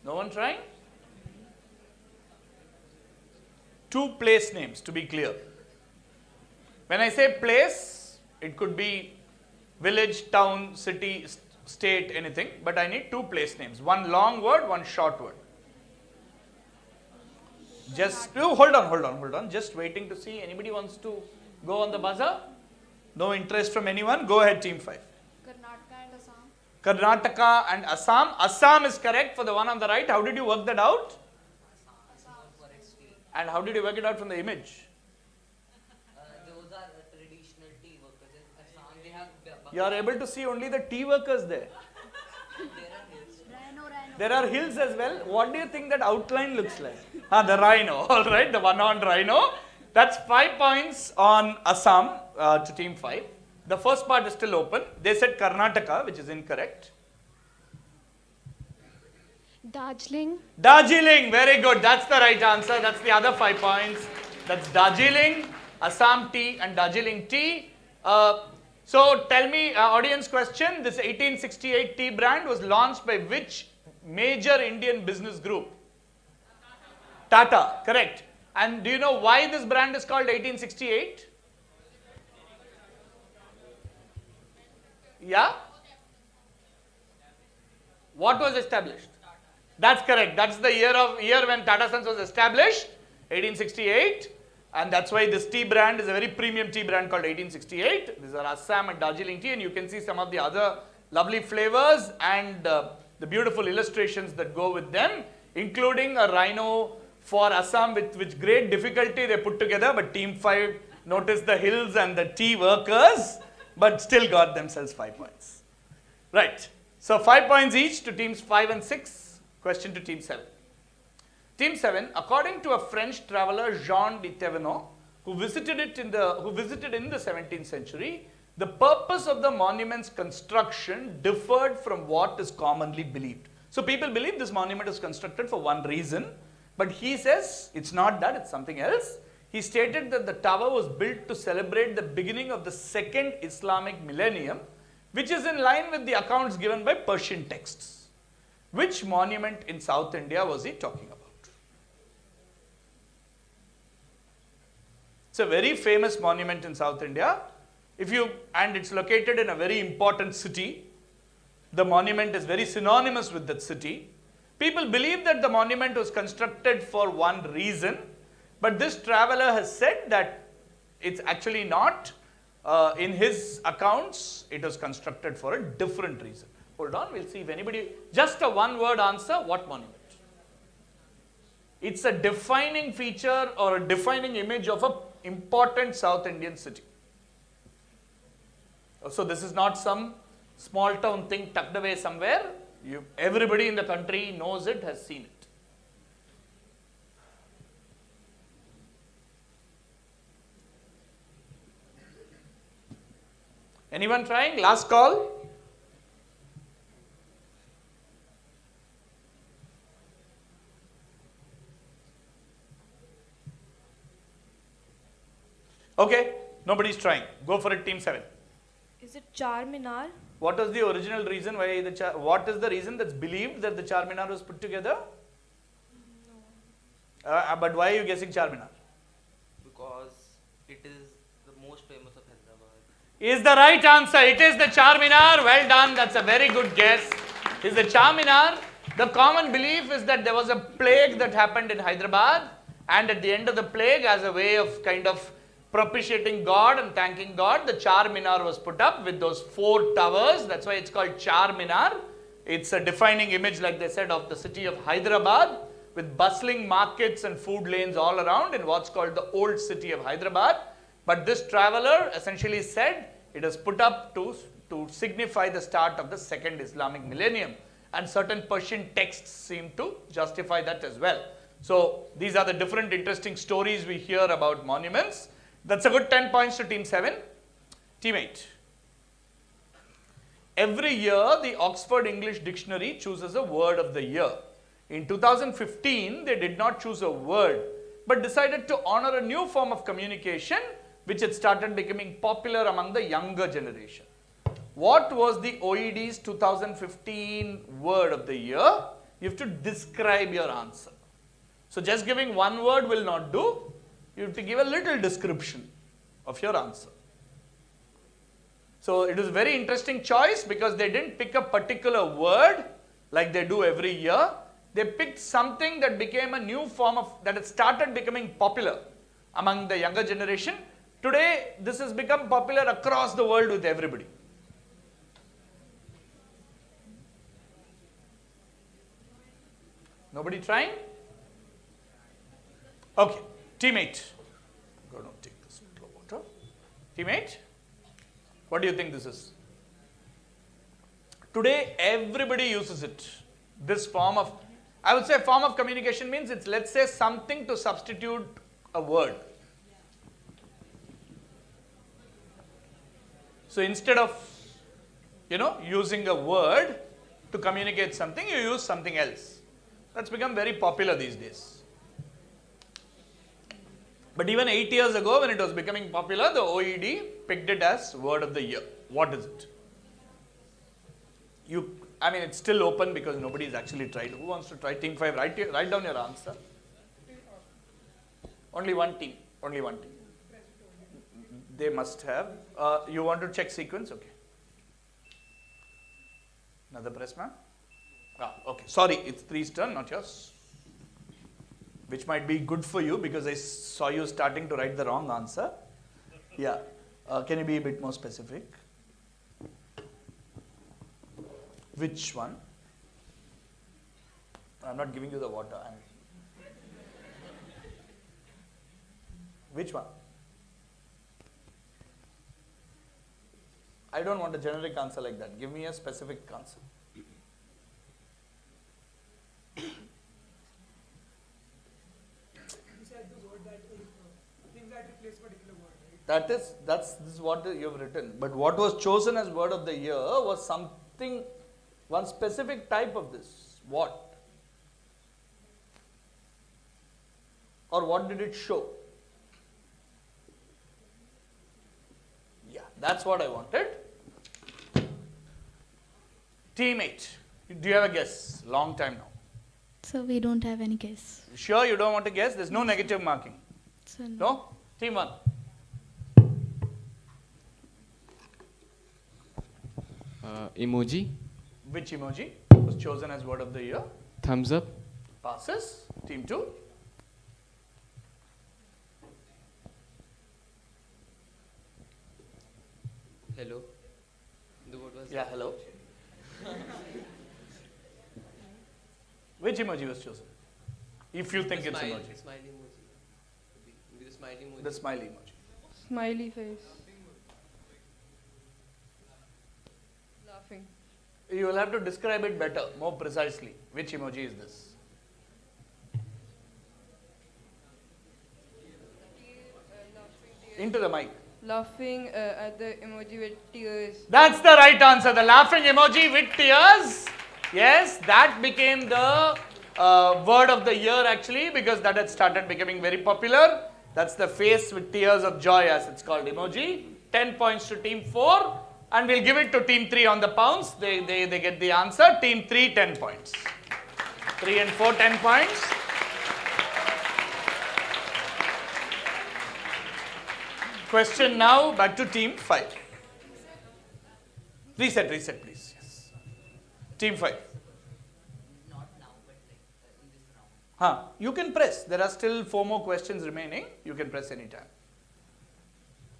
No one trying? Two place names, to be clear. When I say place, it could be village, town, city, state, anything. But I need two place names. One long word, one short word. Just, oh, hold on. Just waiting to see. Anybody wants to go on the buzzer? No interest from anyone? Go ahead, Team 5. Karnataka and Assam. Karnataka and Assam. Assam is correct for the one on the right. How did you work that out? And how did you work it out from the image? Those are traditional tea workers. In Assam, they have You are able to see only the tea workers there. There are hills as well. What do you think that outline looks like? The rhino. All right, the one-horned rhino. That's 5 points on Assam to Team 5. The first part is still open. They said Karnataka, which is incorrect. Darjeeling. Darjeeling, very good. That's the right answer. That's the other 5 points. That's Darjeeling, Assam tea and Darjeeling tea. So tell me, audience question, this 1868 tea brand was launched by which major Indian business group? Tata, correct. And do you know why this brand is called 1868? Yeah? What was established? That's correct. That's the year when Tata Sons was established, 1868. And that's why this tea brand is a very premium tea brand called 1868. These are Assam and Darjeeling tea, and you can see some of the other lovely flavors and the beautiful illustrations that go with them, including a rhino for Assam with great difficulty they put together, but Team 5 noticed the hills and the tea workers, but still got themselves 5 points. Right. So 5 points each to Teams 5 and 6. Question to Team 7. Team 7, according to a French traveler, Jean de Thévenot, who visited in the 17th century, the purpose of the monument's construction differed from what is commonly believed. So people believe this monument is constructed for one reason, but he says it's not that, it's something else. He stated that the tower was built to celebrate the beginning of the second Islamic millennium, which is in line with the accounts given by Persian texts. Which monument in South India was he talking about? It's a very famous monument in South India. And it's located in a very important city. The monument is very synonymous with that city. People believe that the monument was constructed for one reason, but this traveler has said that it's actually not. In his accounts, it was constructed for a different reason. Hold on, we'll see if anybody, just a one-word answer, what monument? It's a defining feature or a defining image of an important South Indian city. So this is not some small town thing tucked away somewhere. Everybody in the country knows it, has seen it. Anyone trying? Last call. Okay, Nobody's trying. Go for it, team 7. Is it Charminar? What was the original reason why what is the reason that's believed that the Charminar was put together? But why are you guessing Charminar? Because it is the most famous of Hyderabad. Is the right answer. It is the Charminar. Well done. That's a very good guess. Is the Charminar. The common belief is that there was a plague that happened in Hyderabad, and at the end of the plague, as a way of kind of propitiating God and thanking God, the Charminar was put up with those 4 towers. That's why it's called Charminar. It's a defining image, like they said, of the city of Hyderabad, with bustling markets and food lanes all around in what's called the old city of Hyderabad. But this traveler essentially said it is put up to signify the start of the second Islamic millennium. And certain Persian texts seem to justify that as well. So these are the different interesting stories we hear about monuments. That's a good 10 points to team 7. Team 8. Every year, the Oxford English Dictionary chooses a word of the year. In 2015, they did not choose a word, but decided to honor a new form of communication, which had started becoming popular among the younger generation. What was the OED's 2015 word of the year? You have to describe your answer. So just giving one word will not do. You have to give a little description of your answer. So it is a very interesting choice because they didn't pick a particular word like they do every year. They picked something that became a new form of, that had started becoming popular among the younger generation. Today, this has become popular across the world with everybody. Nobody trying? Okay, team 8. I'm going to take this water. Team 8, what do you think this is? Today, everybody uses it. This form of, I would say form of communication means it's, let's say, something to substitute a word. So instead of, using a word to communicate something, you use something else. That's become very popular these days. But even 8 years ago, when it was becoming popular, the OED picked it as word of the year. What is it? It's still open because nobody's actually tried. Who wants to try? Team 5, write down your answer. Only one team. Only one team. They must have. You want to check sequence? Okay. Another press, ma'am? Okay. Sorry, it's 3's turn, not yours. Which might be good for you because I saw you starting to write the wrong answer. Yeah. Can you be a bit more specific? Which one? I'm not giving you the water. Which one? I don't want a generic answer like that. Give me a specific answer. This is what you have written. But what was chosen as word of the year was something, one specific type of this. What? Or what did it show? Yeah, that's what I wanted. Team 8, do you have a guess? Long time now. So we don't have any guess. Sure you don't want to guess? There's no negative marking. So No? Team 1. Emoji. Which emoji was chosen as word of the year? Thumbs up. Passes. Team 2. Hello. The word was Yeah, hello. Which emoji was chosen? If you think it's emoji. Smiley emoji. The smiley emoji. The smiley emoji. Smiley face. Laughing. You will have to describe it better, more precisely. Which emoji is this? Into the mic. Laughing at the emoji with tears. That's the right answer. The laughing emoji with tears. Yes, that became the word of the year actually because that had started becoming very popular. That's the face with tears of joy, as it's called, emoji. 10 points to team 4. And we'll give it to team 3 on the pounce. They get the answer. Team 3, 10 points. 3 and 4, 10 points. Question now, back to team 5. Reset, please. Yes. Team 5. You can press. There are still 4 more questions remaining. You can press anytime.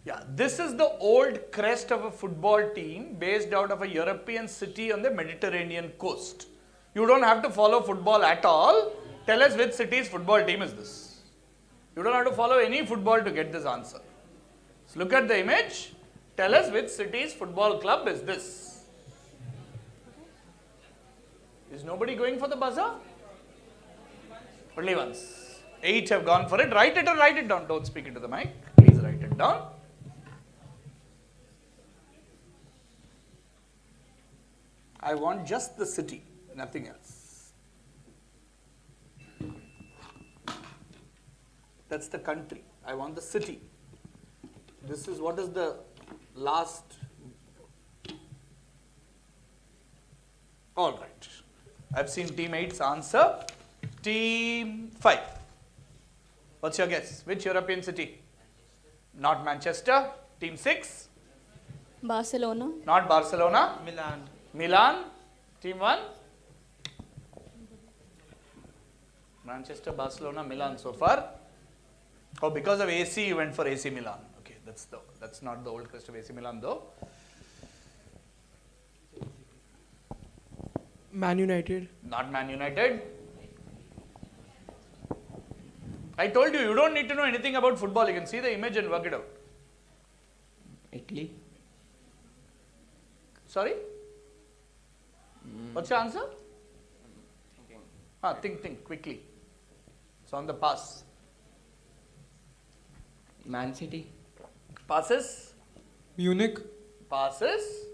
Yeah, this is the old crest of a football team based out of a European city on the Mediterranean coast. You don't have to follow football at all. Tell us which city's football team is this. You don't have to follow any football to get this answer. So look at the image. Tell us which city's football club is this. Is nobody going for the buzzer? Only once. 8 have gone for it. Write it or write it down. Don't speak into the mic. Please write it down. I want just the city, nothing else. That's the country. I want the city. This is what is the last. All right. I've seen team 8's answer. Team 5. What's your guess? Which European city? Not Manchester. Team 6. Barcelona. Not Barcelona. Milan. Team 1. Manchester, Barcelona, Milan so far. Oh, because of AC, you went for AC Milan. Okay, that's not the old crest of AC Milan though. Man United. Not Man United. I told you, you don't need to know anything about football. You can see the image and work it out. Italy. Sorry? What's your answer? Think quickly. It's on the pass. Man City. Passes? Munich. Passes?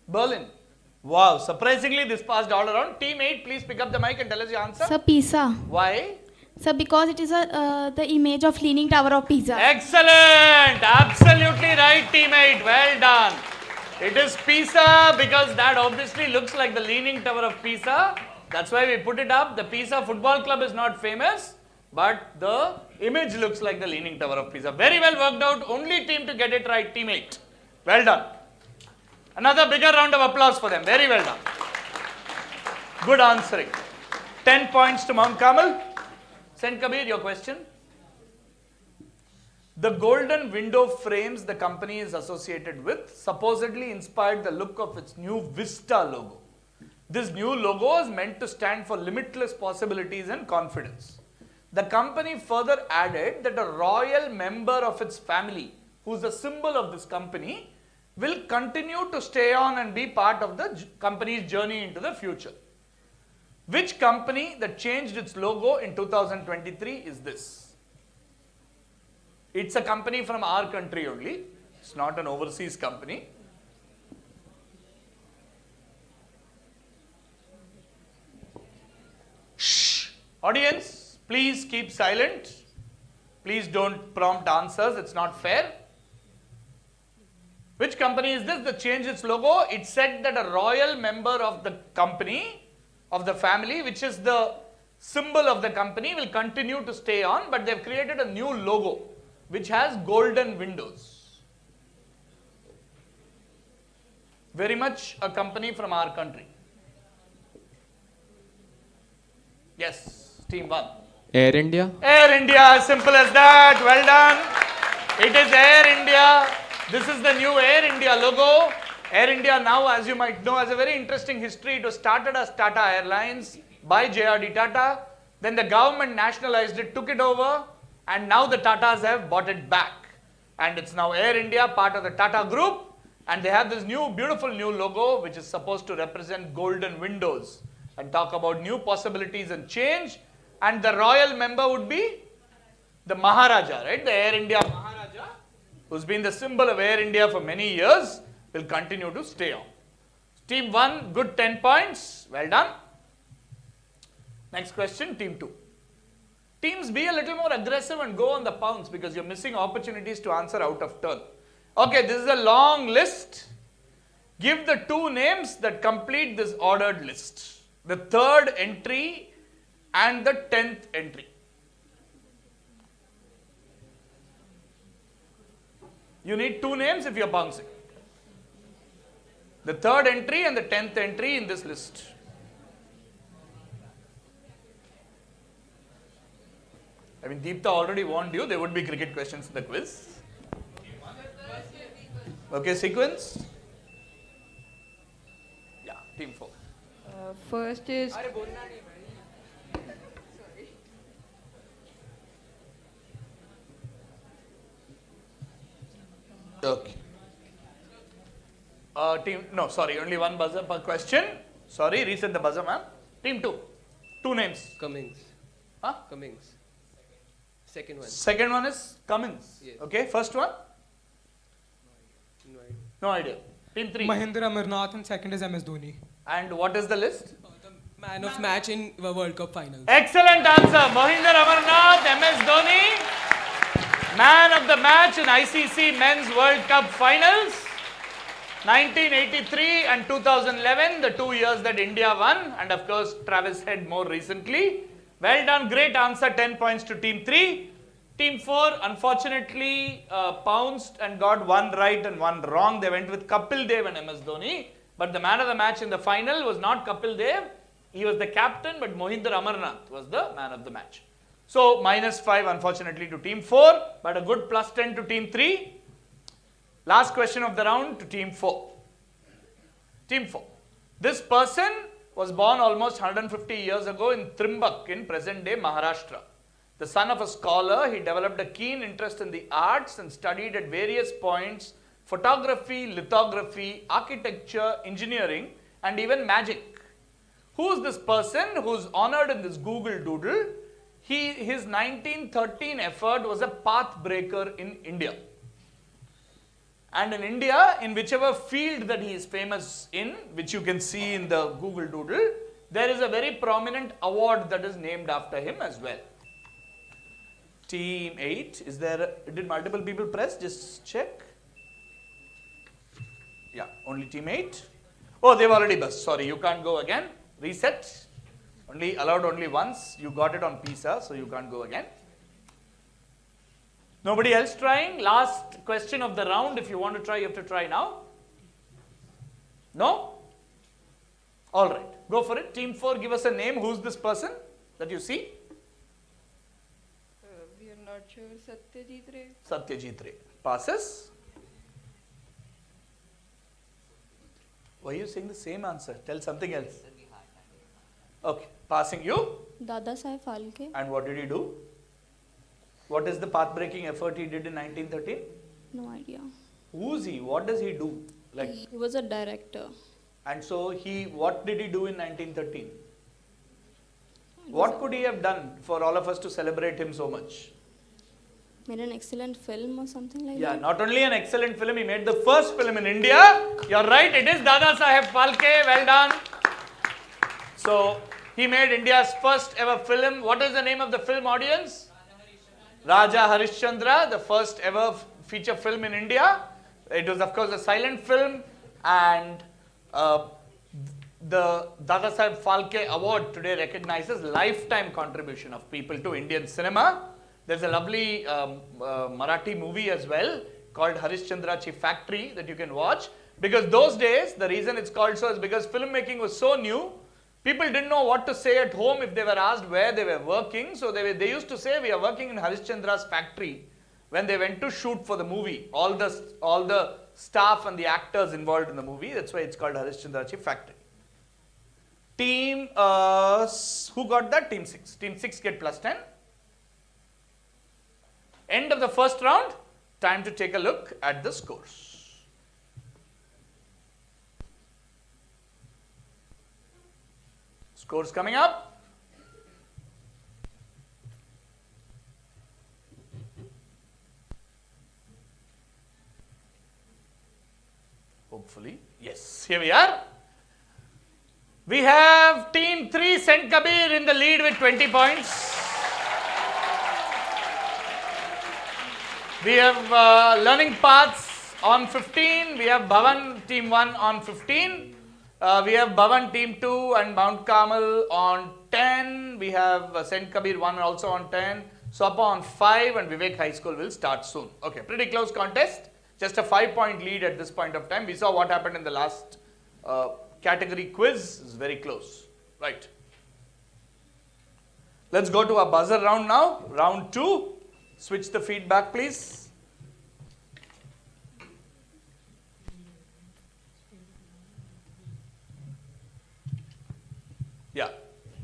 Berlin. Wow, surprisingly this passed all around. Team 8, please pick up the mic and tell us your answer. Sir, Pisa. Why? Sir, because it is the image of Leaning Tower of Pisa. Excellent! Absolutely right, team 8. Well done. It is Pisa because that obviously looks like the Leaning Tower of Pisa. That's why we put it up. The Pisa Football Club is not famous, but the image looks like the Leaning Tower of Pisa. Very well worked out. Only team to get it right, team 8. Well done. Another bigger round of applause for them. Very well done. Good answering. 10 points to Mount Carmel. Saint Kabir, your question. The golden window frames the company is associated with supposedly inspired the look of its new Vista logo. This new logo is meant to stand for limitless possibilities and confidence. The company further added that a royal member of its family, who is the symbol of this company, will continue to stay on and be part of the company's journey into the future. Which company that changed its logo in 2023 is this? It's a company from our country only. It's not an overseas company. Shh. Audience, please keep silent. Please don't prompt answers. It's not fair. Which company is this that changed its logo? It said that a royal member of the company, of the family, which is the symbol of the company, will continue to stay on, but they've created a new logo which has golden windows. Very much a company from our country. Yes, team 1. Air India. Air India, as simple as that. Well done. It is Air India. This is the new Air India logo. Air India now, as you might know, has a very interesting history. It was started as Tata Airlines by JRD Tata. Then the government nationalized it, took it over, and now the Tatas have bought it back. And it's now Air India, part of the Tata Group. And they have this new, beautiful new logo, which is supposed to represent golden windows and talk about new possibilities and change. And the royal member would be the Maharaja, right? The Air India Maharaja, who's been the symbol of Air India for many years, will continue to stay on. Team 1, good 10 points. Well done. Next question, team 2. Teams, be a little more aggressive and go on the pounce because you're missing opportunities to answer out of turn. Okay, this is a long list. Give the 2 names that complete this ordered list. The 3rd entry and the 10th entry. You need 2 names if you're bouncing. The 3rd entry and the 10th entry in this list. I mean, Deepta already warned you, there would be cricket questions in the quiz. Okay, sequence. Yeah, team 4. First is. Okay. Only one buzzer per question. Sorry, reset the buzzer, ma'am. Team 2. 2 names. Cummings. Huh? Cummings. Second one. Second one is Cummings. Yes. Okay, first one? No idea. No idea. Team 3. Mahindra Amarnath and second is MS Dhoni. And what is the list? Man of match in the World Cup finals. Excellent answer. Mohinder Amarnath, MS Dhoni. Man of the match in ICC Men's World Cup finals. 1983 and 2011, the 2 years that India won. And of course, Travis Head more recently. Well done. Great answer. 10 points to Team 3. Team 4, unfortunately, pounced and got 1 right and 1 wrong. They went with Kapil Dev and MS Dhoni. But the man of the match in the final was not Kapil Dev. He was the captain, but Mohinder Amarnath was the man of the match. So, -5 unfortunately to Team 4, but a good +10 to Team 3. Last question of the round to Team 4. Team 4. This person was born almost 150 years ago in Trimbak in present-day Maharashtra. The son of a scholar, he developed a keen interest in the arts and studied at various points photography, lithography, architecture, engineering, and even magic. Who is this person who's honored in this Google Doodle? His 1913 effort was a path breaker in India. And in India, in whichever field that he is famous in, which you can see in the Google Doodle, there is a very prominent award that is named after him as well. Team 8, did multiple people press? Just check. Yeah, only Team 8. Oh, they've already buzzed. Sorry, you can't go again. Reset. Allowed only once. You got it on PISA, so you can't go again. Nobody else trying? Last question of the round. If you want to try, you have to try now. No? Alright, go for it. Team 4, give us a name. Who's this person that you see? We are not sure. Satyajit Ray. Satyajit Ray. Passes. Why are you saying the same answer? Tell something else. Okay, passing you. Dada Saheb Phalke. And what did he do? What is the path-breaking effort he did in 1913? No idea. Who is he? What does he do? He was a director. And so what did he do in 1913? What could he have done for all of us to celebrate him so much? Made an excellent film or something like that? Yeah, not only an excellent film, he made the first film in India. You're right, it is Dada Saheb Phalke. Well done. So, he made India's first ever film. What is the name of the film, audience? Raja Harishchandra, the first ever feature film in India. It was, of course, a silent film, and the Dada Saheb Phalke Award today recognizes lifetime contribution of people to Indian cinema. There's a lovely Marathi movie as well called Harishchandrachi Factory that you can watch. Because those days, the reason it's called so is because filmmaking was so new. People didn't know what to say at home if they were asked where they were working. So they used to say, we are working in Harishchandra's factory when they went to shoot for the movie. All the staff and the actors involved in the movie. That's why it's called Harishchandrachi Factory. Team, who got that? Team 6. Team 6 get +10. End of the first round. Time to take a look at the scores. Scores coming up. Hopefully, yes, here we are. We have Team 3, St. Kabir in the lead with 20 points. We have learning paths on 15. We have Bhavan team 1 on 15. We have Bhavan team 2 and Mount Carmel on 10. We have St. Kabir 1 also on 10. Swapa on 5 and Vivek High School will start soon. Okay, pretty close contest. Just a 5-point lead at this point of time. We saw what happened in the last category quiz. It's very close. Right. Let's go to a buzzer round now. Round 2. Switch the feedback, please. Yeah.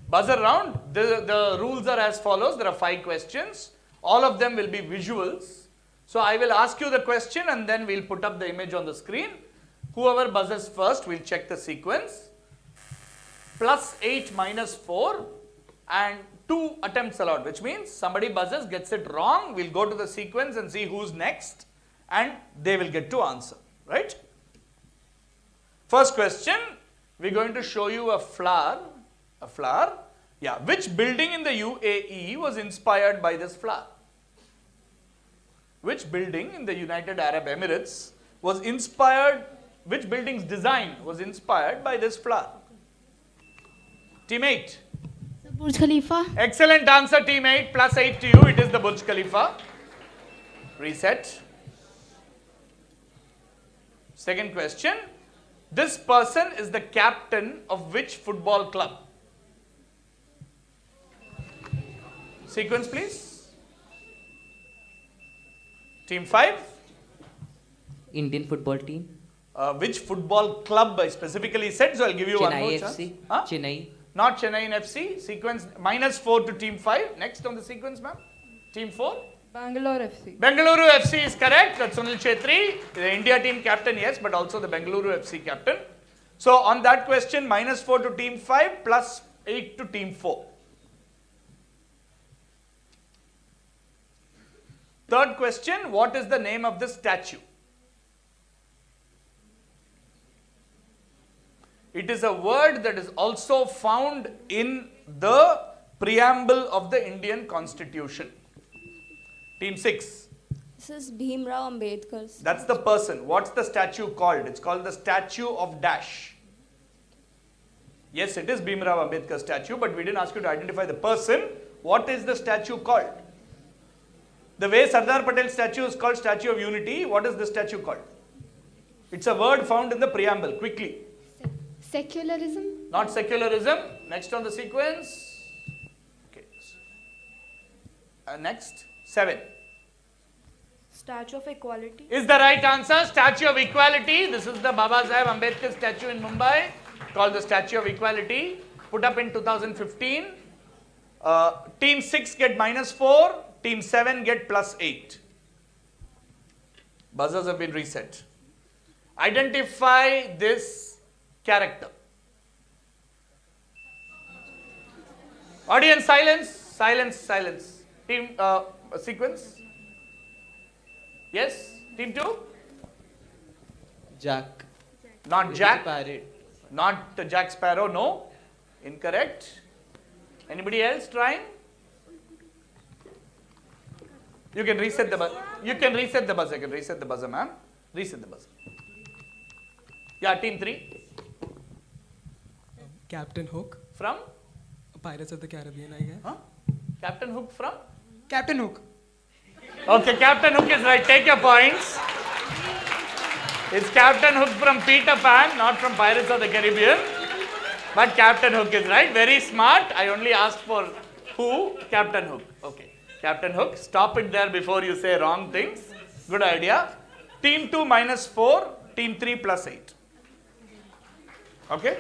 Buzzer round. The rules are as follows. There are 5 questions. All of them will be visuals. So I will ask you the question and then we'll put up the image on the screen. Whoever buzzes first, we'll check the sequence. +8 -4 and 2 attempts allowed, which means somebody buzzes, gets it wrong. We'll go to the sequence and see who's next and they will get to answer, right? First question, we're going to show you a flower. Yeah, which building in the UAE was inspired by this flower? Which building in the United Arab Emirates was inspired, which building's design was inspired by this flower? Team 8. Burj Khalifa. Excellent answer, team 8. +8 to you. It is the Burj Khalifa. Reset. Second question. This person is the captain of which football club? Sequence, please. Team 5. Indian football team. Which football club I specifically said, so I'll give you one more Chennai chance. FC. Huh? Chennai. Not Chennai in FC. Sequence -4 to team 5. Next on the sequence, ma'am. Team 4. Bangalore FC. Bengaluru FC is correct. That's Sunil Chetri. The India team captain, yes, but also the Bengaluru FC captain. So on that question, -4 to team 5, +8 to team 4. Third question, what is the name of the statue? It is a word that is also found in the preamble of the Indian Constitution. Team 6. This is Bhimrao Ambedkar's. That's the person. What's the statue called? It's called the Statue of Dash. Yes, it is Bhimrao Ambedkar statue, but we didn't ask you to identify the person. What is the statue called? The way Sardar Patel statue is called Statue of Unity, what is this statue called? It's a word found in the preamble. Quickly. Secularism? Not secularism. Next on the sequence. Okay. Next. 7. Statue of Equality. Is the right answer. Statue of Equality. This is the Baba Saheb Ambedkar statue in Mumbai called the Statue of Equality. Put up in 2015. Team 6 get -4. Team 7 get +8. Buzzers have been reset. Identify this character. Audience silence. Silence. Team sequence. Yes. Team 2. Jack. Not Jack. Parrot. Not Jack Sparrow. No. Incorrect. Anybody else trying? You can reset the buzzer. You can reset the buzzer. You can reset the buzzer, ma'am. Reset the buzzer. Yeah, team 3. Captain Hook. From? Pirates of the Caribbean, I guess. Huh? Captain Hook from? Captain Hook. Okay, Captain Hook is right. Take your points. It's Captain Hook from Peter Pan, not from Pirates of the Caribbean. But Captain Hook is right. Very smart. I only asked for who? Captain Hook. Okay. Captain Hook. Stop it there before you say wrong things. Good idea. Team 2 -4. Team 3 +8. Okay.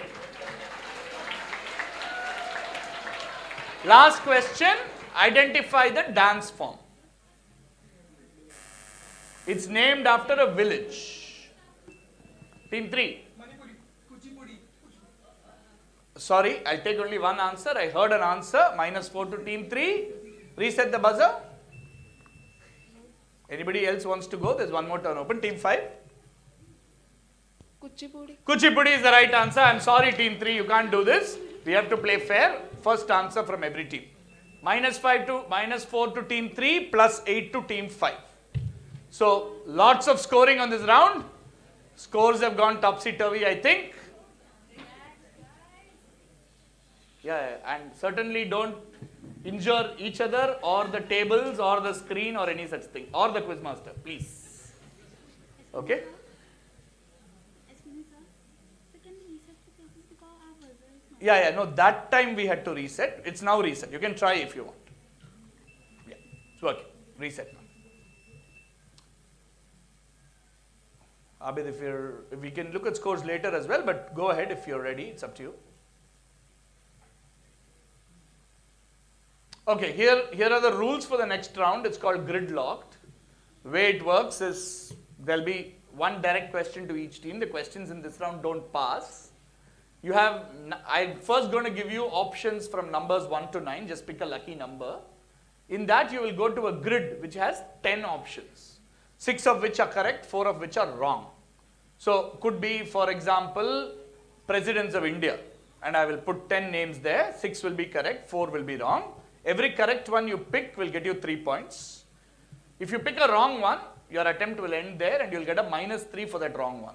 Last question. Identify the dance form. It's named after a village. Team 3. Sorry, I'll take only one answer. I heard an answer. -4 to team 3. Reset the buzzer. Anybody else wants to go? There's one more turn open. Team 5. Kuchipudi. Kuchipudi is the right answer. I'm sorry, team 3, you can't do this. We have to play fair. First answer from every team. -4 to team 3, +8 to team 5. So, lots of scoring on this round. Scores have gone topsy-turvy, I think. Yeah, and certainly don't injure each other or the tables or the screen or any such thing, or the quizmaster, please. Okay? Yeah, no, that time we had to reset. It's now reset. You can try if you want. Yeah, it's working. Reset now. Abid, if we can look at scores later as well, but go ahead if you're ready. It's up to you. Okay, here are the rules for the next round. It's called Gridlocked. The way it works is there'll be one direct question to each team. The questions in this round don't pass. I'm first going to give you options from numbers 1 to 9. Just pick a lucky number. In that, you will go to a grid which has 10 options. 6 of which are correct, 4 of which are wrong. So, could be, for example, presidents of India. And I will put 10 names there. 6 will be correct, 4 will be wrong. Every correct one you pick will get you 3 points. If you pick a wrong one, your attempt will end there and you'll get a -3 for that wrong one.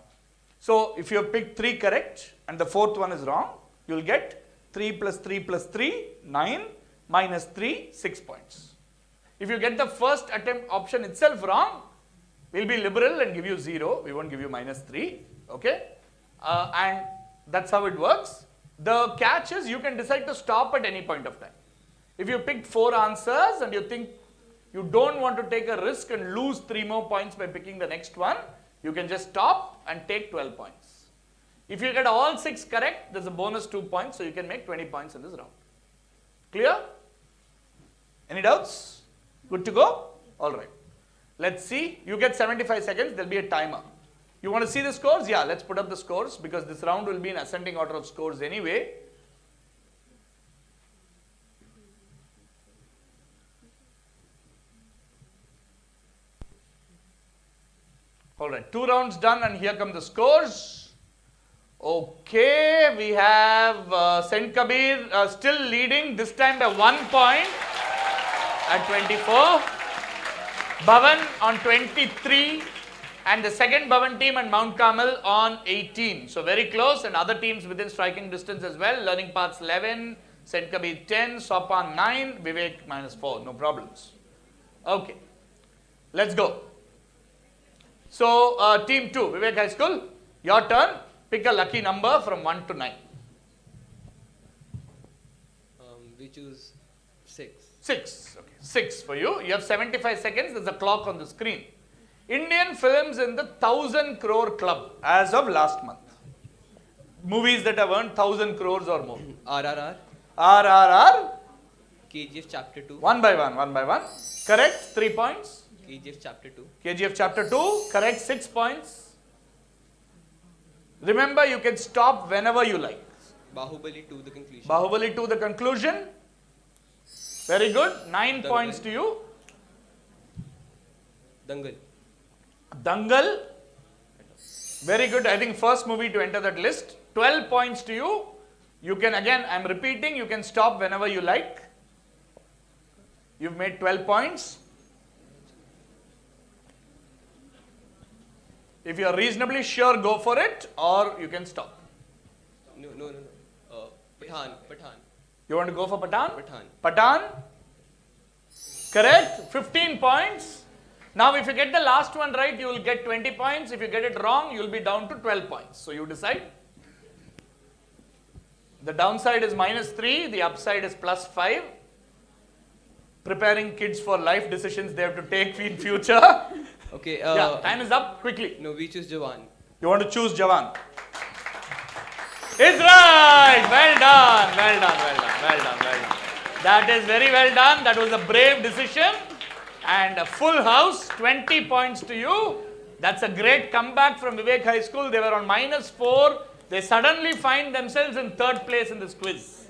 So, if you have picked 3 correct and the 4th one is wrong, you'll get 3 plus 3 plus 3, 9, -3, 6 points. If you get the first attempt option itself wrong, we'll be liberal and give you 0. We won't give you -3. Okay? And that's how it works. The catch is you can decide to stop at any point of time. If you picked 4 answers and you think you don't want to take a risk and lose 3 more points by picking the next one, you can just stop and take 12 points. If you get all 6 correct, there's a bonus 2 points, so you can make 20 points in this round. Clear? Any doubts? Good to go? Alright. Let's see. You get 75 seconds, there'll be a timer. You want to see the scores? Yeah, let's put up the scores because this round will be in ascending order of scores anyway. Alright, 2 rounds done and here come the scores. Okay, we have Saint Kabir still leading, this time by 1 point at 24. Bhavan on 23 and the second Bhavan team and Mount Carmel on 18. So very close and other teams within striking distance as well. Learning Paths 11, Saint Kabir 10, Sopan 9, Vivek -4, no problems. Okay, let's go. So, team 2, Vivek High School, your turn. Pick a lucky number from 1 to 9. We choose 6. 6. Okay, 6 for you. You have 75 seconds. There's a clock on the screen. Indian films in the 1,000 crore club as of last month. Movies that have earned 1,000 crores or more. RRR. RRR. KGF Chapter 2. One by one. Correct, 3 points. KGF Chapter 2. KGF Chapter 2, correct, 6 points. Remember, you can stop whenever you like. Bahubali 2, the conclusion. Bahubali 2, the conclusion. Very good, 9 points to you. Dangal. Dangal. Very good, I think first movie to enter that list. 12 points to you. You can again, I'm repeating, you can stop whenever you like. You've made 12 points. If you are reasonably sure, go for it, or you can stop. No. Pathan. You want to go for Pathan? Pathan. Pathan. Correct. 15 points. Now, if you get the last one right, you will get 20 points. If you get it wrong, you will be down to 12 points. So, you decide. The downside is -3. The upside is +5. Preparing kids for life decisions they have to take in future. Okay. Yeah, time is up. Quickly. No, we choose Jawan. You want to choose Jawan? It's right. Well done. That is very well done. That was a brave decision. And a full house, 20 points to you. That's a great comeback from Vivek High School. They were on -4. They suddenly find themselves in 3rd place in this quiz.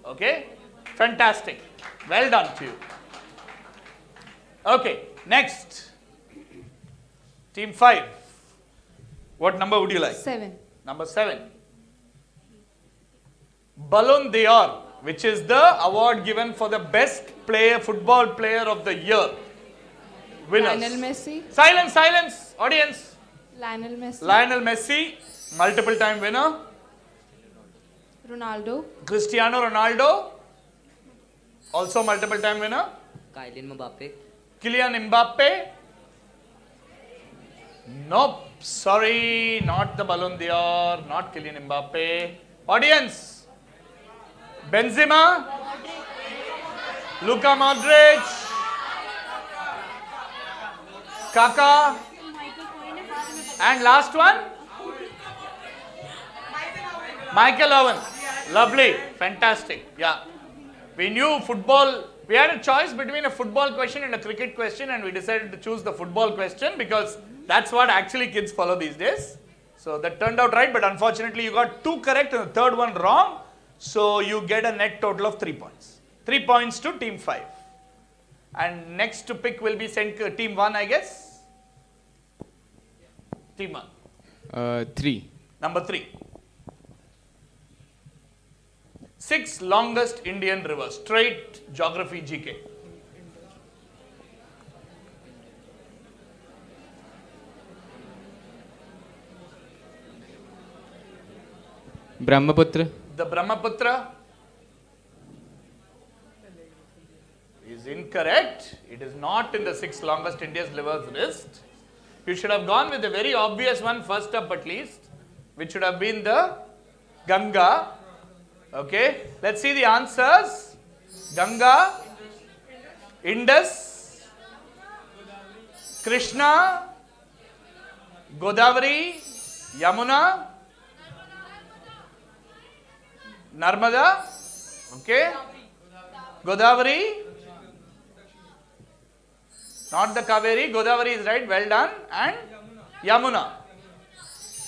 Okay? Fantastic. Well done to you. Okay, next. Team 5. What number would you like? 7. Number 7. Ballon d'Or, which is the award given for the best football player of the year. Winners. Lionel Messi. Silence, silence, audience. Lionel Messi. Lionel Messi, multiple time winner. Ronaldo. Cristiano Ronaldo, also multiple time winner. Kylian Mbappe. Kylian Mbappe. Nope, sorry, not the Ballon d'Or, not Kylian Mbappe. Audience. Benzema. Luka Modric. Kaka. And last one? Michael Owen. Lovely. Fantastic. Yeah. We knew football. We had a choice between a football question and a cricket question, and we decided to choose the football question because that's what actually kids follow these days. So that turned out right, but unfortunately you got 2 correct and the third one wrong. So you get a net total of 3 points. 3 points to team 5. And next to pick will be sent team 1, I guess. Team 1. 3. Number 3. 6 longest Indian rivers. Straight geography GK. Brahmaputra. The Brahmaputra is incorrect. It is not in the 6 longest India's rivers list. You should have gone with a very obvious one first up at least, which should have been the Ganga. Okay, let's see the answers. Ganga, Indus, Krishna, Godavari, Yamuna, Narmada, okay, Godavari, not the Kaveri, Godavari is right, well done, and Yamuna.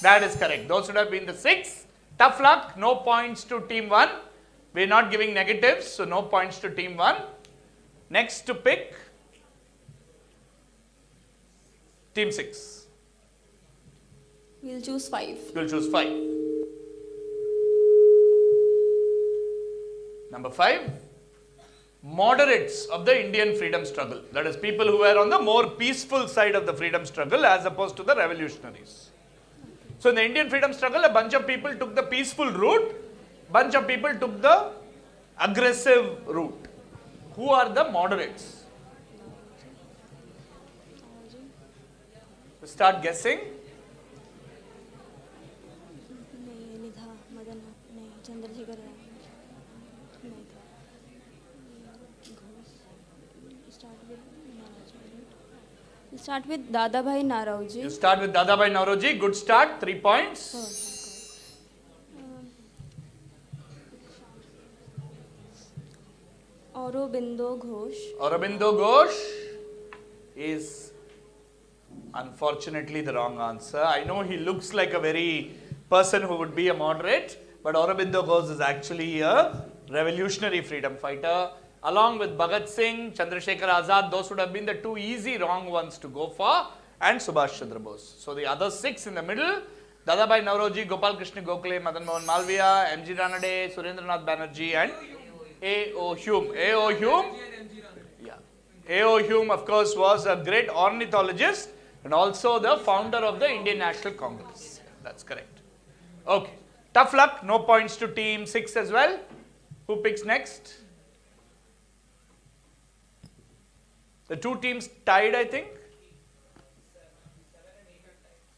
That is correct. Those should have been the 6. Tough luck, no points to team 1. We are not giving negatives, so no points to team 1. Next to pick, team 6. We'll choose 5. You'll choose 5. Number 5, moderates of the Indian freedom struggle. That is people who were on the more peaceful side of the freedom struggle as opposed to the revolutionaries. So in the Indian freedom struggle, a bunch of people took the peaceful route, bunch of people took the aggressive route. Who are the moderates? Start guessing. Start with Dadabhai Naoroji. You start with Dadabhai Naoroji. Good start. 3 points. Aurobindo Ghosh. Aurobindo Ghosh is unfortunately the wrong answer. I know he looks like a very person who would be a moderate, but Aurobindo Ghosh is actually a revolutionary freedom fighter. Along with Bhagat Singh, Chandrasekhar Azad, those would have been the 2 easy wrong ones to go for, and Subhash Chandra Bose. So the other 6 in the middle, Dadabhai Naoroji, Gopal Krishna Gokhale, Madan Mohan Malviya, M.G. Ranade, Surendranath Banerjee, and A.O. Hume. A.O. Hume, yeah. A.O. Hume, of course, was a great ornithologist and also the founder of the Indian National Congress. That's correct. Okay. Tough luck. No points to team 6 as well. Who picks next? The 2 teams tied, I think.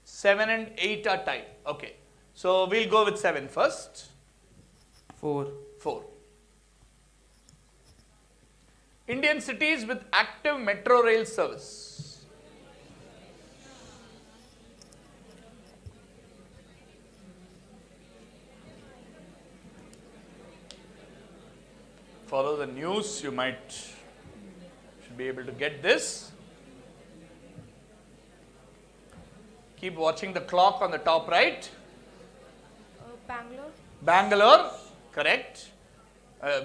7 and 8 are tied. Okay. So we'll go with 7 first. 4. 4. Indian cities with active metro rail service. Follow the news, you should be able to get this. Keep watching the clock on the top right. Bangalore. Bangalore, correct.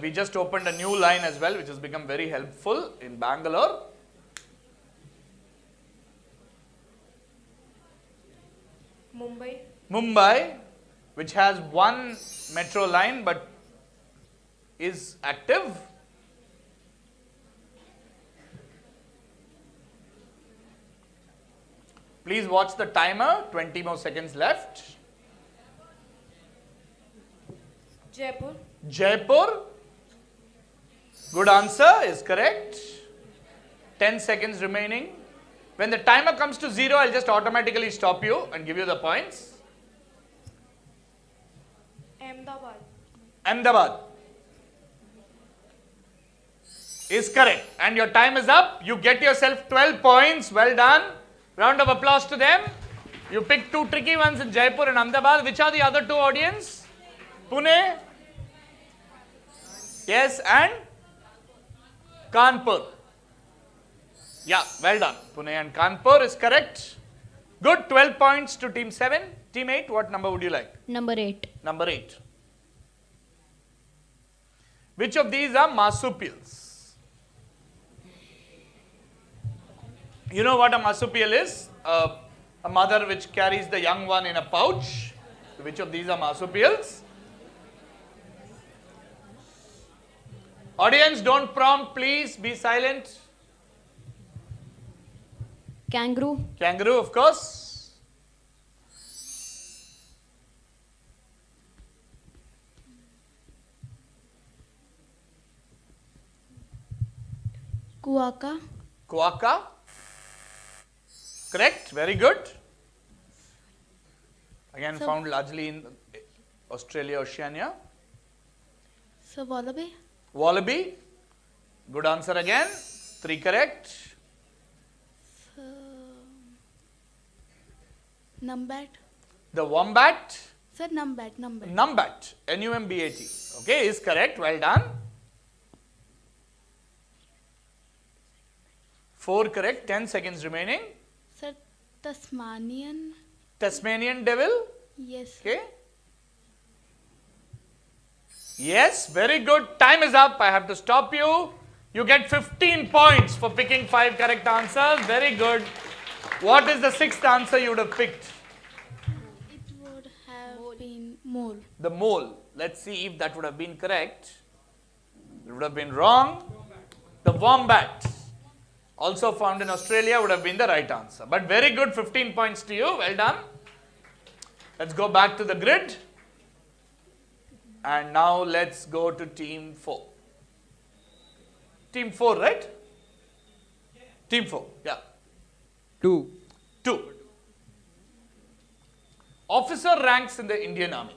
We just opened a new line as well, which has become very helpful in Bangalore. Mumbai. Mumbai, which has 1 metro line but is active. Please watch the timer. 20 more seconds left. Jaipur. Jaipur. Good answer is correct. 10 seconds remaining. When the timer comes to 0, I'll just automatically stop you and give you the points. Ahmedabad. Ahmedabad is correct. And your time is up. You get yourself 12 points. Well done. Round of applause to them. You picked 2 tricky ones in Jaipur and Ahmedabad. Which are the other 2 audience? Pune. Yes, and Kanpur. Yeah, well done. Pune and Kanpur is correct. Good. 12 points to team 7. Team 8, what number would you like? Number 8. Number 8. Which of these are marsupials? You know what a marsupial is? A mother which carries the young one in a pouch. Which of these are marsupials? Audience, don't prompt, please be silent. Kangaroo. Kangaroo, of course. Quokka. Quokka. Correct, very good. Again, So- found largely in Australia, Oceania. So wallaby. Wallaby. Good answer again. 3 correct. So numbat. The wombat. Sir, numbat. Numbat. N-U-M-B-A-T. Okay, is correct. Well done. 4 correct. 10 seconds remaining. Sir, Tasmanian. Tasmanian devil. Yes. Okay. Yes, very good. Time is up. I have to stop you. You get 15 points for picking 5 correct answers. Very good. What is the 6th answer you would have picked? It would have been mole. The mole. Let's see if that would have been correct. It would have been wrong. The wombat, also found in Australia, would have been the right answer. But very good, 15 points to you. Well done. Let's go back to the grid. And now let's go to team 4. Team 4, right? Team 4, yeah. 2. 2. Officer ranks in the Indian Army.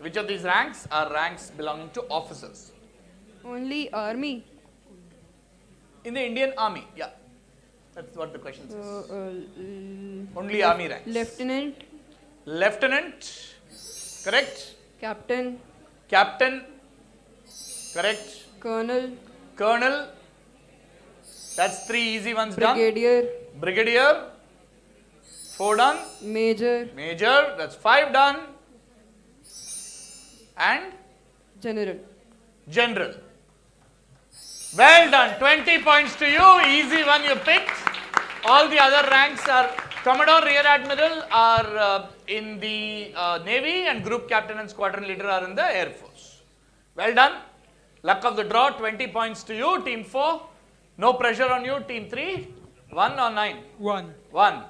Which of these ranks are ranks belonging to officers? Only army. In the Indian Army, yeah. That's what the question says. Only army ranks. Lieutenant. Lieutenant. Correct. Captain. Captain. Correct. Colonel. Colonel. That's 3 easy ones Brigadier. done. Brigadier. 4 done. Major. Major. That's 5 done. And General. General. Well done. 20 points to you. Easy one you picked. All the other ranks are Commodore, Rear Admiral are in the Navy, and Group Captain and Squadron Leader are in the Air Force. Well done. Luck of the draw. 20 points to you. Team 4. No pressure on you. Team 3. 1 or 9? 1. 1.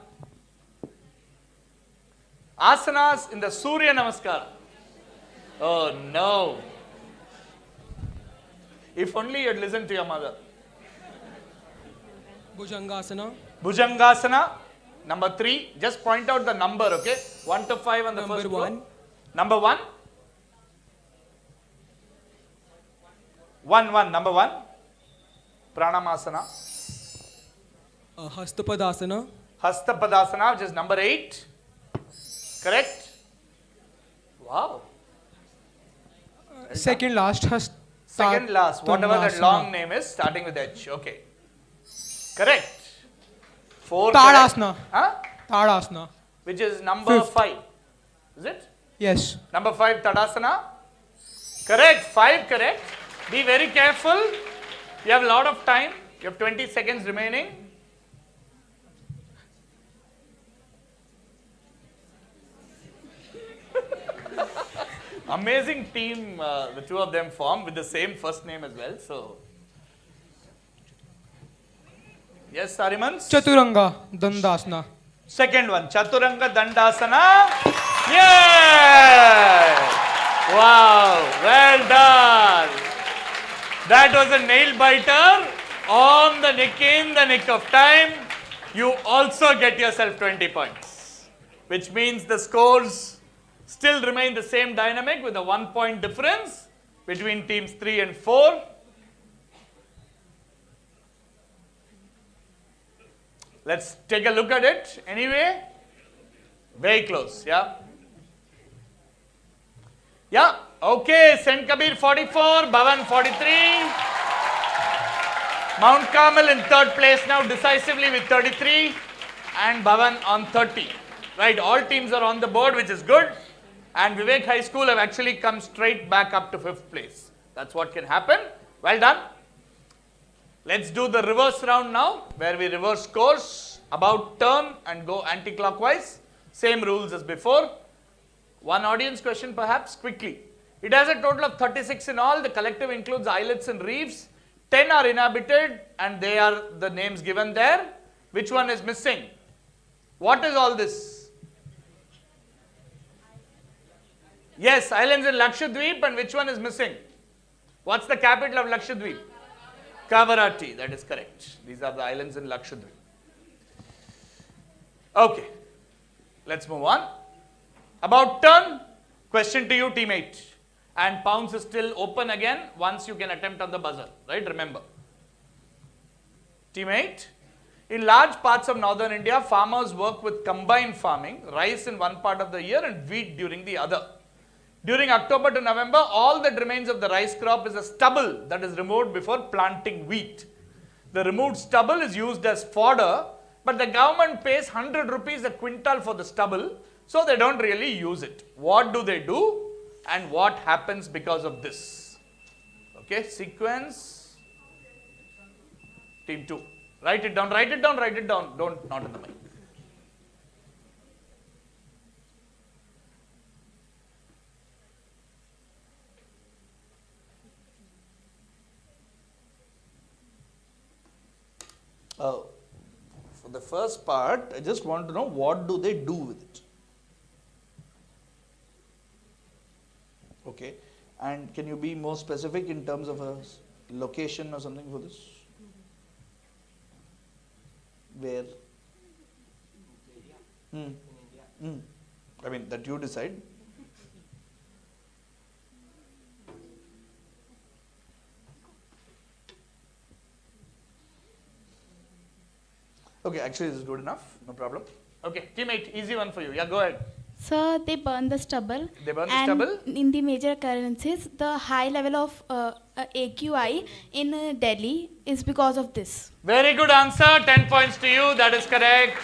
Asanas in the Surya Namaskara. Oh no. If only you had listened to your mother. Bhujangasana. Bhujangasana. Number 3. Just point out the number, okay? 1 to 5 on the Number first row. 1. Number 1. 1. Number 1. Pranamasana. Hastapadasana. Hastapadasana, which is number 8. Correct? Wow. Second last. Second last, whatever that Tanasana. long name is, starting with H. Okay. Correct. 4. Tadasana. Correct. Huh? Tadasana. Which is number Fifth. 5. Is it? Yes. Number 5, Tadasana. Correct. 5 correct. Be very careful. You have a lot of time. You have 20 seconds remaining. Amazing team the two of them form with the same first name as well. So, Yes, Arimans? Chaturanga Dandasana. Second one, Chaturanga Dandasana. Yeah! Wow, well done. That was a nail biter on the nick, in the nick of time. You also get yourself 20 points, which means the scores still remain the same dynamic with a 1 point difference between teams 3 and 4. Let's take a look at it anyway. Very close, yeah? Yeah, okay, St. Kabir 44, Bhavan 43. Mount Carmel in third place now decisively with 33 and Bhavan on 30. Right, all teams are on the board, which is good. And Vivek High School have actually come straight back up to 5th place. That's what can happen. Well done. Let's do the reverse round now, where we reverse course, about turn and go anti-clockwise. Same rules as before. One audience question perhaps, quickly. It has a total of 36 in all. The collective includes islets and reefs. 10 are inhabited and they are the names given there. Which one is missing? What is all this? Yes, islands in Lakshadweep, and which one is missing? What's the capital of Lakshadweep? Kavarati, that is correct. These are the islands in Lakshadweep. Okay, let's move on. About turn, question to you, teammate. And pounce is still open again once you can attempt on the buzzer, right? Remember. Teammate, in large parts of northern India, farmers work with combined farming, rice in one part of the year and wheat during the other. During October to November, all that remains of the rice crop is a stubble that is removed before planting wheat. The removed stubble is used as fodder, but the government pays 100 rupees a quintal for the stubble, so they don't really use it. What do they do? And what happens because of this? Okay, sequence. Team 2. Write it down, write it down, write it down. Don't, not in the mic. For the first part, I just want to know what do they do with it? Okay, and can you be more specific in terms of a location or something for this? Where? I mean, that you decide. Okay, actually this is good enough, no problem. Okay, teammate, easy one for you. Yeah, go ahead. So they burn the stubble. They burn the and stubble? In the major occurrences, the high level of AQI in Delhi is because of this. Very good answer, 10 points to you, that is correct.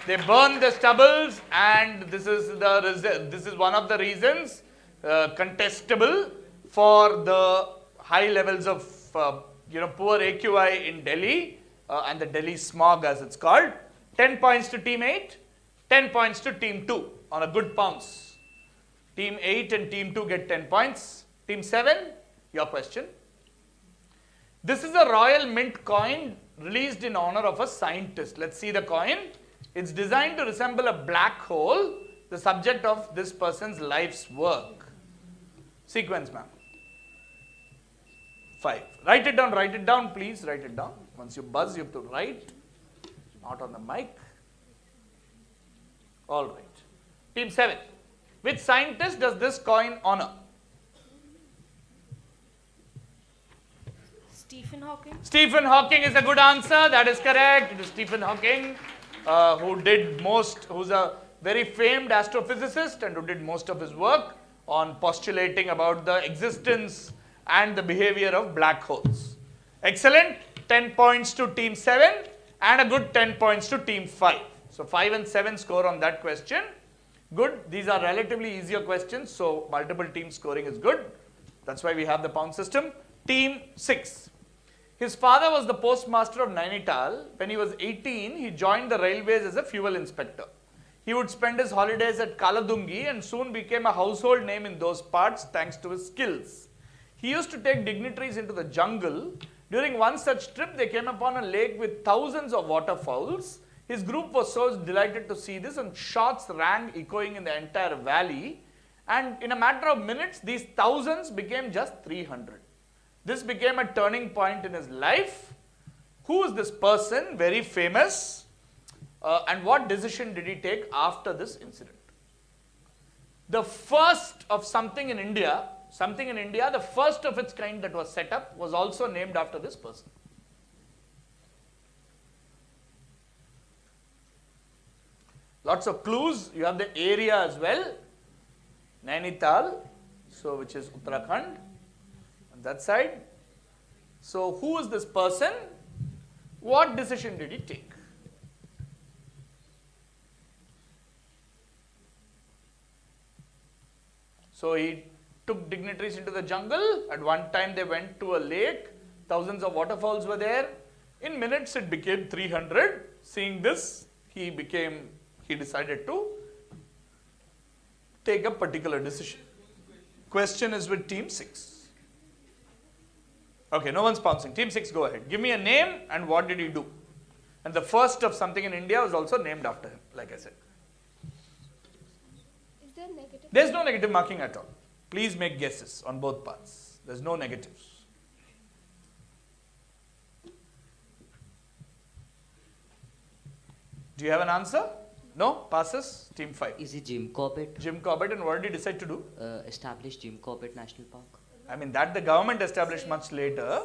They burn the stubbles and this is one of the reasons contestable for the high levels of poor AQI in Delhi and the Delhi smog as it's called. 10 points to team 8, 10 points to team 2 on a good pounce. Team 8 and team 2 get 10 points. Team 7, your question. This is a Royal Mint coin released in honor of a scientist. Let's see the coin. It's designed to resemble a black hole, the subject of this person's life's work. Sequence, ma'am. 5. Write it down, please write it down. Once you buzz, you have to write, not on the mic. All right. Team 7. Which scientist does this coin honor? Stephen Hawking. Stephen Hawking is a good answer. That is correct. It is Stephen Hawking who's a very famed astrophysicist and who did most of his work on postulating about the existence and the behavior of black holes. Excellent. 10 points to team 7 and a good 10 points to team 5. So 5 and 7 score on that question. Good. These are relatively easier questions, so multiple team scoring is good. That's why we have the pound system. Team 6. His father was the postmaster of Nainital. When he was 18, he joined the railways as a fuel inspector. He would spend his holidays at Kaladungi and soon became a household name in those parts thanks to his skills. He used to take dignitaries into the jungle During one such trip, they came upon a lake with thousands of waterfowls. His group was so delighted to see this, and shots rang echoing in the entire valley. And in a matter of minutes, these thousands became just 300. This became a turning point in his life. Who is this person? Very famous. And what decision did he take after this incident? The first of something in India, the first of its kind that was set up, was also named after this person. Lots of clues. You have the area as well. Nainital, so which is Uttarakhand, on that side. So who is this person? What decision did he take? So he took dignitaries into the jungle. At one time they went to a lake. Thousands of waterfalls were there. In minutes it became 300. Seeing this, he decided to take a particular decision. Question is with team 6. Okay, no one's pouncing. Team 6, go ahead. Give me a name and what did he do? And the first of something in India was also named after him, like I said. Is there negative? There's no negative marking at all. Please make guesses on both parts. There's no negatives. Do you have an answer? No? Passes? Team 5. Is it Jim Corbett? Jim Corbett, and what did he decide to do? Established Jim Corbett National Park. I mean, that the government established much later.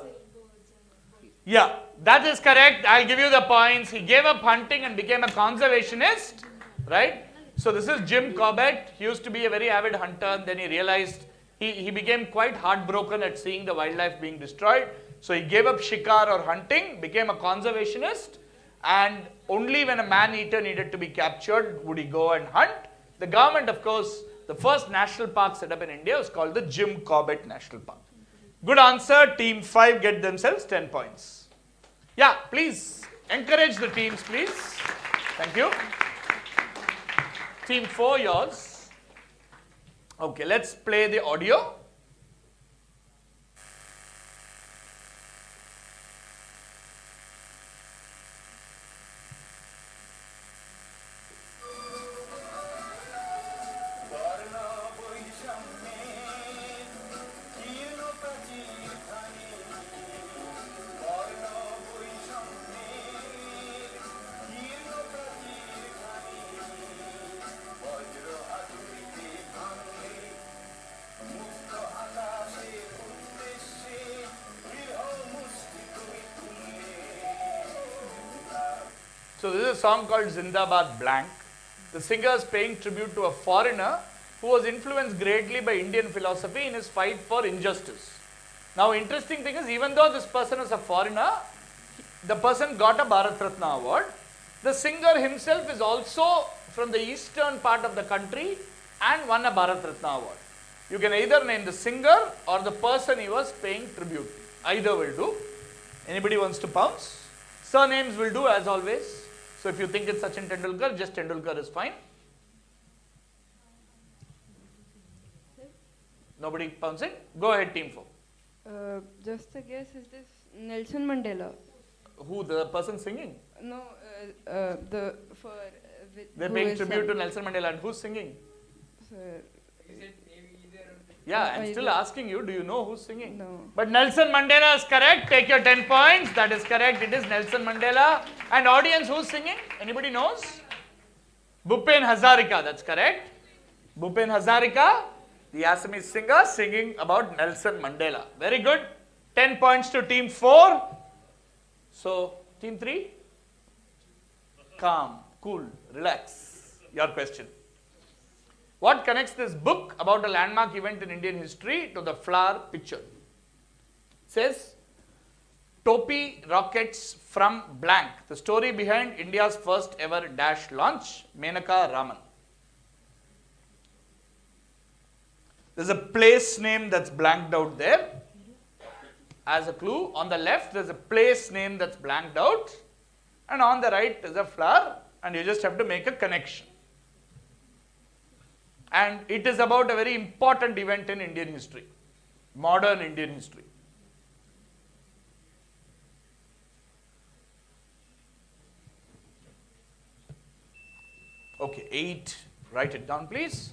Yeah, that is correct. I'll give you the points. He gave up hunting and became a conservationist, right? So this is Jim Corbett. He used to be a very avid hunter, and then he realized he became quite heartbroken at seeing the wildlife being destroyed. So he gave up shikar or hunting, became a conservationist, and only when a man-eater needed to be captured would he go and hunt. The government, of course, the first national park set up in India was called the Jim Corbett National Park. Good answer. Team 5 get themselves 10 points. Yeah, please encourage the teams, please. Thank you. Team 4, yours. Okay, let's play the audio. So this is a song called Zindabad Blank. The singer is paying tribute to a foreigner who was influenced greatly by Indian philosophy in his fight for injustice. Now, interesting thing is, even though this person is a foreigner, the person got a Bharat Ratna award. The singer himself is also from the eastern part of the country and won a Bharat Ratna award. You can either name the singer or the person he was paying tribute. Either will do. Anybody wants to pounce? Surnames will do as always. So if you think it's Sachin Tendulkar, just Tendulkar is fine. Nobody pouncing? Go ahead, team 4. Just a guess, is this Nelson Mandela? Who, the person singing? No, They're paying tribute to Nelson Mandela. And who's singing? Sir. Yeah, I'm still asking you, do you know who's singing? No. But Nelson Mandela is correct. Take your 10 points. That is correct. It is Nelson Mandela. And audience, who's singing? Anybody knows? Bhupen Hazarika. That's correct. Bhupen Hazarika, the Assamese singer, singing about Nelson Mandela. Very good. 10 points to team 4. So, team 3? Calm, cool, relax. Your question. What connects this book about a landmark event in Indian history to the flower picture? It says, Topi rockets from blank. The story behind India's first ever dash launch, Menaka Raman. There's a place name that's blanked out there. As a clue, on the left, there's a place name that's blanked out. And on the right is a flower, and you just have to make a connection. And it is about a very important event in Indian history, modern Indian history. Okay, 8. Write it down, please.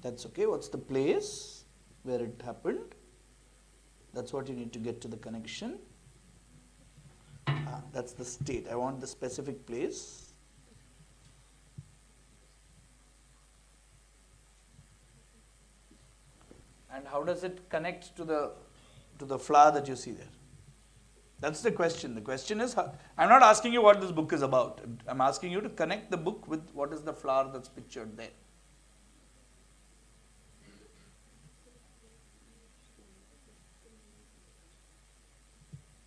That's okay. What's the place where it happened? That's what you need to get to the connection. That's the state. I want the specific place. And how does it connect to the flower that you see there? That's the question. The question is, I'm not asking you what this book is about. I'm asking you to connect the book with what is the flower that's pictured there.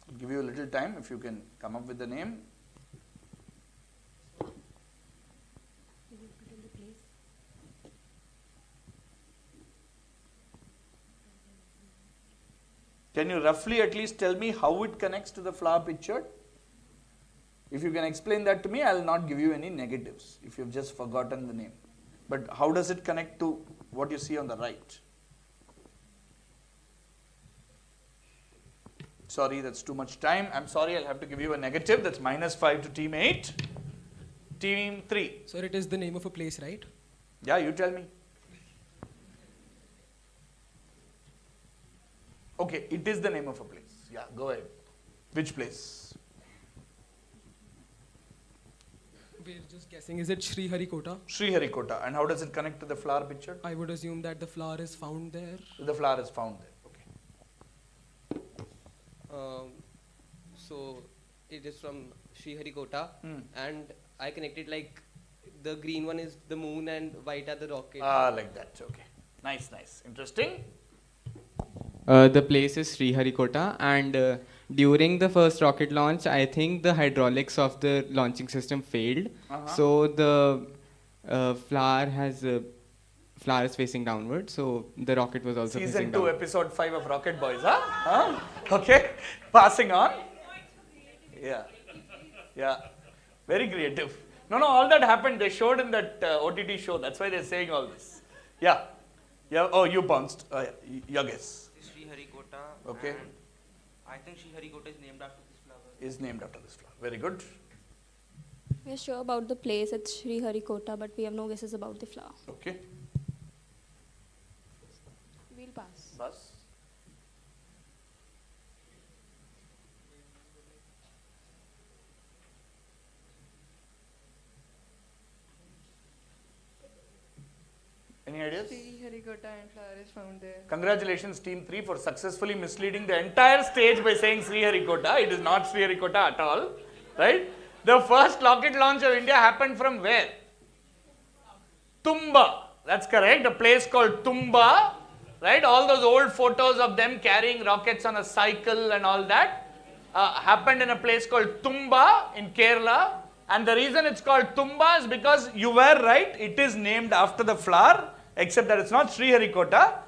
I'll give you a little time if you can come up with the name. Can you roughly at least tell me how it connects to the flower pictured? If you can explain that to me, I will not give you any negatives if you've just forgotten the name. But how does it connect to what you see on the right? Sorry, that's too much time. I'm sorry, I'll have to give you a negative. That's -5 to team 8. Team 3. Sir, it is the name of a place, right? Yeah, you tell me. Okay, it is the name of a place. Yeah, go ahead. Which place? We're just guessing. Is it Sriharikota? Sriharikota. And how does it connect to the flower picture? I would assume that the flower is found there. The flower is found there. So it is from Sriharikota, and I connected like the green one is the moon and white are the rockets. Like that. Okay. Nice, nice. Interesting. The place is Sriharikota, and during the first rocket launch, I think the hydraulics of the launching system failed. So the flower is facing downward, so the rocket was also Season facing 2, downward. episode 5 of Rocket Boys, huh? Okay, passing on. Yeah, yeah, very creative. No, all that happened, they showed in that OTT show, that's why they're saying all this. Yeah, oh, you bounced, your guess. Sriharikota. Okay. And I think Sriharikota is named after this flower. Is named after this flower, very good. We are sure about the place, it's Sriharikota, but we have no guesses about the flower. Okay. We'll pass. Pass. Any ideas? Sriharikota and flower is found there. Congratulations, Team 3, for successfully misleading the entire stage by saying Sriharikota. It is not Sriharikota at all, right? The first rocket launch of India happened from where? Tumba. That's correct. A place called Tumba, right? All those old photos of them carrying rockets on a cycle and all that happened in a place called Tumba in Kerala. And the reason it's called Tumba is because you were right. It is named after the flower, except that it's not Sriharikota.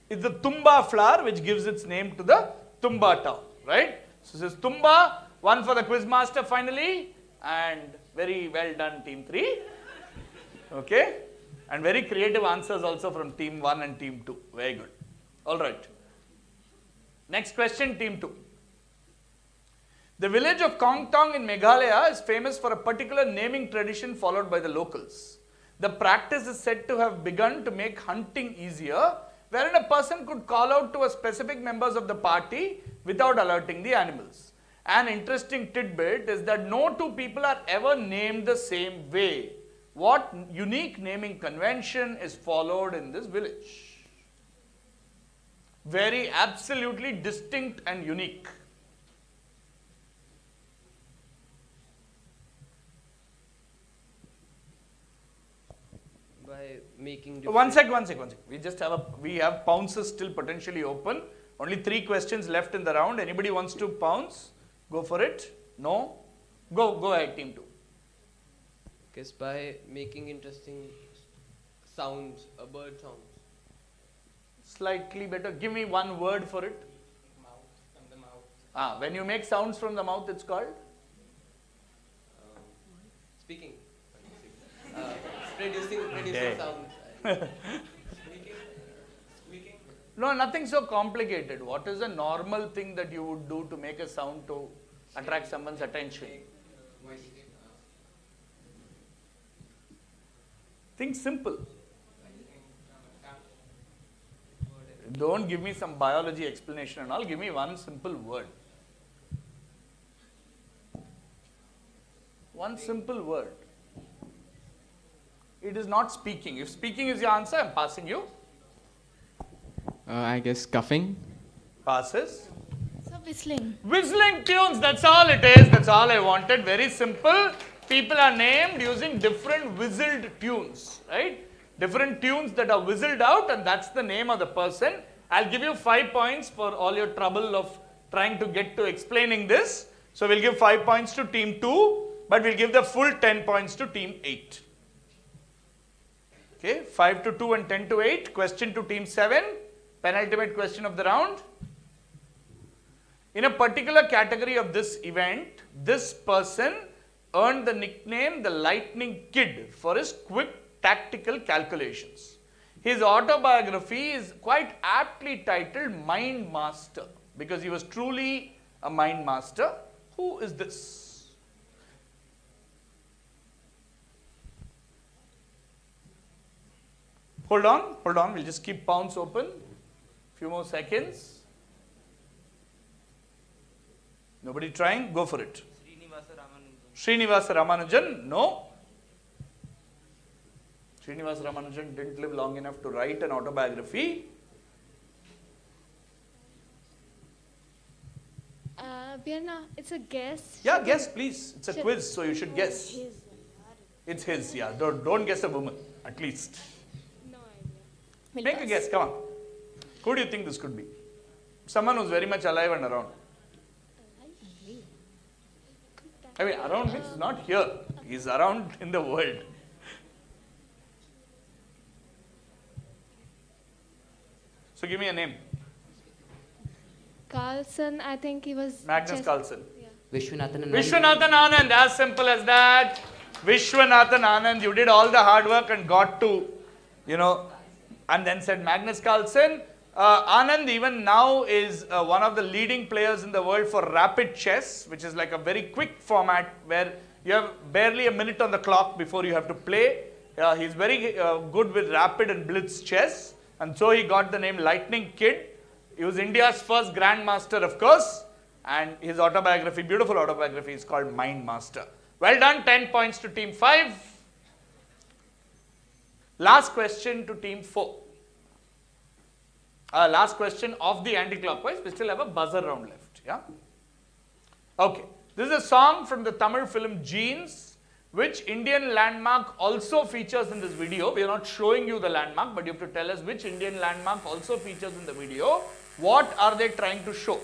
It's the Tumba flower which gives its name to the Tumba town, right? So this is Tumba. One for the quiz master finally. And very well done, Team 3. Okay. And very creative answers also from Team 1 and Team 2. Very good. All right. Next question, Team 2. The village of Kongtong in Meghalaya is famous for a particular naming tradition followed by the locals. The practice is said to have begun to make hunting easier, wherein a person could call out to a specific members of the party without alerting the animals. An interesting tidbit is that no two people are ever named the same way. What unique naming convention is followed in this village? Very absolutely distinct and unique. By making One sec. We have pounces still potentially open. Only 3 questions left in the round. Anybody wants to pounce? Go for it. No? Go ahead, Team 2. Guess by making interesting sounds, bird sounds. Slightly better. Give me one word for it. Mouth, from the mouth. When you make sounds from the mouth, it's called? Speaking. Producing Okay. sounds. Squeaking. No, nothing so complicated. What is a normal thing that you would do to make a sound to attract someone's attention? Think simple. Don't give me some biology explanation and all. Give me one simple word. One simple word. It is not speaking. If speaking is your answer, I am passing you. I guess cuffing. Passes. So whistling. Whistling tunes, that's all it is. That's all I wanted. Very simple. People are named using different whistled tunes, right? Different tunes that are whistled out, and that's the name of the person. I'll give you 5 points for all your trouble of trying to get to explaining this. So we'll give 5 points to team 2, but we'll give the full 10 points to team 8. Okay, 5 to 2 and 10 to 8. Question to team 7. Penultimate question of the round. In a particular category of this event, this person earned the nickname the Lightning Kid for his quick tactical calculations. His autobiography is quite aptly titled Mind Master because he was truly a mind master. Who is this? Hold on, we'll just keep pounce open. Few more seconds. Nobody trying? Go for it. Srinivasa Ramanujan? No. Srinivasa Ramanujan didn't live long enough to write an autobiography. It's a guess. Yeah, guess please. It's a quiz, so you should guess. It's his, yeah. Don't guess a woman, at least. No idea. Make a guess, come on. Who do you think this could be? Someone who's very much alive and around. I mean, around means not here. He's around in the world. So give me a name. Carlson, I think he was. Magnus Carlson. Yeah. Vishwanathan Anand. Vishwanathan Anand, as simple as that. Vishwanathan Anand, you did all the hard work and got to, and then said Magnus Carlson. Anand even now is one of the leading players in the world for rapid chess, which is like a very quick format where you have barely a minute on the clock before you have to play. He's very good with rapid and blitz chess, and so he got the name Lightning Kid. He was India's first grandmaster, of course, and his autobiography, beautiful autobiography, is called Mind Master. Well done, 10 points to team 5. Last question to team 4. Last question of the anti-clockwise. We still have a buzzer round left. Yeah. Okay. This is a song from the Tamil film Jeans, which Indian landmark also features in this video. We are not showing you the landmark, but you have to tell us which Indian landmark also features in the video. What are they trying to show?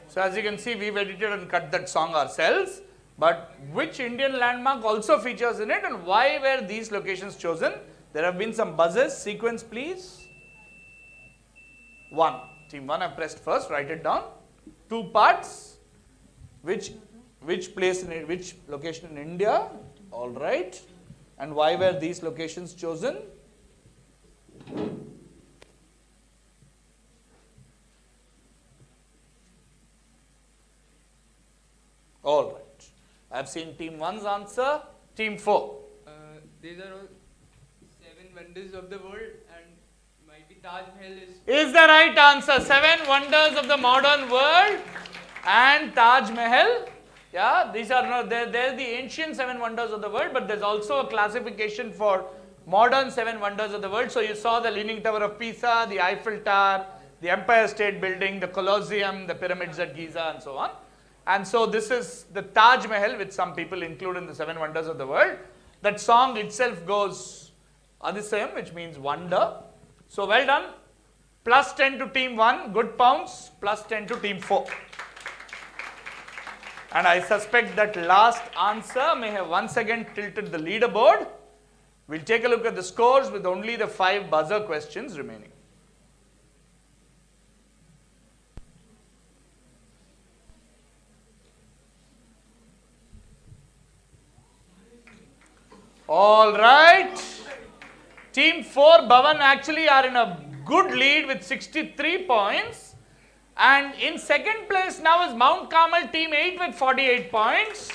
So as you can see, we've edited and cut that song ourselves. But which Indian landmark also features in it, and why were these locations chosen? There have been some buzzes. Sequence, please. 1. Team 1 have pressed first. Write it down. 2 parts. Which place in which location in India? All right. And why were these locations chosen? All right. I have seen team 1's answer. Team 4. These are all 7 wonders of the world, and might be Taj Mahal is the right answer. 7 wonders of the modern world and Taj Mahal. Yeah, these are not, they're the ancient 7 wonders of the world, but there's also a classification for modern 7 wonders of the world. So you saw the Leaning Tower of Pisa, the Eiffel Tower, the Empire State Building, the Colosseum, the pyramids at Giza, and so on. And so this is the Taj Mahal, which some people include in the 7 wonders of the world. That song itself goes Adisayam, which means wonder. So well done. Plus 10 to team 1, good pounce. Plus 10 to team 4. And I suspect that last answer may have once again tilted the leaderboard. We'll take a look at the scores with only the 5 buzzer questions remaining. All right. Team 4, Bhavan, actually are in a good lead with 63 points. And in second place now is Mount Carmel, Team 8 with 48 points.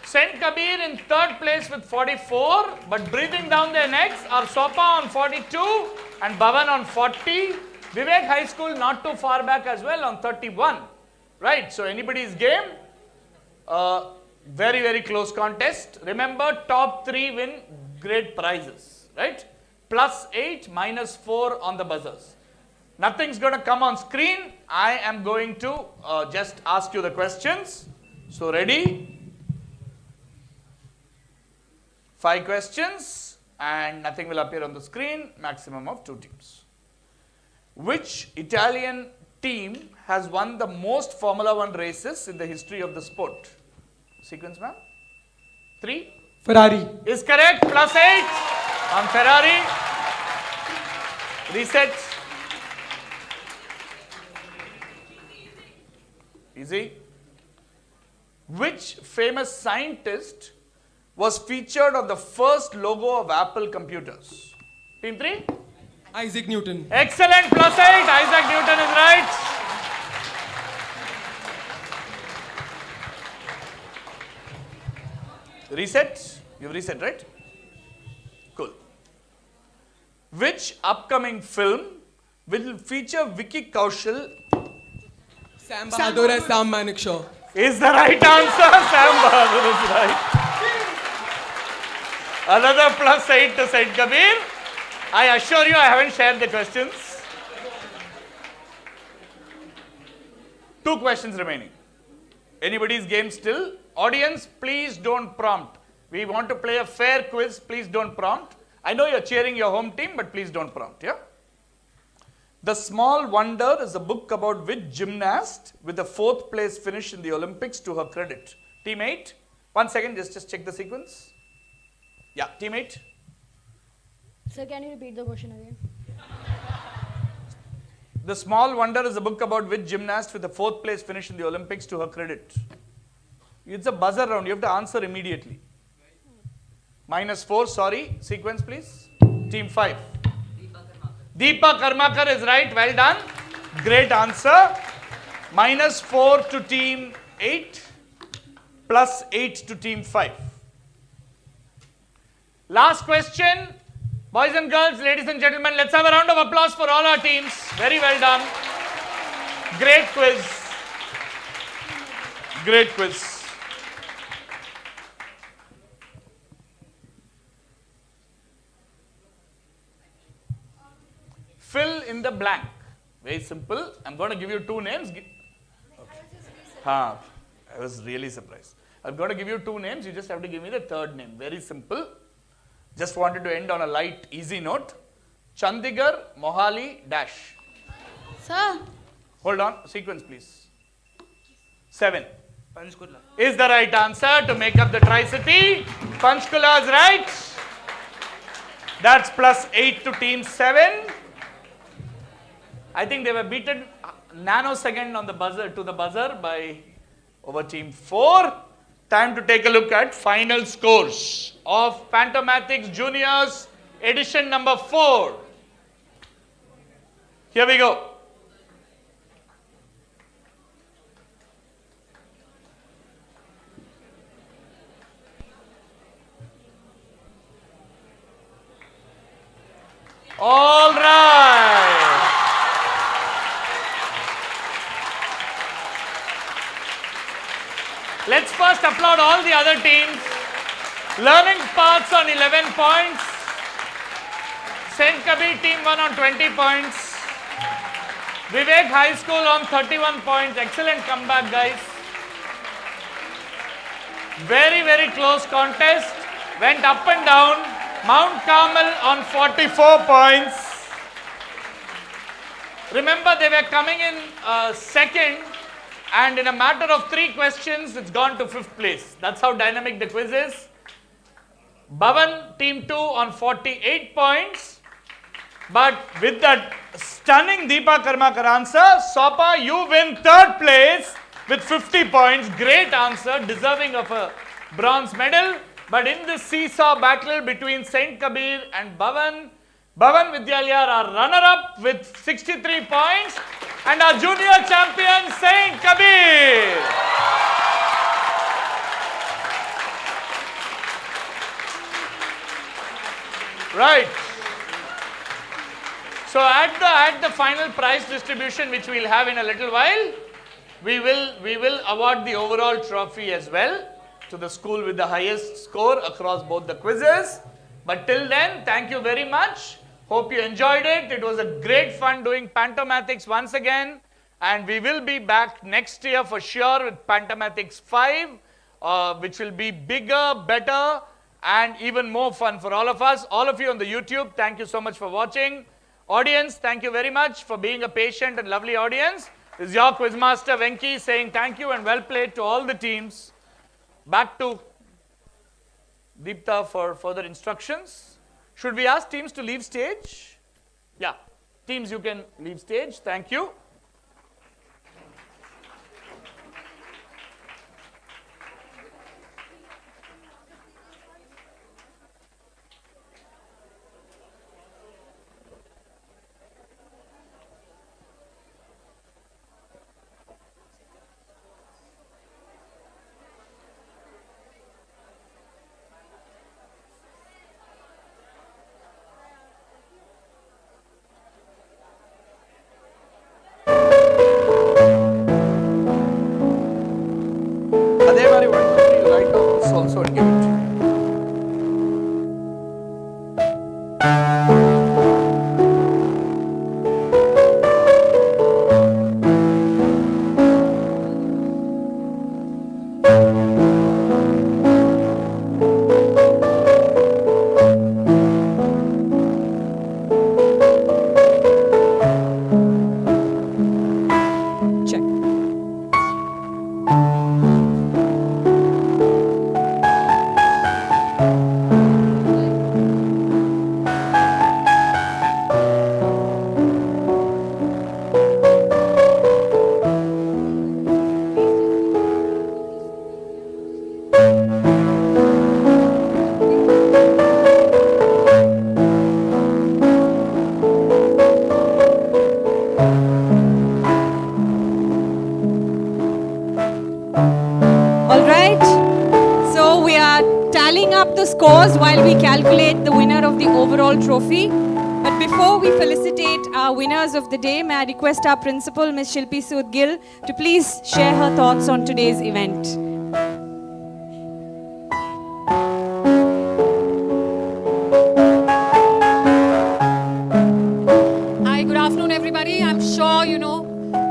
St. Kabir in third place with 44. But breathing down their necks are Sopa on 42 and Bhavan on 40. Vivek High School not too far back as well on 31. Right, so anybody's game. Very, very close contest. Remember, top 3 win great prizes, right? Plus 8, minus 4 on the buzzers. Nothing's going to come on screen. I am going to just ask you the questions. So ready? 5 questions and nothing will appear on the screen. Maximum of 2 teams. Which Italian team has won the most Formula 1 races in the history of the sport? Sequence, ma'am. 3. Ferrari. Is correct. Plus 8 on Ferrari. Reset. Easy. Which famous scientist was featured on the first logo of Apple computers? Team 3. Isaac Newton. Excellent. Plus 8. Isaac Newton is right. Reset? You've reset, right? Cool. Which upcoming film will feature Vicky Kaushal? Sam Bahadur as Sam Manekshaw. Is the right answer. Sam Bahadur is right. Another plus 8 to Saint Kabir. I assure you I haven't shared the questions. 2 questions remaining. Anybody's game still? Audience, please don't prompt. We want to play a fair quiz. Please don't prompt. I know you're cheering your home team, but please don't prompt, yeah? The Small Wonder is a book about which gymnast with the 4th place finish in the Olympics to her credit? Team 8. 1 second, just check the sequence. Yeah, team 8. Sir, can you repeat the question again? The Small Wonder is a book about which gymnast with the 4th place finish in the Olympics to her credit? It's a buzzer round. You have to answer immediately. Minus 4, sorry. Sequence, please. Team 5. Deepa Karmakar is right. Well done. Great answer. Minus 4 to team 8. Plus 8 to team 5. Last question. Boys and girls, ladies and gentlemen, let's have a round of applause for all our teams. Very well done. Great quiz. Great quiz. Fill in the blank. Very simple. I'm going to give you 2 names. I was really surprised. I'm going to give you 2 names. You just have to give me the 3rd name. Very simple. Just wanted to end on a light, easy note. Chandigarh, Mohali, dash. Sir. Hold on. Sequence, please. 7. Panchkula. Is the right answer to make up the Tri-City. Panchkula is right. That's plus 8 to team 7. I think they were beaten nanosecond on the buzzer to the buzzer by over team 4. Time to take a look at final scores of Pantomathic's Juniors edition number 4. Here we go. All right. Let's Let's applaud all the other teams. Learning Paths on 11 points. St. Kabir team 1 on 20 points. Vivek High School on 31 points. Excellent comeback, guys. Very, very close contest. Went up and down. Mount Carmel on 44 points. Remember, they were coming in second, and in a matter of 3 questions, it's gone to 5th place. That's how dynamic the quiz is. Bhavan, team 2 on 48 points. But with that stunning Deepa Karmakar answer, Sopa, you win 3rd place with 50 points. Great answer, deserving of a bronze medal. But in this seesaw battle between St. Kabir and Bhavan, Bhavan Vidyalaya are runner-up with 63 points, and our junior champion St. Kabir. Right. So at the final prize distribution, which we'll have in a little while, we will award the overall trophy as well to the school with the highest score across both the quizzes. But till then, thank you very much. Hope you enjoyed it. It was a great fun doing Pantomathic's once again. And we will be back next year for sure with Pantomathic's 5, which will be bigger, better, and even more fun for all of us. All of you on the YouTube, thank you so much for watching. Audience, thank you very much for being a patient and lovely audience. This is your Quizmaster Venki saying thank you and well played to all the teams. Back to Deepta for further instructions. Should we ask teams to leave stage? Yeah, teams, you can leave stage. Thank you. Adevare, why don't you write down this also and give it to me? Scores while we calculate the winner of the overall trophy. But before we felicitate our winners of the day, may I request our principal, Ms. Shilpi Sood Gill, to please share her thoughts on today's event. Hi, good afternoon everybody. I'm sure you know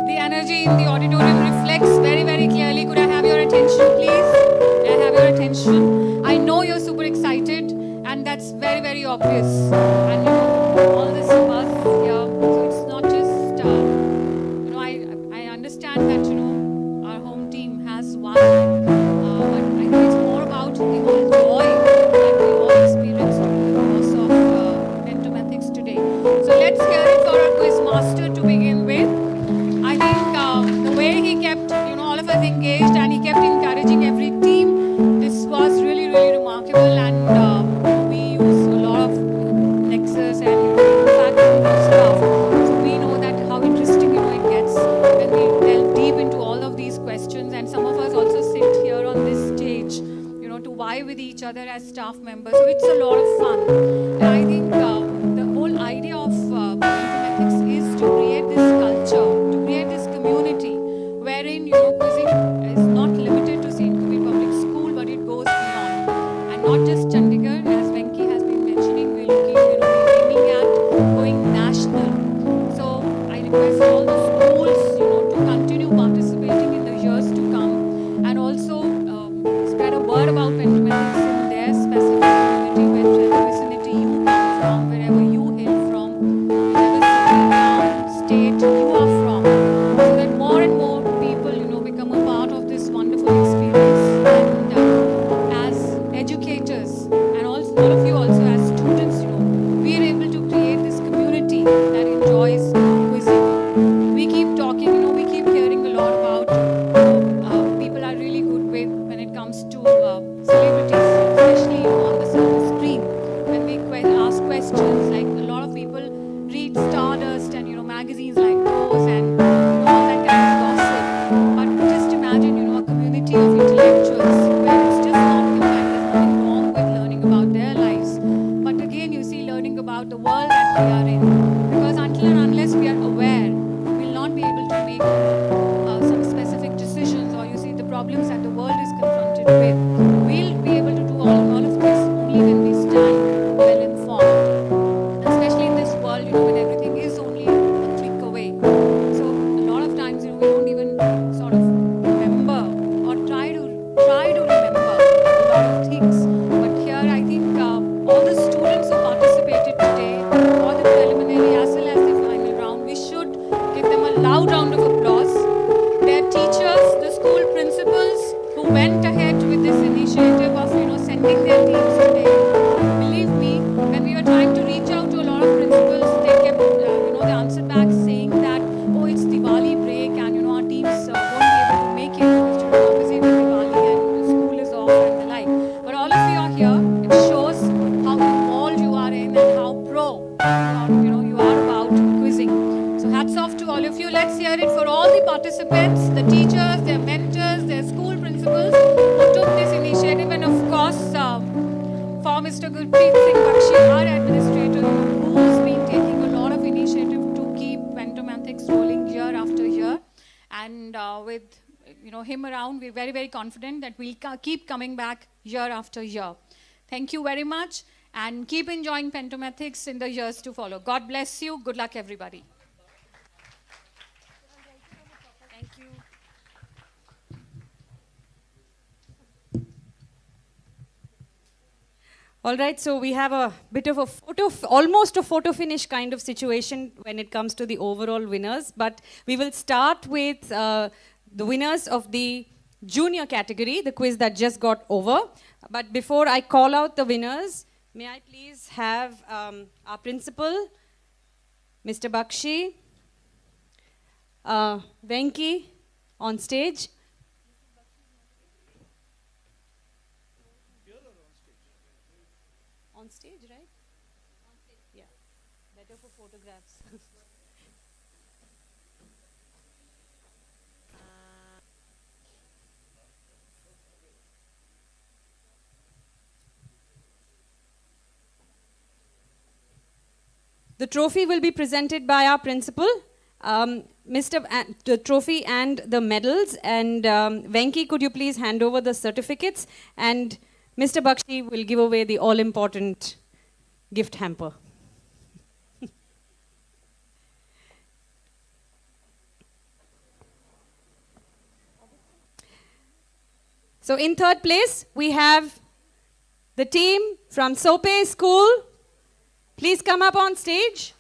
the energy in the auditorium reflects very, very clearly. Could I have your attention please? May I have your attention? I know you're super excited, and that's very, very obvious. And you know, all this buzz, yeah. So it's not just, you know, I understand that, you know, our home team has won. But I think it's more about the whole joy that we all experienced during the course of Pantomathics today. So let's hear it for our quiz master to begin with. I think the way he kept, you know, all of us engaged, and he kept encouraging every team. This was really, really remarkable, and we use a lot of Nexus and faculty stuff. So we know that how interesting, you know, it gets when we delve deep into all of these questions. And some of us also sit here on this stage, you know, to vie with each other as staff members. So it's a lot of fun. And I think the whole idea of Pantomathics is to create this culture, to create this community, wherein, you know, quizzing is not limited to St. Kabir Public School. we are in. Because until and unless we are aware, we will not be able to make some specific decisions, or you see the problems that the world is confronted with. We'll be able to do all of this only when we stand well informed. Especially in this world, when everything is only a click away. So a lot of times, we don't even sort of remember or try to remember a lot of things. But here, I think all the students who participated today, or the preliminary as well as the final round, we should give them a loud round of applause. Their teachers, the school principals who went ahead with this initiative of sending their teams today. Believe me, when we were trying to reach out to a lot of principals, they kept they answered back saying that, oh, it's Diwali break and our teams won't be able to make it because children are busy with Diwali and school is off and the like. But all of you are here. It shows how involved you are in and how pro you are about quizzing. So hats off to all of you. Let's hear it for all the participants, the teachers, their mentors, their school principals who took this initiative, and of course for Mr. Gurpreet Singh Bakshi, our administrator, who's been taking a lot of initiative to keep Pentomathics rolling year after year. And with him around, we're very, very confident that we'll keep coming back year after year. Thank you very much, and keep enjoying Pentomathics in the years to follow. God bless you. Good luck, everybody. Thank you. All right, so we have a bit of a almost a photo finish kind of situation when it comes to the overall winners. But we will start with the winners of the junior category, the quiz that just got over. But before I call out the winners, may I please have our principal, Mr. Bakshi, Venki on stage. On stage, right? On stage. Yeah, better for photographs. The trophy will be presented by our principal, the trophy and the medals. And Venki, could you please hand over the certificates? And Mr. Bakshi will give away the all-important gift hamper. So in third place, we have the team from Sope School. Please come up on stage.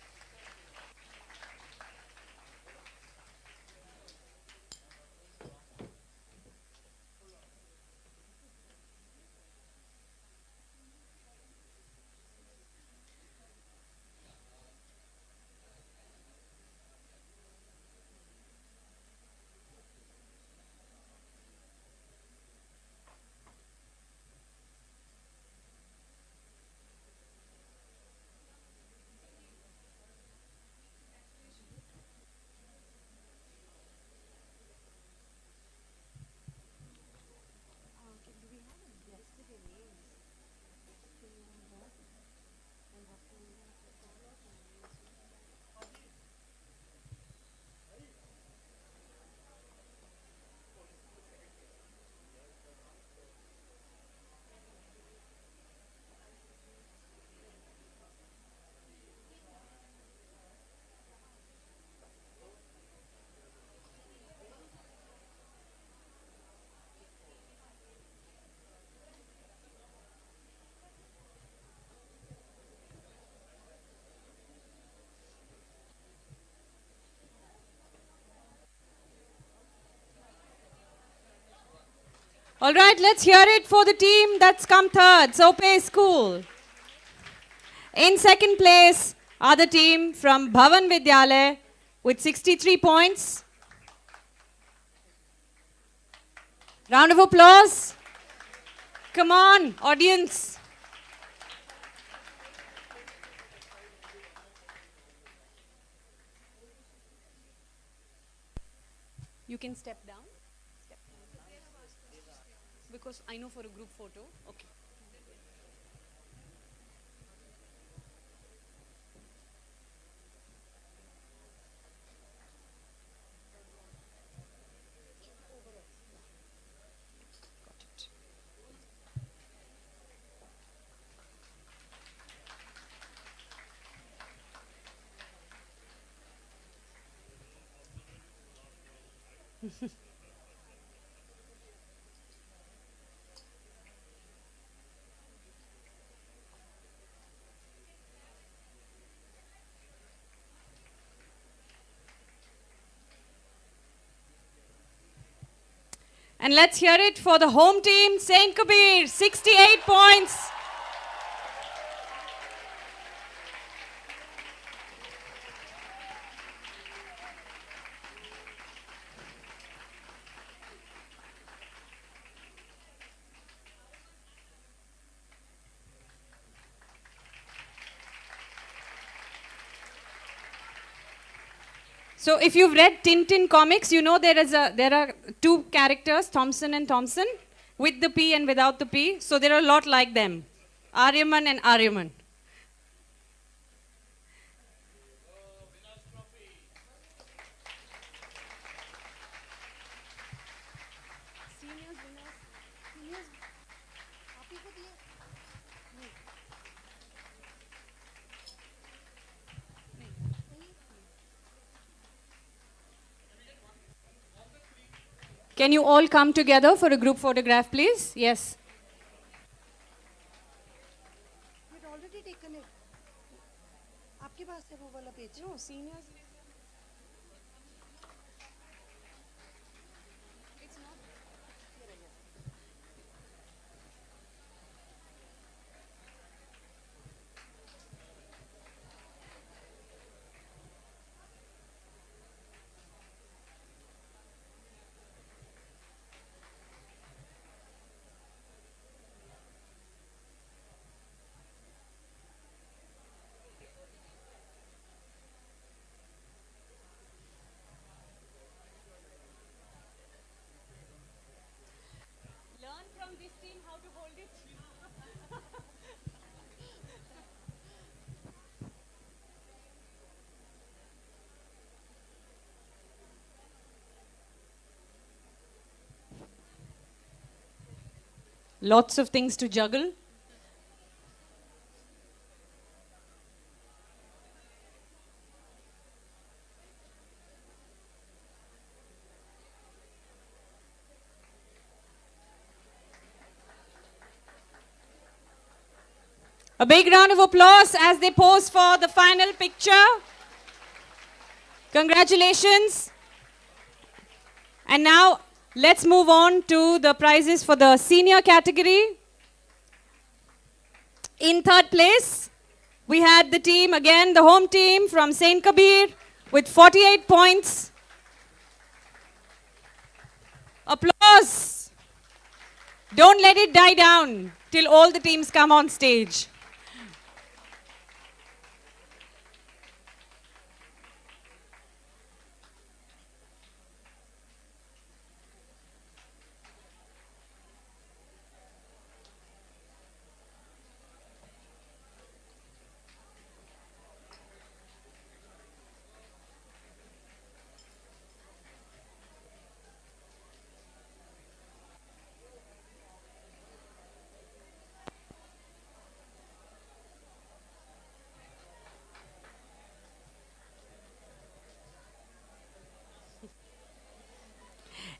All right, let's hear it for the team that's come third, Sope School. In second place are the team from Bhavan Vidyalaya with 63 points. Round of applause. Come on, audience. You can step down. Because I know for a group photo. Okay. And let's hear it for the home team, Saint Kabir, 68 points. So if you've read Tintin comics, you know there are two characters, Thompson and Thompson, with the P and without the P. So there are a lot like them, Aryaman and Aryaman. Can you all come together for a group photograph, please? Yes. You'd already taken it. आपके पास है वो वाला page? No, seniors. It's not. Learn from this team how to hold it. Lots of things to juggle. A big round of applause as they pose for the final picture. Congratulations. And now let's move on to the prizes for the senior category. In third place, we had the team, again the home team from Saint Kabir with 48 points. Applause. Don't let it die down till all the teams come on stage.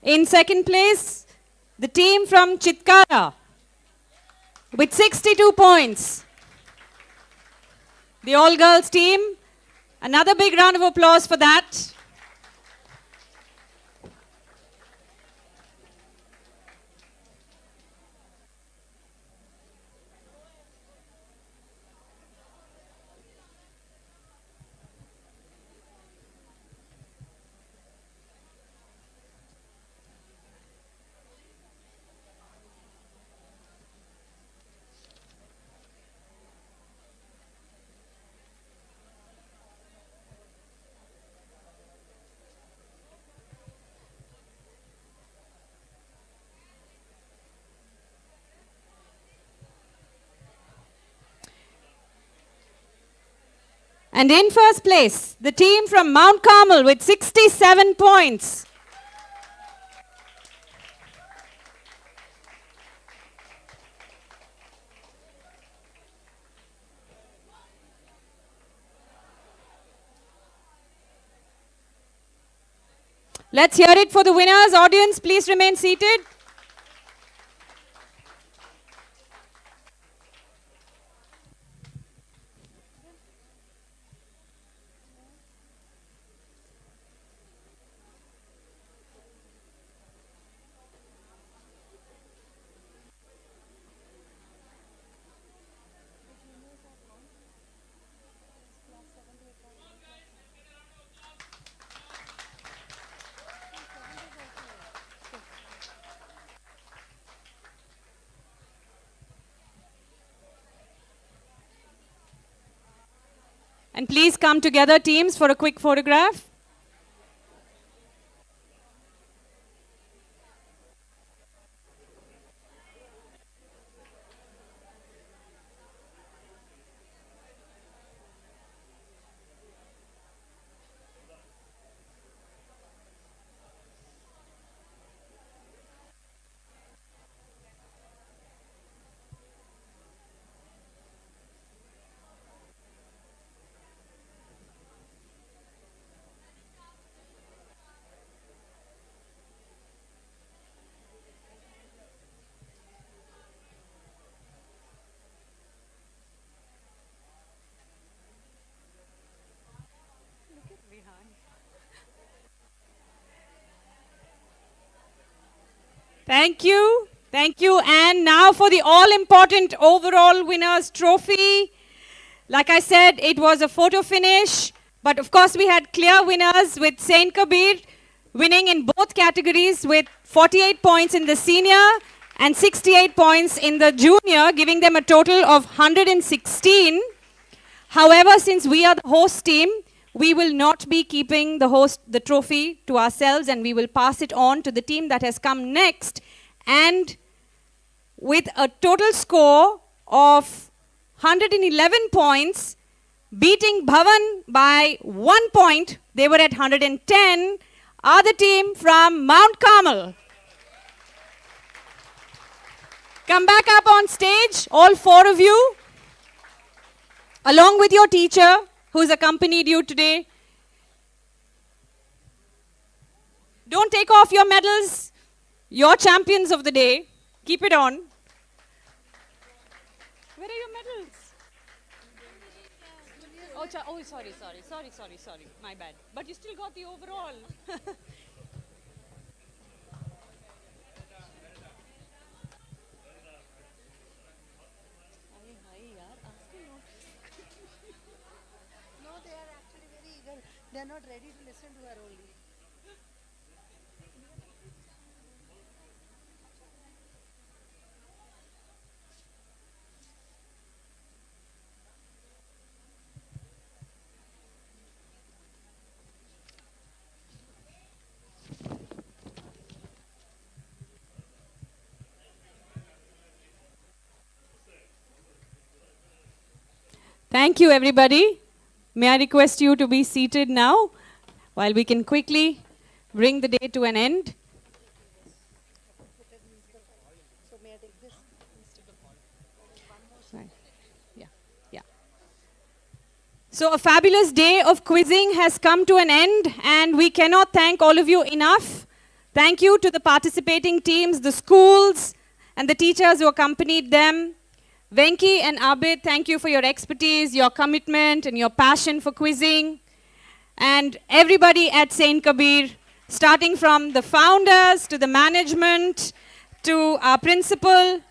In second place, the team from Chitkara with 62 points. The all-girls team, another big round of applause for that. And in first place, the team from Mount Carmel with 67 points. Let's hear it for the winners. Audience, please remain seated. And please come together, teams, for a quick photograph. Thank you. Thank you. And now for the all-important overall winners trophy. Like I said, it was a photo finish. But of course, we had clear winners with Saint Kabir winning in both categories with 48 points in the senior and 68 points in the junior, giving them a total of 116. However, since we are the host team, we will not be keeping the trophy to ourselves, and we will pass it on to the team that has come next. And with a total score of 111 points, beating Bhavan by 1 point, they were at 110, are the team from Mount Carmel. Come back up on stage, all four of you, along with your teacher, who's accompanied you today. Don't take off your medals. You're champions of the day. Keep it on. Where are your medals? Oh, sorry. My bad. But you still got the overall. No, they are actually very eager. They are not ready to listen to her only. Thank you, everybody. May I request you to be seated now while we can quickly bring the day to an end. So may I take this? Yeah. So a fabulous day of quizzing has come to an end, and we cannot thank all of you enough. Thank you to the participating teams, the schools, and the teachers who accompanied them. Venki and Abid, thank you for your expertise, your commitment, and your passion for quizzing. And everybody at Saint Kabir, starting from the founders to the management to our principal,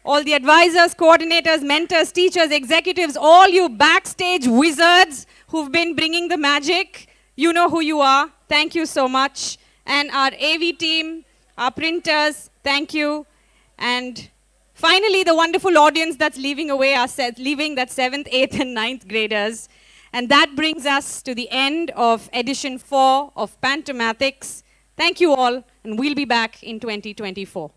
all the advisors, coordinators, mentors, teachers, executives, all you backstage wizards who've been bringing the magic. You know who you are. Thank you so much. And our AV team, our printers, thank you. And finally, the wonderful audience that's leaving that 7th, 8th, and 9th graders. And that brings us to the end of edition 4 of Pantomathics. Thank you all, and we'll be back in 2024.